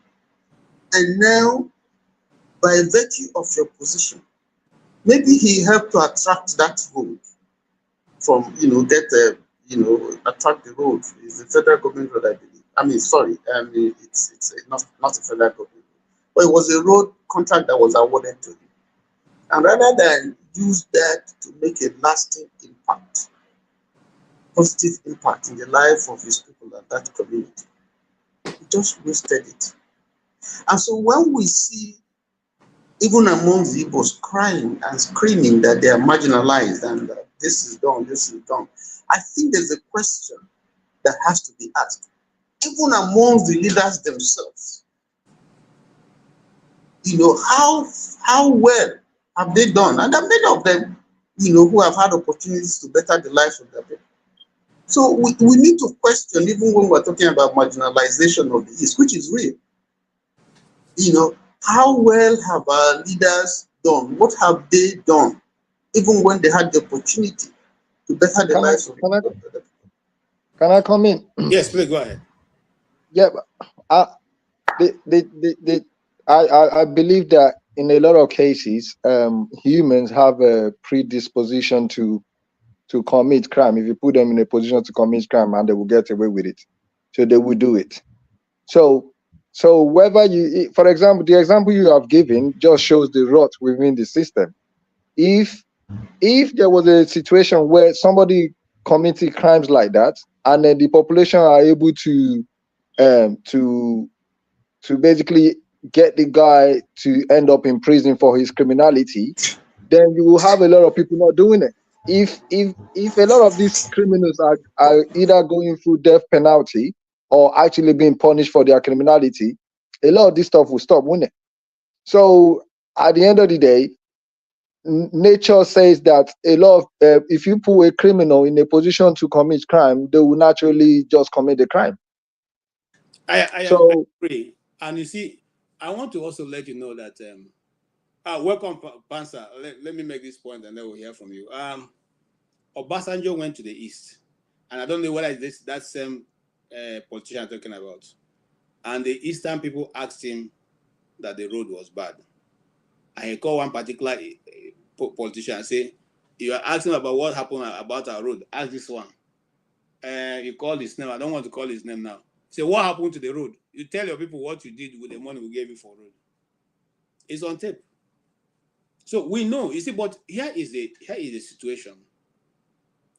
And now, by virtue of your position, maybe he helped to attract that road from, attract the road. It's the federal government road, I believe. I mean, sorry, it's not a federal government, but it was a road contract that was awarded to him. And rather than use that to make a lasting impact, positive impact in the life of his people and that community, he just wasted it. And so when we see, even among the Igbos, crying and screaming that they are marginalized and that this is done, I think there's a question that has to be asked, even among the leaders themselves. You know, how well have they done? And there are many of them, who have had opportunities to better the lives of their people. So we need to question, even when we're talking about marginalization of the East, which is real. You know, how well have our leaders done? What have they done, even when they had the opportunity to better the Can I lives of can I the can I come in? Yes, please go ahead. Yeah, but, the I believe that in a lot of cases, humans have a predisposition to commit crime. If you put them in a position to commit crime, and they will get away with it, so they will do it. So, whether for example, the example you have given just shows the rot within the system. If there was a situation where somebody committed crimes like that, and then the population are able um to to basically get the guy to end up in prison for his criminality, then you will have a lot of people not doing it. If a lot of these criminals are either going through death penalty or actually being punished for their criminality, a lot of this stuff will stop, won't it? So at the end of the day, nature says that a lot of if you put a criminal in a position to commit crime, they will naturally just commit the crime. I So agree. And you see, I want to also let you know that welcome, Pansa. Let me make this point and then we'll hear from you. Obasanjo went to the east, and I don't know whether it's that same politician I'm talking about. And the eastern people asked him that the road was bad. And he called one particular politician and say, "You are asking about what happened about our road. Ask this one." He called his name. I don't want to call his name now. Say, what happened to the road? You tell your people what you did with the money we gave you for road. It's on tape. So we know. You see, but here is the situation.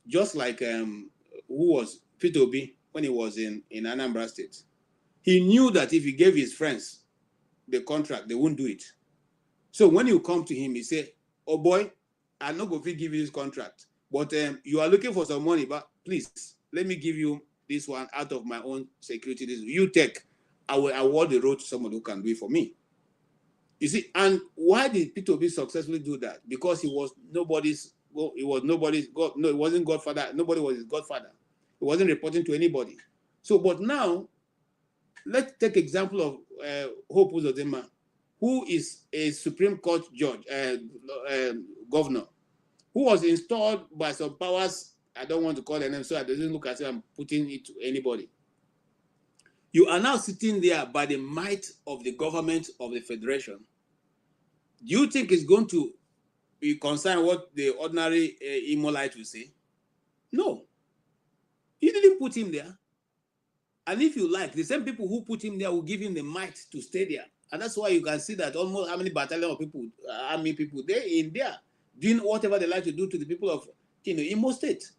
Just like who was Peter Obi when he was in Anambra State, he knew that if he gave his friends the contract, they wouldn't do it. So when you come to him, he say, "Oh boy, I'm not going to give you this contract, but you are looking for some money, but please let me give you this one out of my own security. This you take. I will award the road to someone who can do it for me." You see, and why did Peter Obi successfully do that? Because he was nobody's. He was nobody's God. No, it wasn't Godfather. Nobody was his Godfather. He wasn't reporting to anybody. So, but now, let's take example of Hope Uzodinma, who is a Supreme Court judge, governor, who was installed by some powers. I don't want to call their name, so I doesn't look as if I'm putting it to anybody. You are now sitting there by the might of the government of the federation. Do you think it's going to be concerned what the ordinary Imolite will say? No. You didn't put him there. And if you like, the same people who put him there will give him the might to stay there. And that's why you can see that almost how many battalion of people, army people, they're in there doing whatever they like to do to the people of Imo State.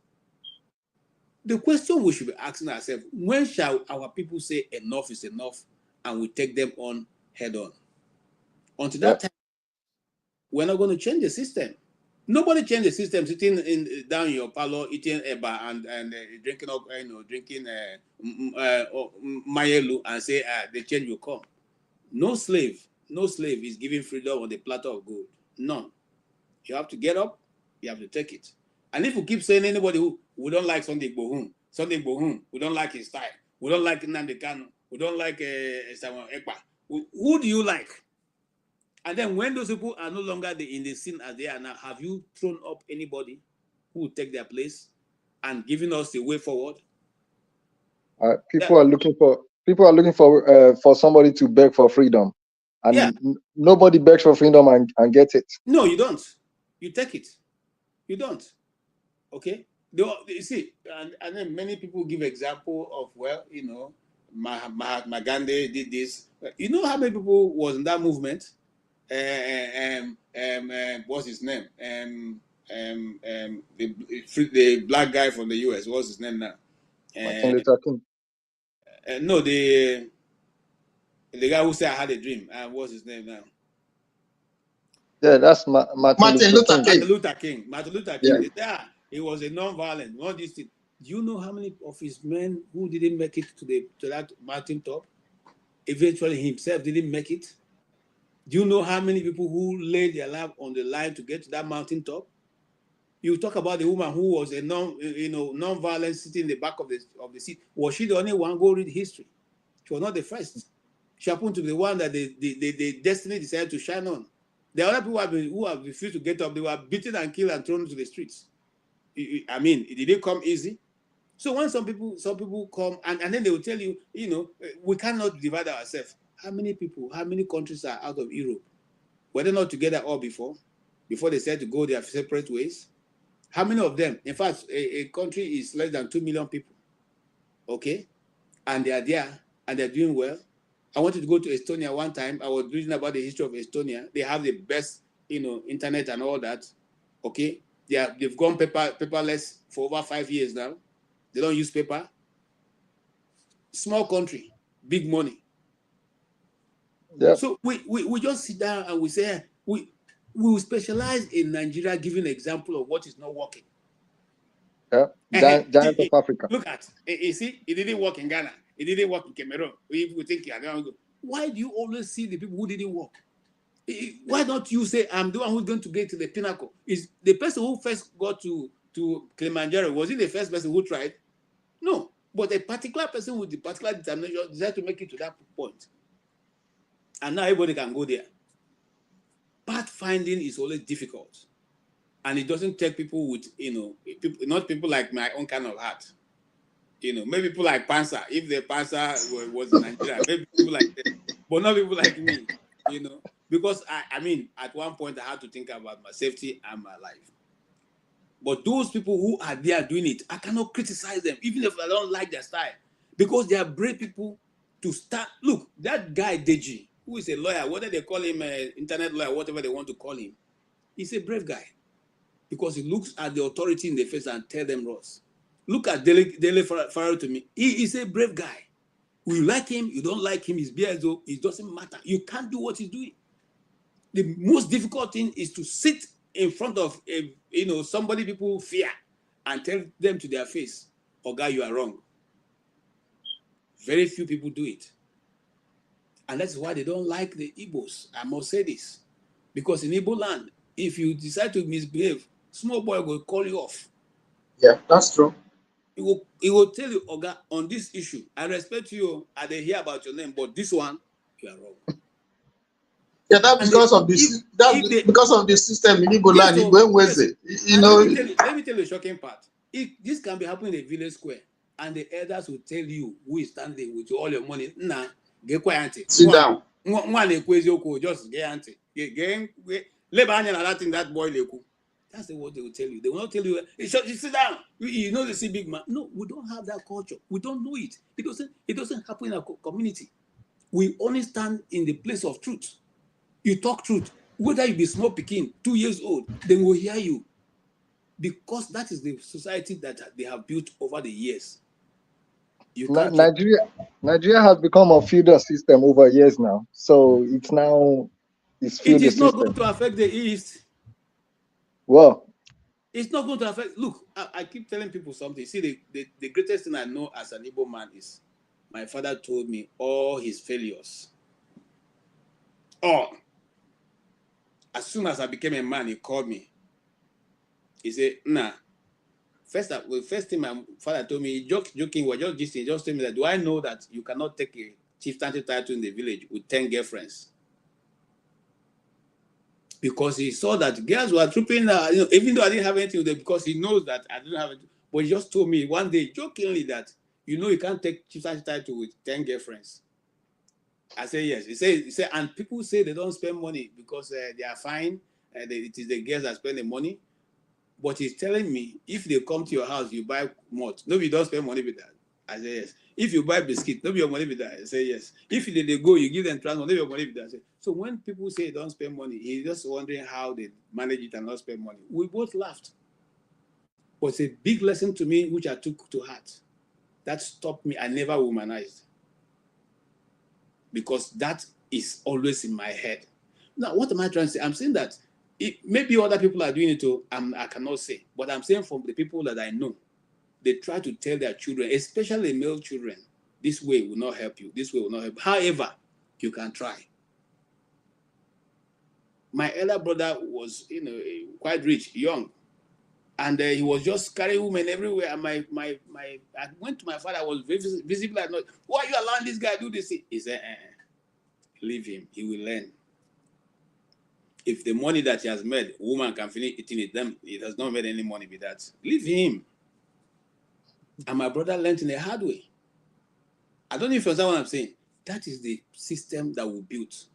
The question we should be asking ourselves, when shall our people say enough is enough and we take them on head on? Until that time, we're not going to change the system. Nobody changed the system sitting down in your parlor eating eba and drinking up drinking mayelu and say the change will come. No slave is given freedom on the platter of gold. None. You have to get up. You have to take it. And if you keep saying anybody who we don't like Sunday Gbohun, we don't like his style, we don't like Nnamdi Kanu, we don't like Samuel Ekpa, who do you like? And then when those people are no longer in the scene as they are now, have you thrown up anybody who will take their place and giving us the way forward? people are looking for somebody to beg for freedom, and nobody begs for freedom and gets it. No, you don't. You take it. You don't. Okay. You see, and then many people give example of Mahatma Gandhi did this. You know how many people was in that movement? What's his name? The black guy from the US. What's his name now? Martin Luther King. No, the guy who said I had a dream. What's his name now? Yeah, that's Martin Luther King. Martin Luther Yeah. King. Yeah, he was a non-violent. All these things. Do you know how many of his men who didn't make it to that mountain top? Eventually, himself didn't make it. Do you know how many people who laid their life on the line to get to that mountain top? You talk about the woman who was a non-violent sitting in the back of the seat. Was she the only one? Go read history. She was not the first. She happened to be the one that the destiny decided to shine on. The other people who have refused to get up, they were beaten and killed and thrown into the streets. I mean, did it come easy? So when some people come and then they will tell you, we cannot divide ourselves. How many people, how many countries are out of Europe? Were they not together all before they said to go their separate ways? How many of them? In fact, a country is less than 2 million people. Okay? And they are there and they're doing well. I wanted to go to Estonia one time. I was reading about the history of Estonia. They have the best, internet and all that. Okay? They've gone paperless for over 5 years now. They don't use paper. Small country, big money. Yep. So we just sit down and we say we will specialize in Nigeria giving an example of what is not working. Yeah. Giant of Africa. Look at, you see, it didn't work in Ghana. It didn't work in Cameroon. People think, why do you always see the people who didn't work? Why don't you say, I'm the one who's going to get to the pinnacle? Is the person who first got to Kilimanjaro, was he the first person who tried? No. But a particular person with the particular determination decided to make it to that point. And now everybody can go there. Pathfinding is always difficult. And it doesn't take people with, not people like my own kind of heart. Maybe people like Pansa. If the Pansa was in Nigeria, maybe people like that. But not people like me, Because, I mean, at one point I had to think about my safety and my life. But those people who are there doing it, I cannot criticize them, even if I don't like their style. Because they are brave people to start. Look, that guy, Deji, who is a lawyer, whether they call him an internet lawyer, whatever they want to call him, he's a brave guy. Because he looks at the authority in the face and tell them, Ross. Look at Dele Farrell to me. He is a brave guy. You like him, you don't like him, he's BSO, it doesn't matter. You can't do what he's doing. The most difficult thing is to sit in front of somebody people fear and tell them to their face, "Oh God, you are wrong." Very few people do it. And that's why they don't like the Igbos. I must say this. Because in Igbo land, if you decide to misbehave, small boy will call you off. Yeah, that's true. He will tell you, Oga, on this issue, I respect you, I dey hear about your name, but this one, you are wrong. Yeah, that's because of this. Because of the system in Igbo land. Let me tell you a shocking part. This can be happening in a village square, and the elders will tell you who is standing with all your money. Nah, get quiet. Sit down. Just get auntie. That boy. That's what they will tell you. They will not tell you, hey, sit down. They see big man. No, we don't have that culture. We don't know it. It doesn't happen in our community. We only stand in the place of truth. You talk truth. Whether you be small picking, 2 years old, they will hear you. Because that is the society that they have built over the years. Nigeria has become a feudal system over years now. So it's feudal system. It is not going to affect the East. Well, it's not going to affect. Look, I keep telling people something. See, the greatest thing I know as an Igbo man is my father told me all his failures. All. As soon as I became a man, he called me. He said, nah. First thing my father told me, joking, we're just gisting, just told me that, do I know that you cannot take a chieftaincy title in the village with 10 girlfriends? Because he saw that girls were trooping, even though I didn't have anything with them, because he knows that I didn't have it. But he just told me one day, jokingly, that, you can't take chieftaincy title with 10 girlfriends. I say yes. He said, and people say they don't spend money because they are fine. It is the girls that spend the money. But he's telling me, if they come to your house, you buy malt. No, you don't spend money with that. I say yes. If you buy biscuit, no, your money with that. I say yes. If they go, you give them transport, no, your money with that. I say, so when people say don't spend money, he's just wondering how they manage it and not spend money. We both laughed. But it's a big lesson to me, which I took to heart. That stopped me. I never womanized. Because that is always in my head. Now, what am I trying to say? I'm saying that maybe other people are doing it too. I cannot say. But I'm saying from the people that I know, they try to tell their children, especially male children, this way will not help you. This way will not help. However, you can try. My elder brother was, quite rich, young. And he was just carrying women everywhere. And I went to my father, I was visibly annoyed. Why are you allowing this guy to do this? He said, leave him. He will learn. If the money that he has made, woman can finish eating it, then he has not made any money with that. Leave him. And my brother learned in a hard way. I don't know if you understand what I'm saying. That is the system that we built.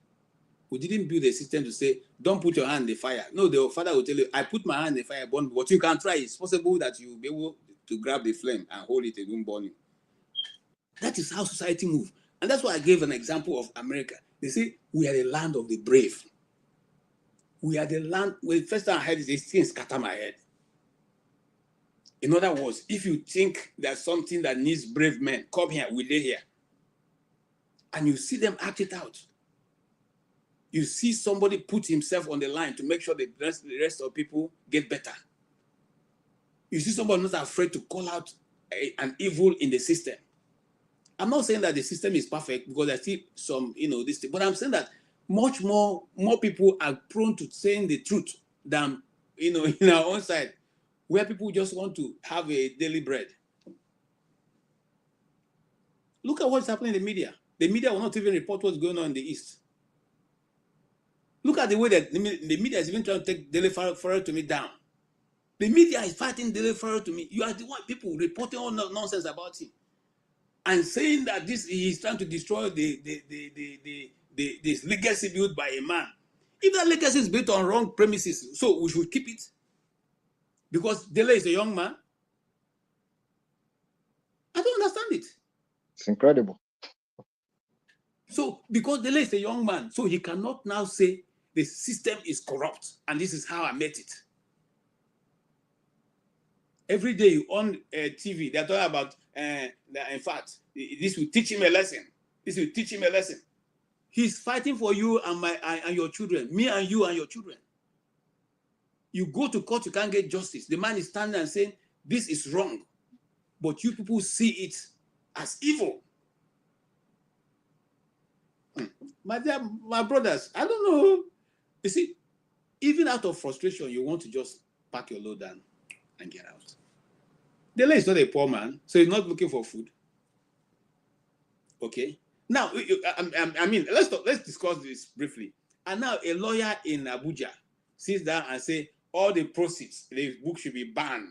We didn't build a system to say, don't put your hand in the fire. No, the father will tell you, I put my hand in the fire, burn, but you can try. It's possible that you will be able to grab the flame and hold it, it won't burn you. That is how society moves. And that's why I gave an example of America. They say, we are the land of the brave. We are the land, well, the first time I heard this thing scatter my head. In other words, if you think there's something that needs brave men, come here, we lay here. And you see them act it out. You see somebody put himself on the line to make sure the rest of people get better. You see somebody not afraid to call out an evil in the system. I'm not saying that the system is perfect because I see some, this thing, but I'm saying that much more people are prone to saying the truth than, in our own side, where people just want to have a daily bread. Look at what's happening in the media. The media will not even report what's going on in the East. Look at the way that the media is even trying to take Dele Faratomi down. The media is fighting Dele Faratomi. You are the one people reporting all nonsense about him and saying that he's trying to destroy this legacy built by a man. If that legacy is built on wrong premises, so we should keep it because Dele is a young man. I don't understand it. It's incredible. So because Dele is a young man, so he cannot now say the system is corrupt and this is how I met it. Every day you on TV, they're talking about, in fact, this will teach him a lesson. This will teach him a lesson. He's fighting for you and your children, me and you and your children. You go to court, you can't get justice. The man is standing and saying, this is wrong. But you people see it as evil. My brothers, I don't know. You see, even out of frustration, you want to just pack your load down and get out. Dele is not a poor man, so he's not looking for food. Okay. Now, I mean, let's discuss this briefly. And now a lawyer in Abuja sits down and says all the proceeds, the book should be banned,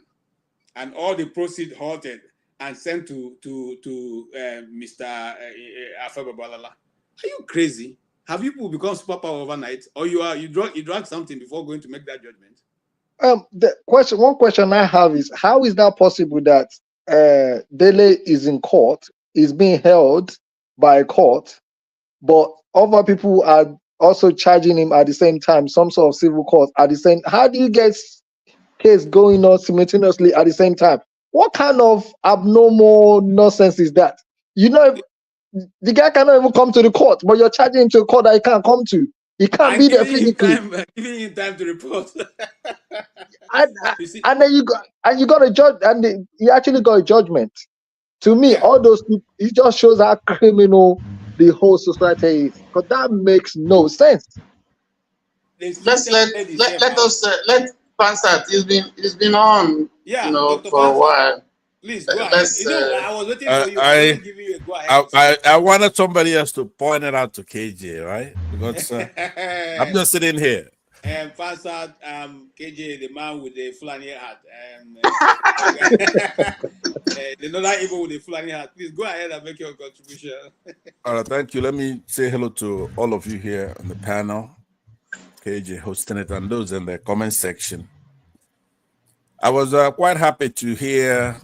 and all the proceeds halted and sent to Mr. Afeba Balala. Are you crazy? Have you people become superpower overnight, or you drank something before going to make that judgment? One question I have is, how is that possible that Dele is in court, is being held by a court, but other people are also charging him at the same time, some sort of civil court at the same? How do you get case going on simultaneously at the same time? What kind of abnormal nonsense is that? The guy cannot even come to the court, but you're charging him to a court that he can't come to. He can't be there physically. Giving him time to report. And then you got a judge, and he actually got a judgment. To me, all those people, it just shows how criminal the whole society is. Because that makes no sense. Let Pansat. He's been on, for a while. Please go ahead. I was waiting for you. I was giving you a go ahead. I wanted somebody else to point it out to KJ, right? Because I'm just sitting here. Pansat, KJ, the man with the Fulani hat, the Northern Igbo with the Fulani hat. Please go ahead and make your contribution. All right, thank you. Let me say hello to all of you here on the panel. KJ hosting it, and those in the comment section. I was quite happy to hear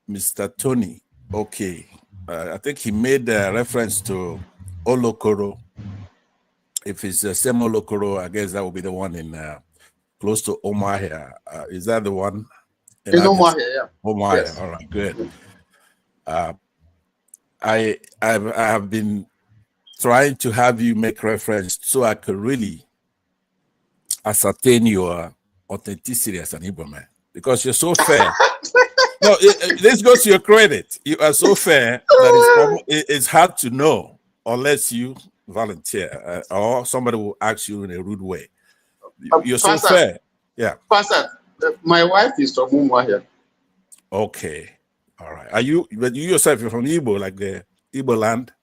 Mr. Tony. Okay, I think he made a reference to Olokoro. If it's the same Olokoro, I guess that will be the one in close to Omahia. Is that the one? In Omahia, yeah. Omahia. Yes. All right, good. I have been trying to have you make reference so I could really ascertain your authenticity as an Igbo man, because you're so fair. No, this goes to your credit. You are so fair that it's hard to know unless you volunteer or somebody will ask you in a rude way. You're so fair. Yeah. Pastor, my wife is from Umuahia. Okay. All right. But you yourself, you're from Igbo, like the Igbo land,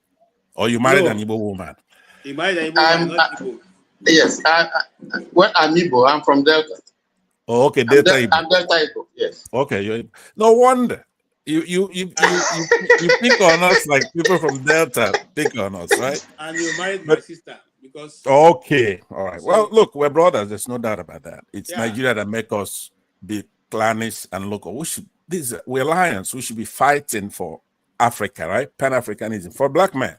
or you married an Igbo woman? He married an Igbo man, not Igbo. Yes, well, I'm Igbo. I'm from Delta. Oh, okay, Delta Igbo. I'm Delta Igbo. Yes. Okay, no wonder you pick on us like people from Delta pick on us, right? And you married my sister because. Okay, all right. Well, look, we're brothers. There's no doubt about that. It's Nigeria that make us be clannish and local. We're lions. We should be fighting for Africa, right? Pan-Africanism for black men.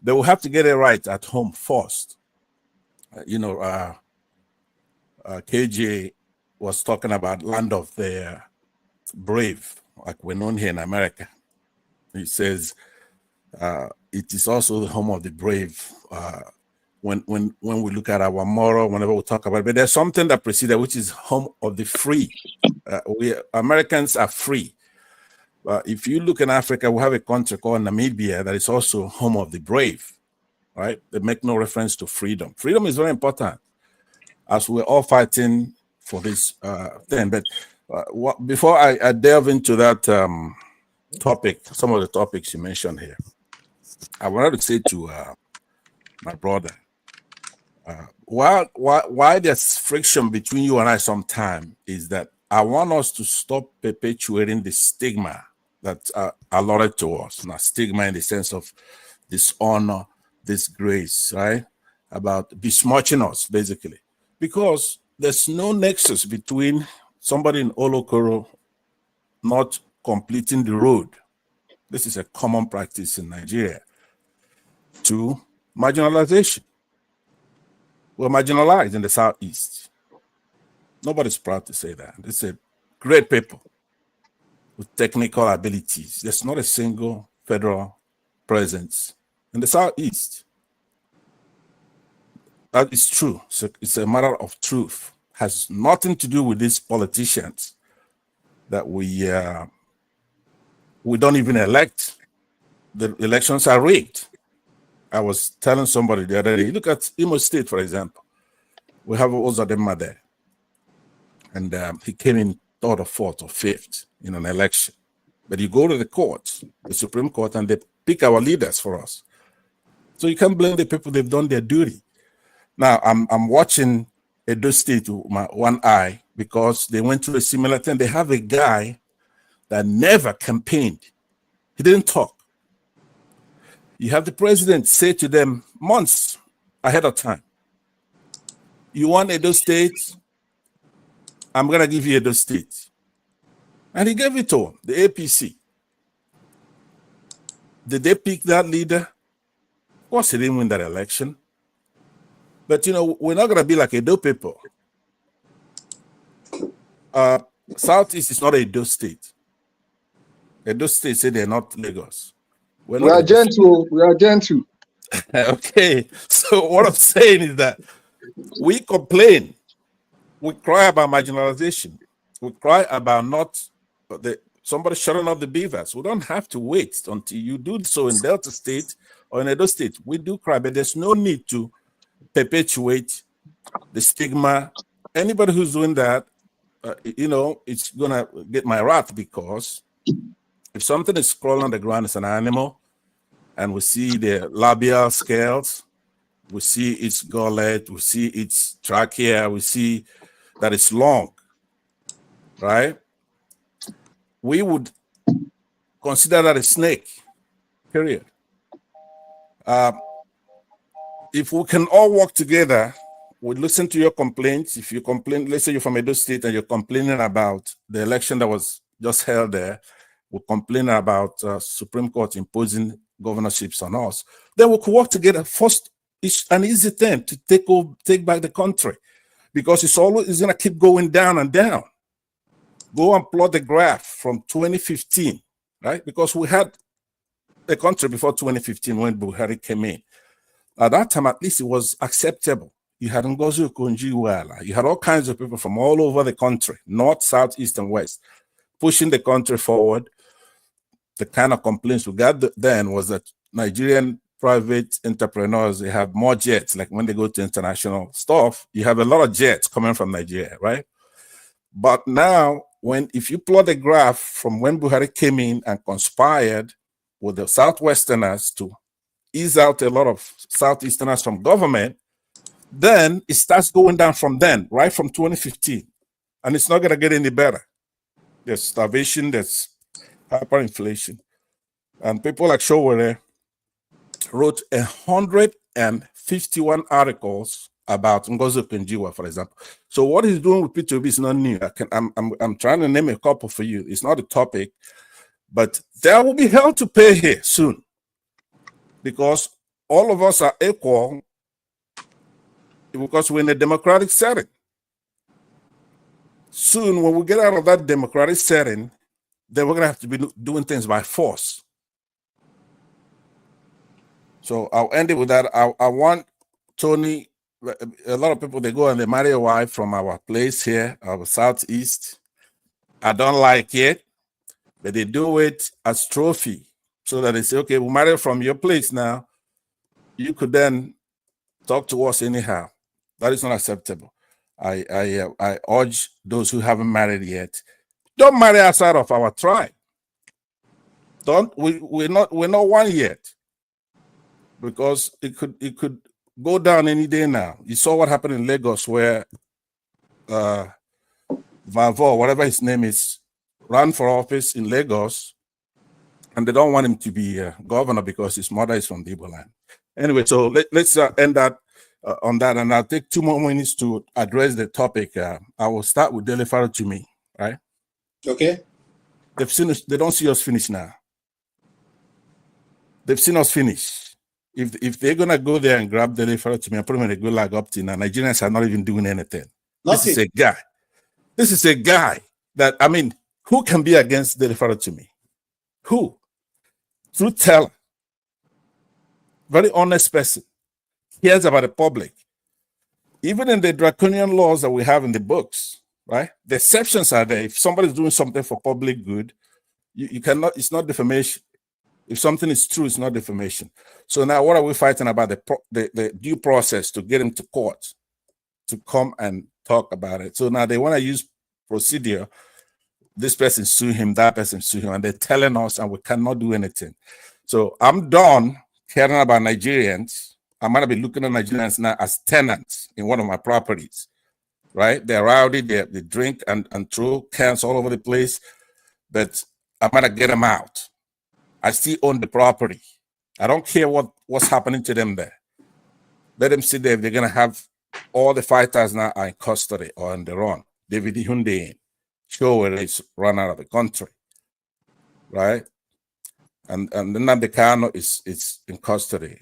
They will have to get it right at home first. KJ was talking about land of the brave, like we're known here in America. He says it is also the home of the brave. When we look at our moral, whenever we talk about it, but there's something that precedes that, which is home of the free. We Americans are free. If you look in Africa, we have a country called Namibia that is also home of the brave, right? They make no reference to freedom. Freedom is very important as we're all fighting for this thing. But before I delve into that topic, some of the topics you mentioned here, I wanted to say to my brother, why there's friction between you and I sometimes is that I want us to stop perpetuating the stigma that's allotted to us. Now, stigma in the sense of dishonor, disgrace, right? About besmirching us, basically. Because there's no nexus between somebody in Olokoro not completing the road. This is a common practice in Nigeria. To marginalization. We're marginalized in the Southeast. Nobody's proud to say that. It's a great people with technical abilities. There's not a single federal presence in the Southeast. That is true. So it's a matter of truth. Has nothing to do with these politicians that we don't even elect. The elections are rigged. I was telling somebody the other day, look at Imo State, for example. We have Ozadema there. And he came in third or fourth or fifth in an election. But you go to the court, the Supreme Court, and they pick our leaders for us. So you can't blame the people. They've done their duty. Now, I'm watching Edo State with my one eye because they went through a similar thing. They have a guy that never campaigned. He didn't talk. You have the president say to them months ahead of time, you want Edo State? I'm going to give you Edo State. And he gave it to him, the APC. Did they pick that leader? Of course, he didn't win that election. But, we're not going to be like Edo people. Southeast is not Edo State. Edo State say they're not Lagos. We are gentle. We are gentle. Okay. So what I'm saying is that we complain. We cry about marginalization. We cry about somebody shutting off the beavers. We don't have to wait until you do so in Delta State or in Edo State. We do cry, but there's no need to perpetuate the stigma. Anybody who's doing that, it's gonna get my wrath, because if something is crawling on the ground, it's an animal, and we see the labial scales, we see its gullet, we see its trachea, we see that it's long, right? We would consider that a snake, period. If we can all work together, we listen to your complaints. If you complain, let's say you're from Edo State and you're complaining about the election that was just held there, we complain about Supreme Court imposing governorships on us, then we could work together. First, it's an easy thing to take back the country, because it's going to keep going down and down. Go and plot the graph from 2015, right? Because we had a country before 2015 when Buhari came in. At that time, at least it was acceptable. You had Ngozi Okonjo-Iweala. You had all kinds of people from all over the country, north, south, east, and west, pushing the country forward. The kind of complaints we got then was that Nigerian private entrepreneurs, they have more jets. Like when they go to international stuff, you have a lot of jets coming from Nigeria, right? But now, if you plot a graph from when Buhari came in and conspired with the Southwesterners to ease out a lot of Southeasterners from government, then it starts going down from then, right from 2015. And it's not going to get any better. There's starvation, there's hyperinflation. And people like Showore wrote 151 articles about Ngozi Okonjo-Iweala, for example. So what he's doing with P2B is not new. I'm trying to name a couple for you. It's not a topic, but there will be hell to pay here soon, because all of us are equal because we're in a democratic setting. Soon, when we get out of that democratic setting, then we're going to have to be doing things by force. So I'll end it with that. I want Tony, a lot of people, they go and they marry a wife from our place here, our Southeast. I don't like it, but they do it as trophy so that they say, okay, we'll marry from your place now. You could then talk to us anyhow. That is not acceptable. I urge those who haven't married yet, don't marry outside of our tribe. We're not one yet, because it could go down any day now. You saw what happened in Lagos, where Vavo, whatever his name is, ran for office in Lagos, and they don't want him to be governor because his mother is from the Igbo land. Anyway, so let's end that on that, and I'll take 2 more minutes to address the topic. I will start with Delefaro to me, right? Okay. They've seen us, they don't see us finish now. They've seen us finish. If they're gonna go there and grab Delefaro to me and put him in a good lag up to now, Nigerians are not even doing anything. This is a guy. This is a guy that, I mean, who can be against Delefaro to me? Who? Truth teller. Very honest person. Cares about the public. Even in the draconian laws that we have in the books, right? The exceptions are there. If somebody's doing something for public good, you cannot, it's not defamation. If something is true, it's not defamation. So now what are we fighting about? The due process to get him to court to come and talk about it. So now they want to use procedure. This person sue him, that person sue him, and they're telling us, and we cannot do anything. So I'm done caring about Nigerians. I'm going to be looking at Nigerians now as tenants in one of my properties, right? They're rowdy, they drink and throw cans all over the place, but I'm going to get them out. I still own the property. I don't care what's happening to them there. Let them sit there. If they're going to have all the fighters now are in custody or on the run. David Hyundai, Shower is run out of the country, right? And then Nnamdi Kanu is in custody.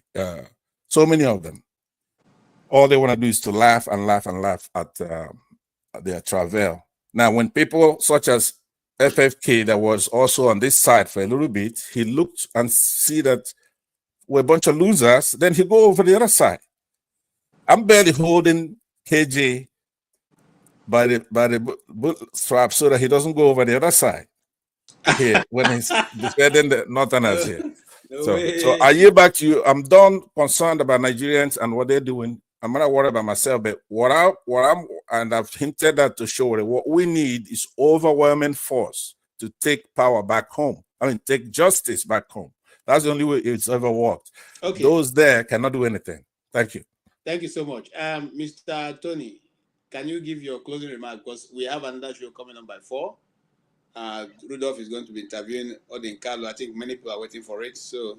So many of them. All they want to do is to laugh and laugh and laugh at their travail. Now, when people such as FFK, that was also on this side for a little bit, he looked and see that we're a bunch of losers, then he go over the other side. I'm barely holding KJ by the bootstrap so that he doesn't go over the other side here when he's defending the Northerners here. So I yield back to you. I'm done concerned about Nigerians and what they're doing. I'm not worried about myself, but and I've hinted that to show what we need is overwhelming force to take power back home. I mean, take justice back home. That's the only way it's ever worked. Okay. Those there cannot do anything. Thank you. Thank you so much. Mr. Tony, can you give your closing remark? Because we have another show coming on by 4. Rudolph is going to be interviewing Odin Carlo. I think many people are waiting for it, so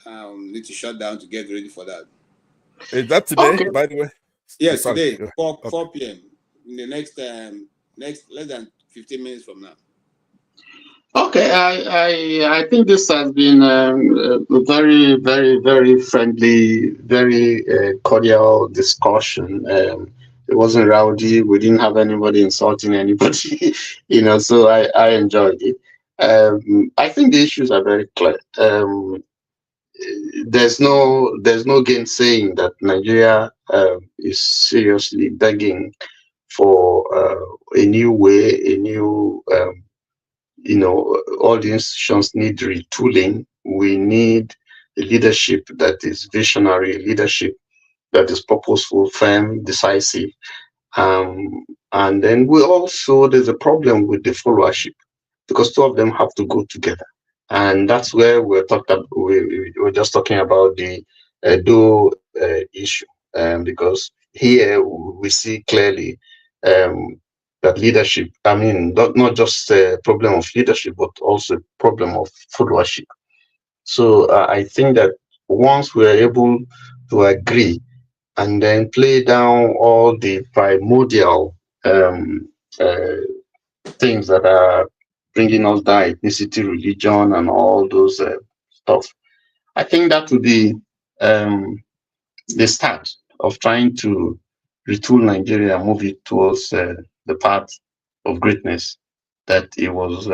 need to shut down to get ready for that. Is that today, by the way? Yes, today, 4 p.m. in the next less than 15 minutes from now. Okay, I think this has been a very, very, very friendly, very cordial discussion. It wasn't rowdy. We didn't have anybody insulting anybody, so I enjoyed it. I think the issues are very clear. There's no gainsaying that Nigeria is seriously begging for a new way, a new all the institutions need retooling. We need a leadership that is visionary, leadership that is purposeful, firm, decisive. And then there's a problem with the followership, because 2 of them have to go together. And that's where we were just talking about the Edo issue, because here we see clearly that leadership, I mean, not just a problem of leadership, but also a problem of followership. So I think that once we're able to agree and then play down all the primordial things that are bringing us down, ethnicity, religion, and all those stuff, I think that would be the start of trying to retool Nigeria and move it towards the path of greatness that it was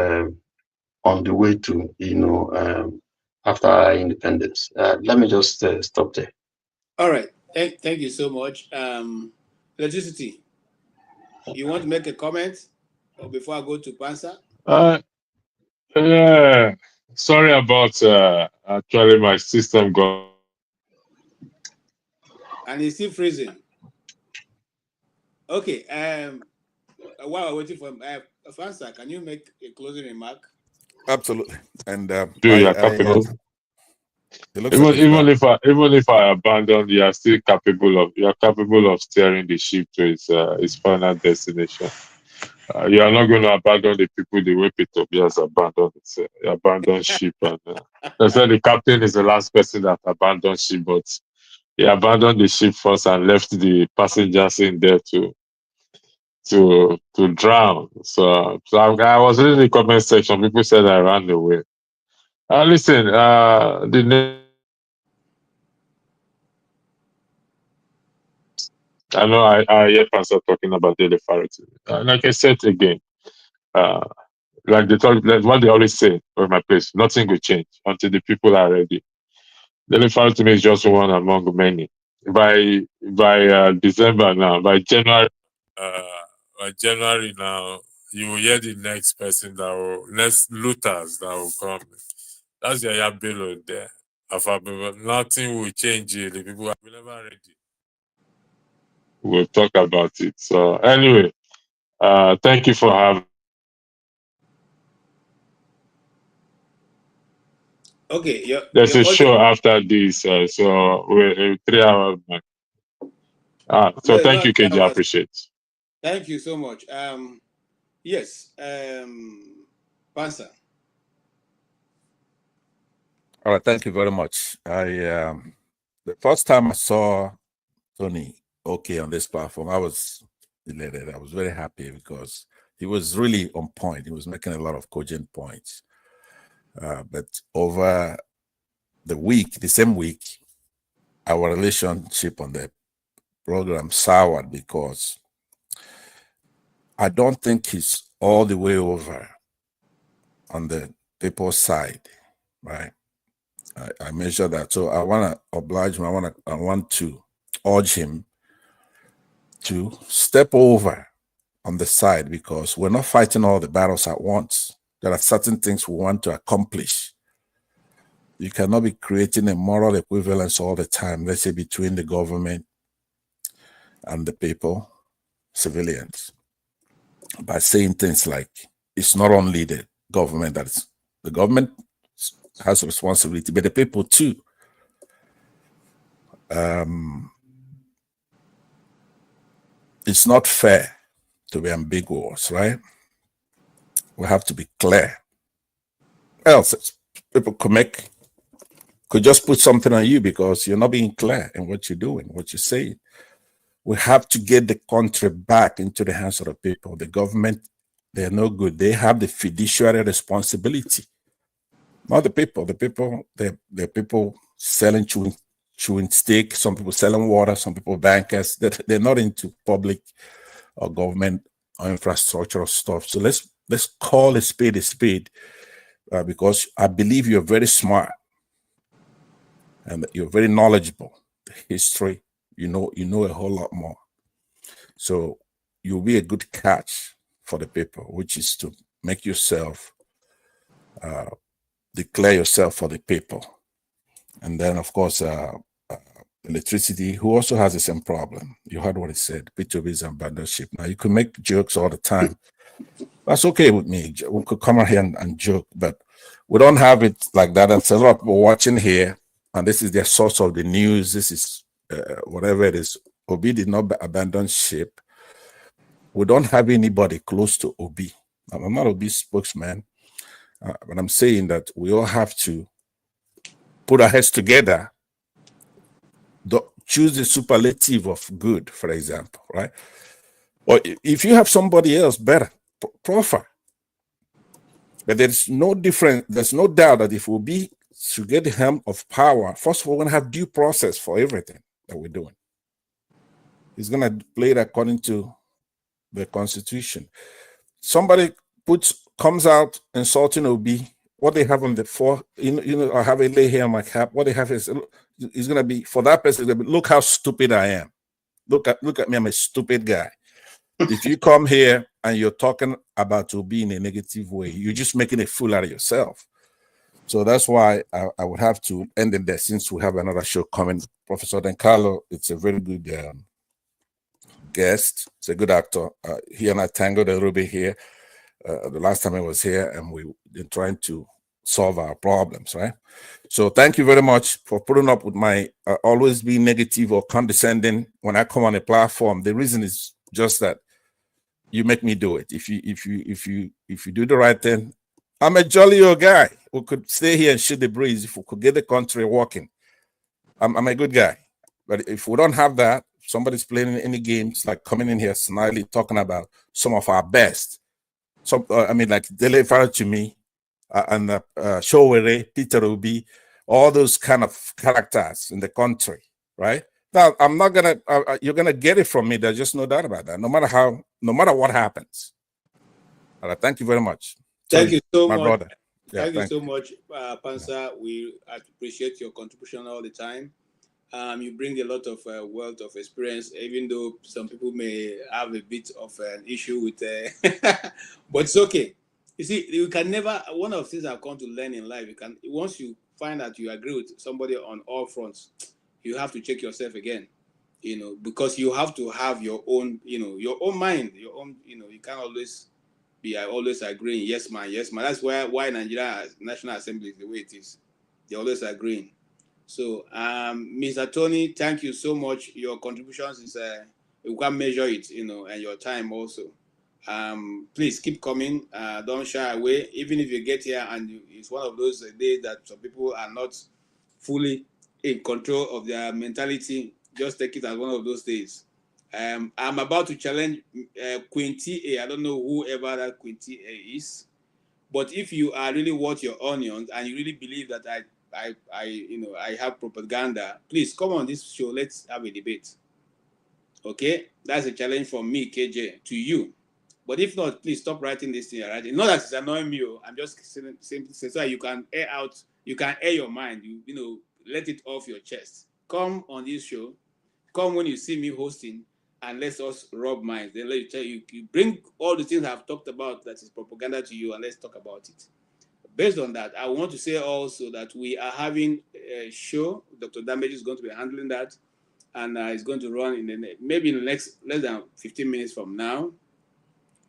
on the way to, after our independence. Let me just stop there. All right. Thank you so much. Electricity. You want to make a comment before I go to Pansa? Yeah. Sorry about actually my system got. And it's still freezing. Okay. While we're waiting for Pansa, can you make a closing remark? Absolutely. And Do you are capable? it looks as Even if I abandon, you are still capable of steering the ship to its final destination. You are not going to abandon the people the way Peter has abandoned it. Abandoned ship, and they said the captain is the last person that abandoned ship, but he abandoned the ship first and left the passengers in there to drown. So I was reading the comment section. People said I ran away. Listen, I know I hear Pastor talking about the authority. Like I said again, like like what they always say in my place, nothing will change until the people are ready. The authority to me is just one among many. By December now, by January now, you will hear the next person next looters that will come. That's your below there. Nothing will change. The people are never ready. We'll talk about it. So anyway, thank you for having. Okay, there's a show after this, so we're 3 hours back. So thank you, KJ. I appreciate it. Thank you so much. Yes, Pansa. All right, thank you very much. The first time I saw Tony on this platform, I was elated. I was very happy because he was really on point. He was making a lot of cogent points. But over the same week, our relationship on the program soured because I don't think he's all the way over on the people's side, right? I measure that. So I want to oblige him. I want to urge him to step over on the side because we're not fighting all the battles at once. There are certain things we want to accomplish. You cannot be creating a moral equivalence all the time, let's say between the government and the people, civilians, by saying things like, it's not only the government the government has a responsibility, but the people too. It's not fair to be ambiguous, right? We have to be clear. Else, people could just put something on you because you're not being clear in what you're doing, what you're saying. We have to get the country back into the hands of the people. The government, they're no good. They have the fiduciary responsibility, not the people. The people, they're people selling chewing stick, some people selling water, some people bankers. They're not into public or government or infrastructure stuff. So let's call a spade because I believe you're very smart and you're very knowledgeable. The history, you know a whole lot more. So you'll be a good catch for the people, which is to make yourself, declare yourself for the people. And then, of course, electricity, who also has the same problem. You heard what he said, P2B's ambassadorship. Now, you can make jokes all the time. That's okay with me. We could come out here and joke, but We don't have it like that. There's a lot of people watching here, and this is their source of the news. This is whatever it is. Obi did not abandon ship. We don't have anybody close to Obi. I'm not Obi's spokesman, but I'm saying that we all have to put our heads together. Choose the superlative of good, for example, right? Or if you have somebody else better, proffer. But there's no difference. There's no doubt that if Obi should get the helm of power, first of all, we're going to have due process for everything that we're doing. He's going to play it according to the Constitution. Somebody comes out insulting Obi. What they have on the floor, I have a lay here on my cap. What they have is going to be for that person. Look how stupid I am. Look at me. I'm a stupid guy. If you come here and you're talking about Obi in a negative way, you're just making a fool out of yourself. So that's why I would have to end it there, since we have another show coming. Professor Dencalo, it's a very good guest. It's a good actor. He and I tangled a little bit here the last time I was here, and we've been trying to solve our problems, right? So thank you very much for putting up with my always being negative or condescending when I come on a platform. The reason is just that you make me do it. If you do the right thing, I'm a jolly old guy who could stay here and shoot the breeze if we could get the country working. I'm a good guy. But if we don't have that, somebody's playing any games, like coming in here snidely talking about some of our best. So like Dele Farachimi and Showere, Peter Obi, all those kind of characters in the country, right? Now, I'm not gonna. You're gonna get it from me. There's just no doubt about that. No matter what happens. All right. Thank you very much. Thank you so much, brother. Yeah, thank you so much, Pansa. We appreciate your contribution all the time. You bring a lot of wealth of experience, even though some people may have a bit of an issue with, but it's okay. You see, you can never. One of the things I've come to learn in life, once you find that you agree with somebody on all fronts, you have to check yourself again, because you have to have your own, your own mind, your own, you can't always be always agreeing, yes man. That's why Nigeria National Assembly is the way it is. They're always agreeing. So, Mr. Tony, thank you so much. Your contributions is we can't measure it, and your time also. Please keep coming. Don't shy away. Even if you get here and it's one of those days that some people are not fully in control of their mentality, just take it as one of those days. I'm about to challenge Quinty A. I don't know whoever that Quinty A is, but if you are really worth your onions and you really believe that I have propaganda, please come on this show. Let's have a debate. Okay, that's a challenge from me, KJ, to you. But if not, please stop writing this thing. Right? Not that it's annoying me. I'm just simply so you can air your mind. Let it off your chest. Come on this show. Come when you see me hosting, and let us rub minds. Then let you tell you bring all the things I've talked about that is propaganda to you, and let's talk about it. Based on that, I want to say also that we are having a show. Dr. Damage is going to be handling that, and it's going to run maybe in the next less than 15 minutes from now.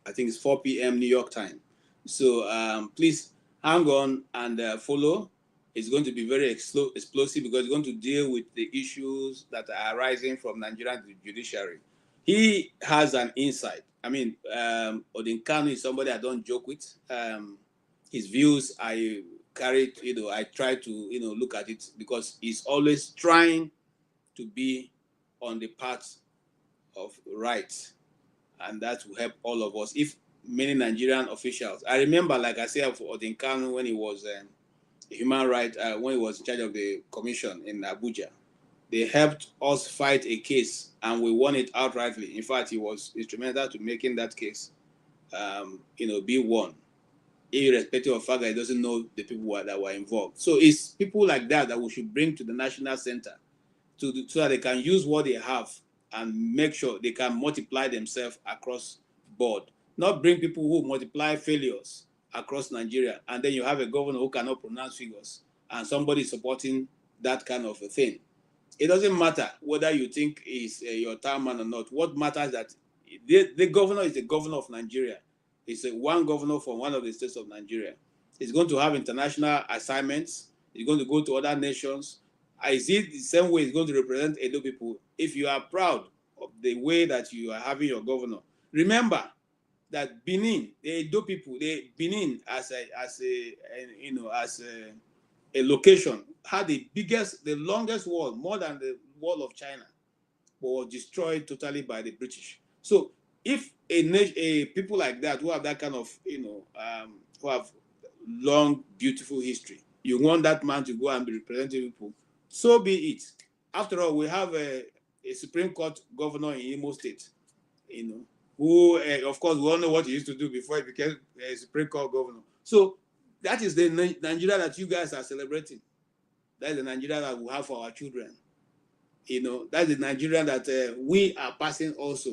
I think it's 4 p.m. New York time. So please hang on and follow. It's going to be very explosive because it's going to deal with the issues that are arising from Nigerian judiciary. He has an insight. I mean, Odinkanu is somebody I don't joke with. His views, I carry, I try to, look at it because he's always trying to be on the path of right. And that will help all of us. If many Nigerian officials, I remember, like I said, for Odinkanu when he was human rights, when he was in charge of the commission in Abuja, they helped us fight a case and we won it outrightly. In fact, he was instrumental to making that case, be won, irrespective of the fact that he doesn't know the people that were involved. So it's people like that that we should bring to the national center so that they can use what they have and make sure they can multiply themselves across board. Not bring people who multiply failures across Nigeria, and then you have a governor who cannot pronounce figures, and somebody supporting that kind of a thing. It doesn't matter whether you think he's your town man or not. What matters is that the governor is the governor of Nigeria. It's one governor from one of the states of Nigeria. He's going to have international assignments. He's going to go to other nations. I see it the same way he's going to represent Edo people. If you are proud of the way that you are having your governor, remember that Benin, the Edo people, Benin as a location had the longest wall, more than the wall of China, but was destroyed totally by the British. So if a people like that who have that kind of who have long beautiful history, you want that man to go and be representing people, so be it. After all, we have a Supreme Court governor in Imo State, who of course we all know what he used to do before he became a Supreme Court governor. So that is the Nigeria that you guys are celebrating. That's the Nigeria that we have for our children. That's the Nigeria that we are passing also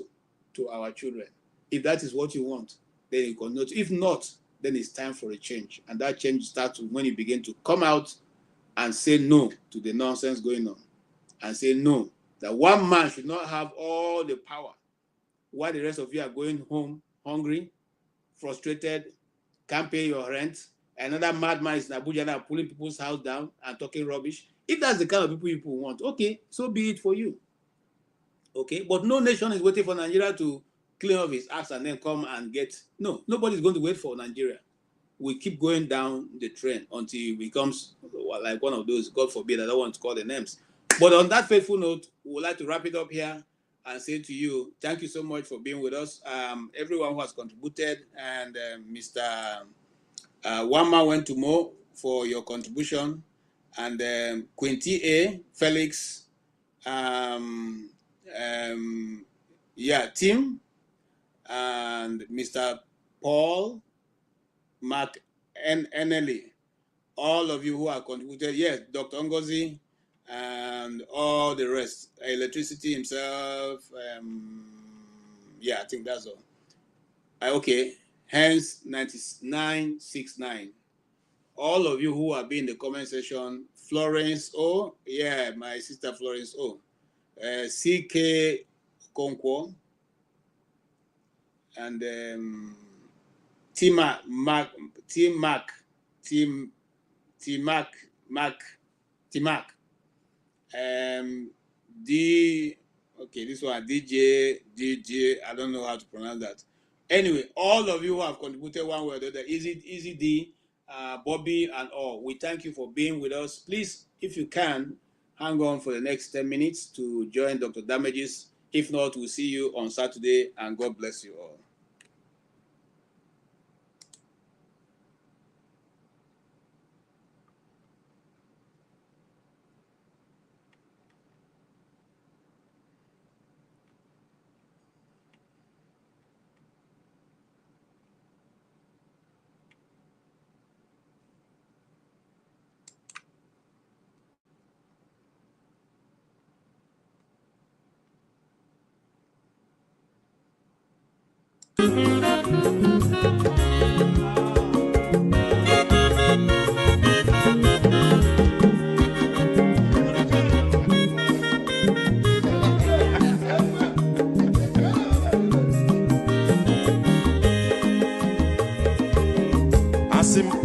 to our children. If that is what you want, then you can not. If not, then it's time for a change. And that change starts when you begin to come out and say no to the nonsense going on. And say no, that one man should not have all the power while the rest of you are going home hungry, frustrated, can't pay your rent. Another madman is in Abuja now pulling people's house down and talking rubbish. If that's the kind of people want, okay, so be it for you. Okay, but no nation is waiting for Nigeria to clean off his ass and then come and get. No, nobody's going to wait for Nigeria. We keep going down the train until it becomes like one of those, God forbid, I don't want to call the names. But on that faithful note, we would like to wrap it up here and say to you, thank you so much for being with us. Everyone who has contributed, and Mr. Wama went to Mo for your contribution, and Quinty A, Felix, Tim, and Mr. Paul, Mark, and Eneli. All of you who have contributed, yes, Dr. Ngozi, and all the rest, Electricity himself, I think that's all. Okay, hence 9969. All of you who have been in the comment section, Florence O, my sister Florence O, CK Konkwo, and T-Mac, this one, DJ, I don't know how to pronounce that. Anyway, all of you who have contributed one way or the other, Easy D, Bobby, and all, we thank you for being with us. Please, if you can, hang on for the next 10 minutes to join Dr. Damages. If not, we'll see you on Saturday, and God bless you all.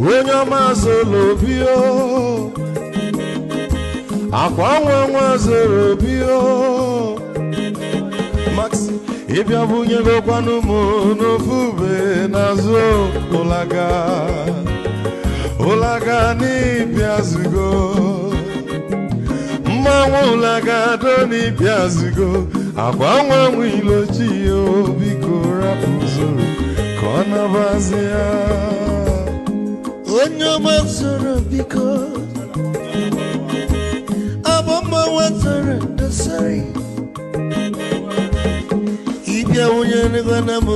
Onye ọma zoro obi o, akwa nwa zoro obi o, Max ịbịa bunyegokwanụ m n'ofu ube n'azụ ụlaga n'ịbịazigo, mmanwụ ụlaga do n'ịbịazigo, akwa nwa ilochi o, biko rapụ zoro ka ọ nabazi ya. Onye ọma zoro biko, abọmma nwatara ndasari, ịbịa wunye n'ịgwana m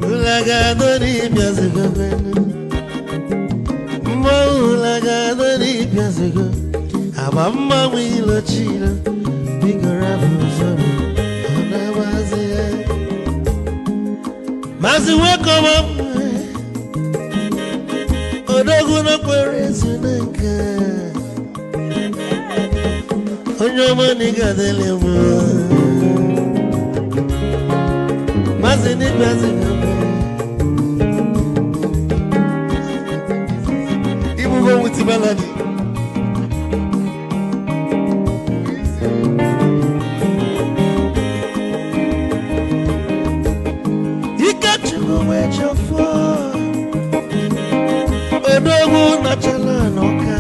ụlagado n'ịbịazigo, mma ụlagado n'ịbịazigo, abọmma nwa ilochila, biko rapụ zoro ọ nabazi ya. Mazi wekọba odogwu no kwere zineke, onye ọma n'ịgadele m mazi ni piazi Ibu go with the melody Ikachugo wechofo Odogu na chala noka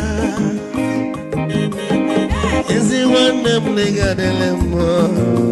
Ezi one them nigga delemo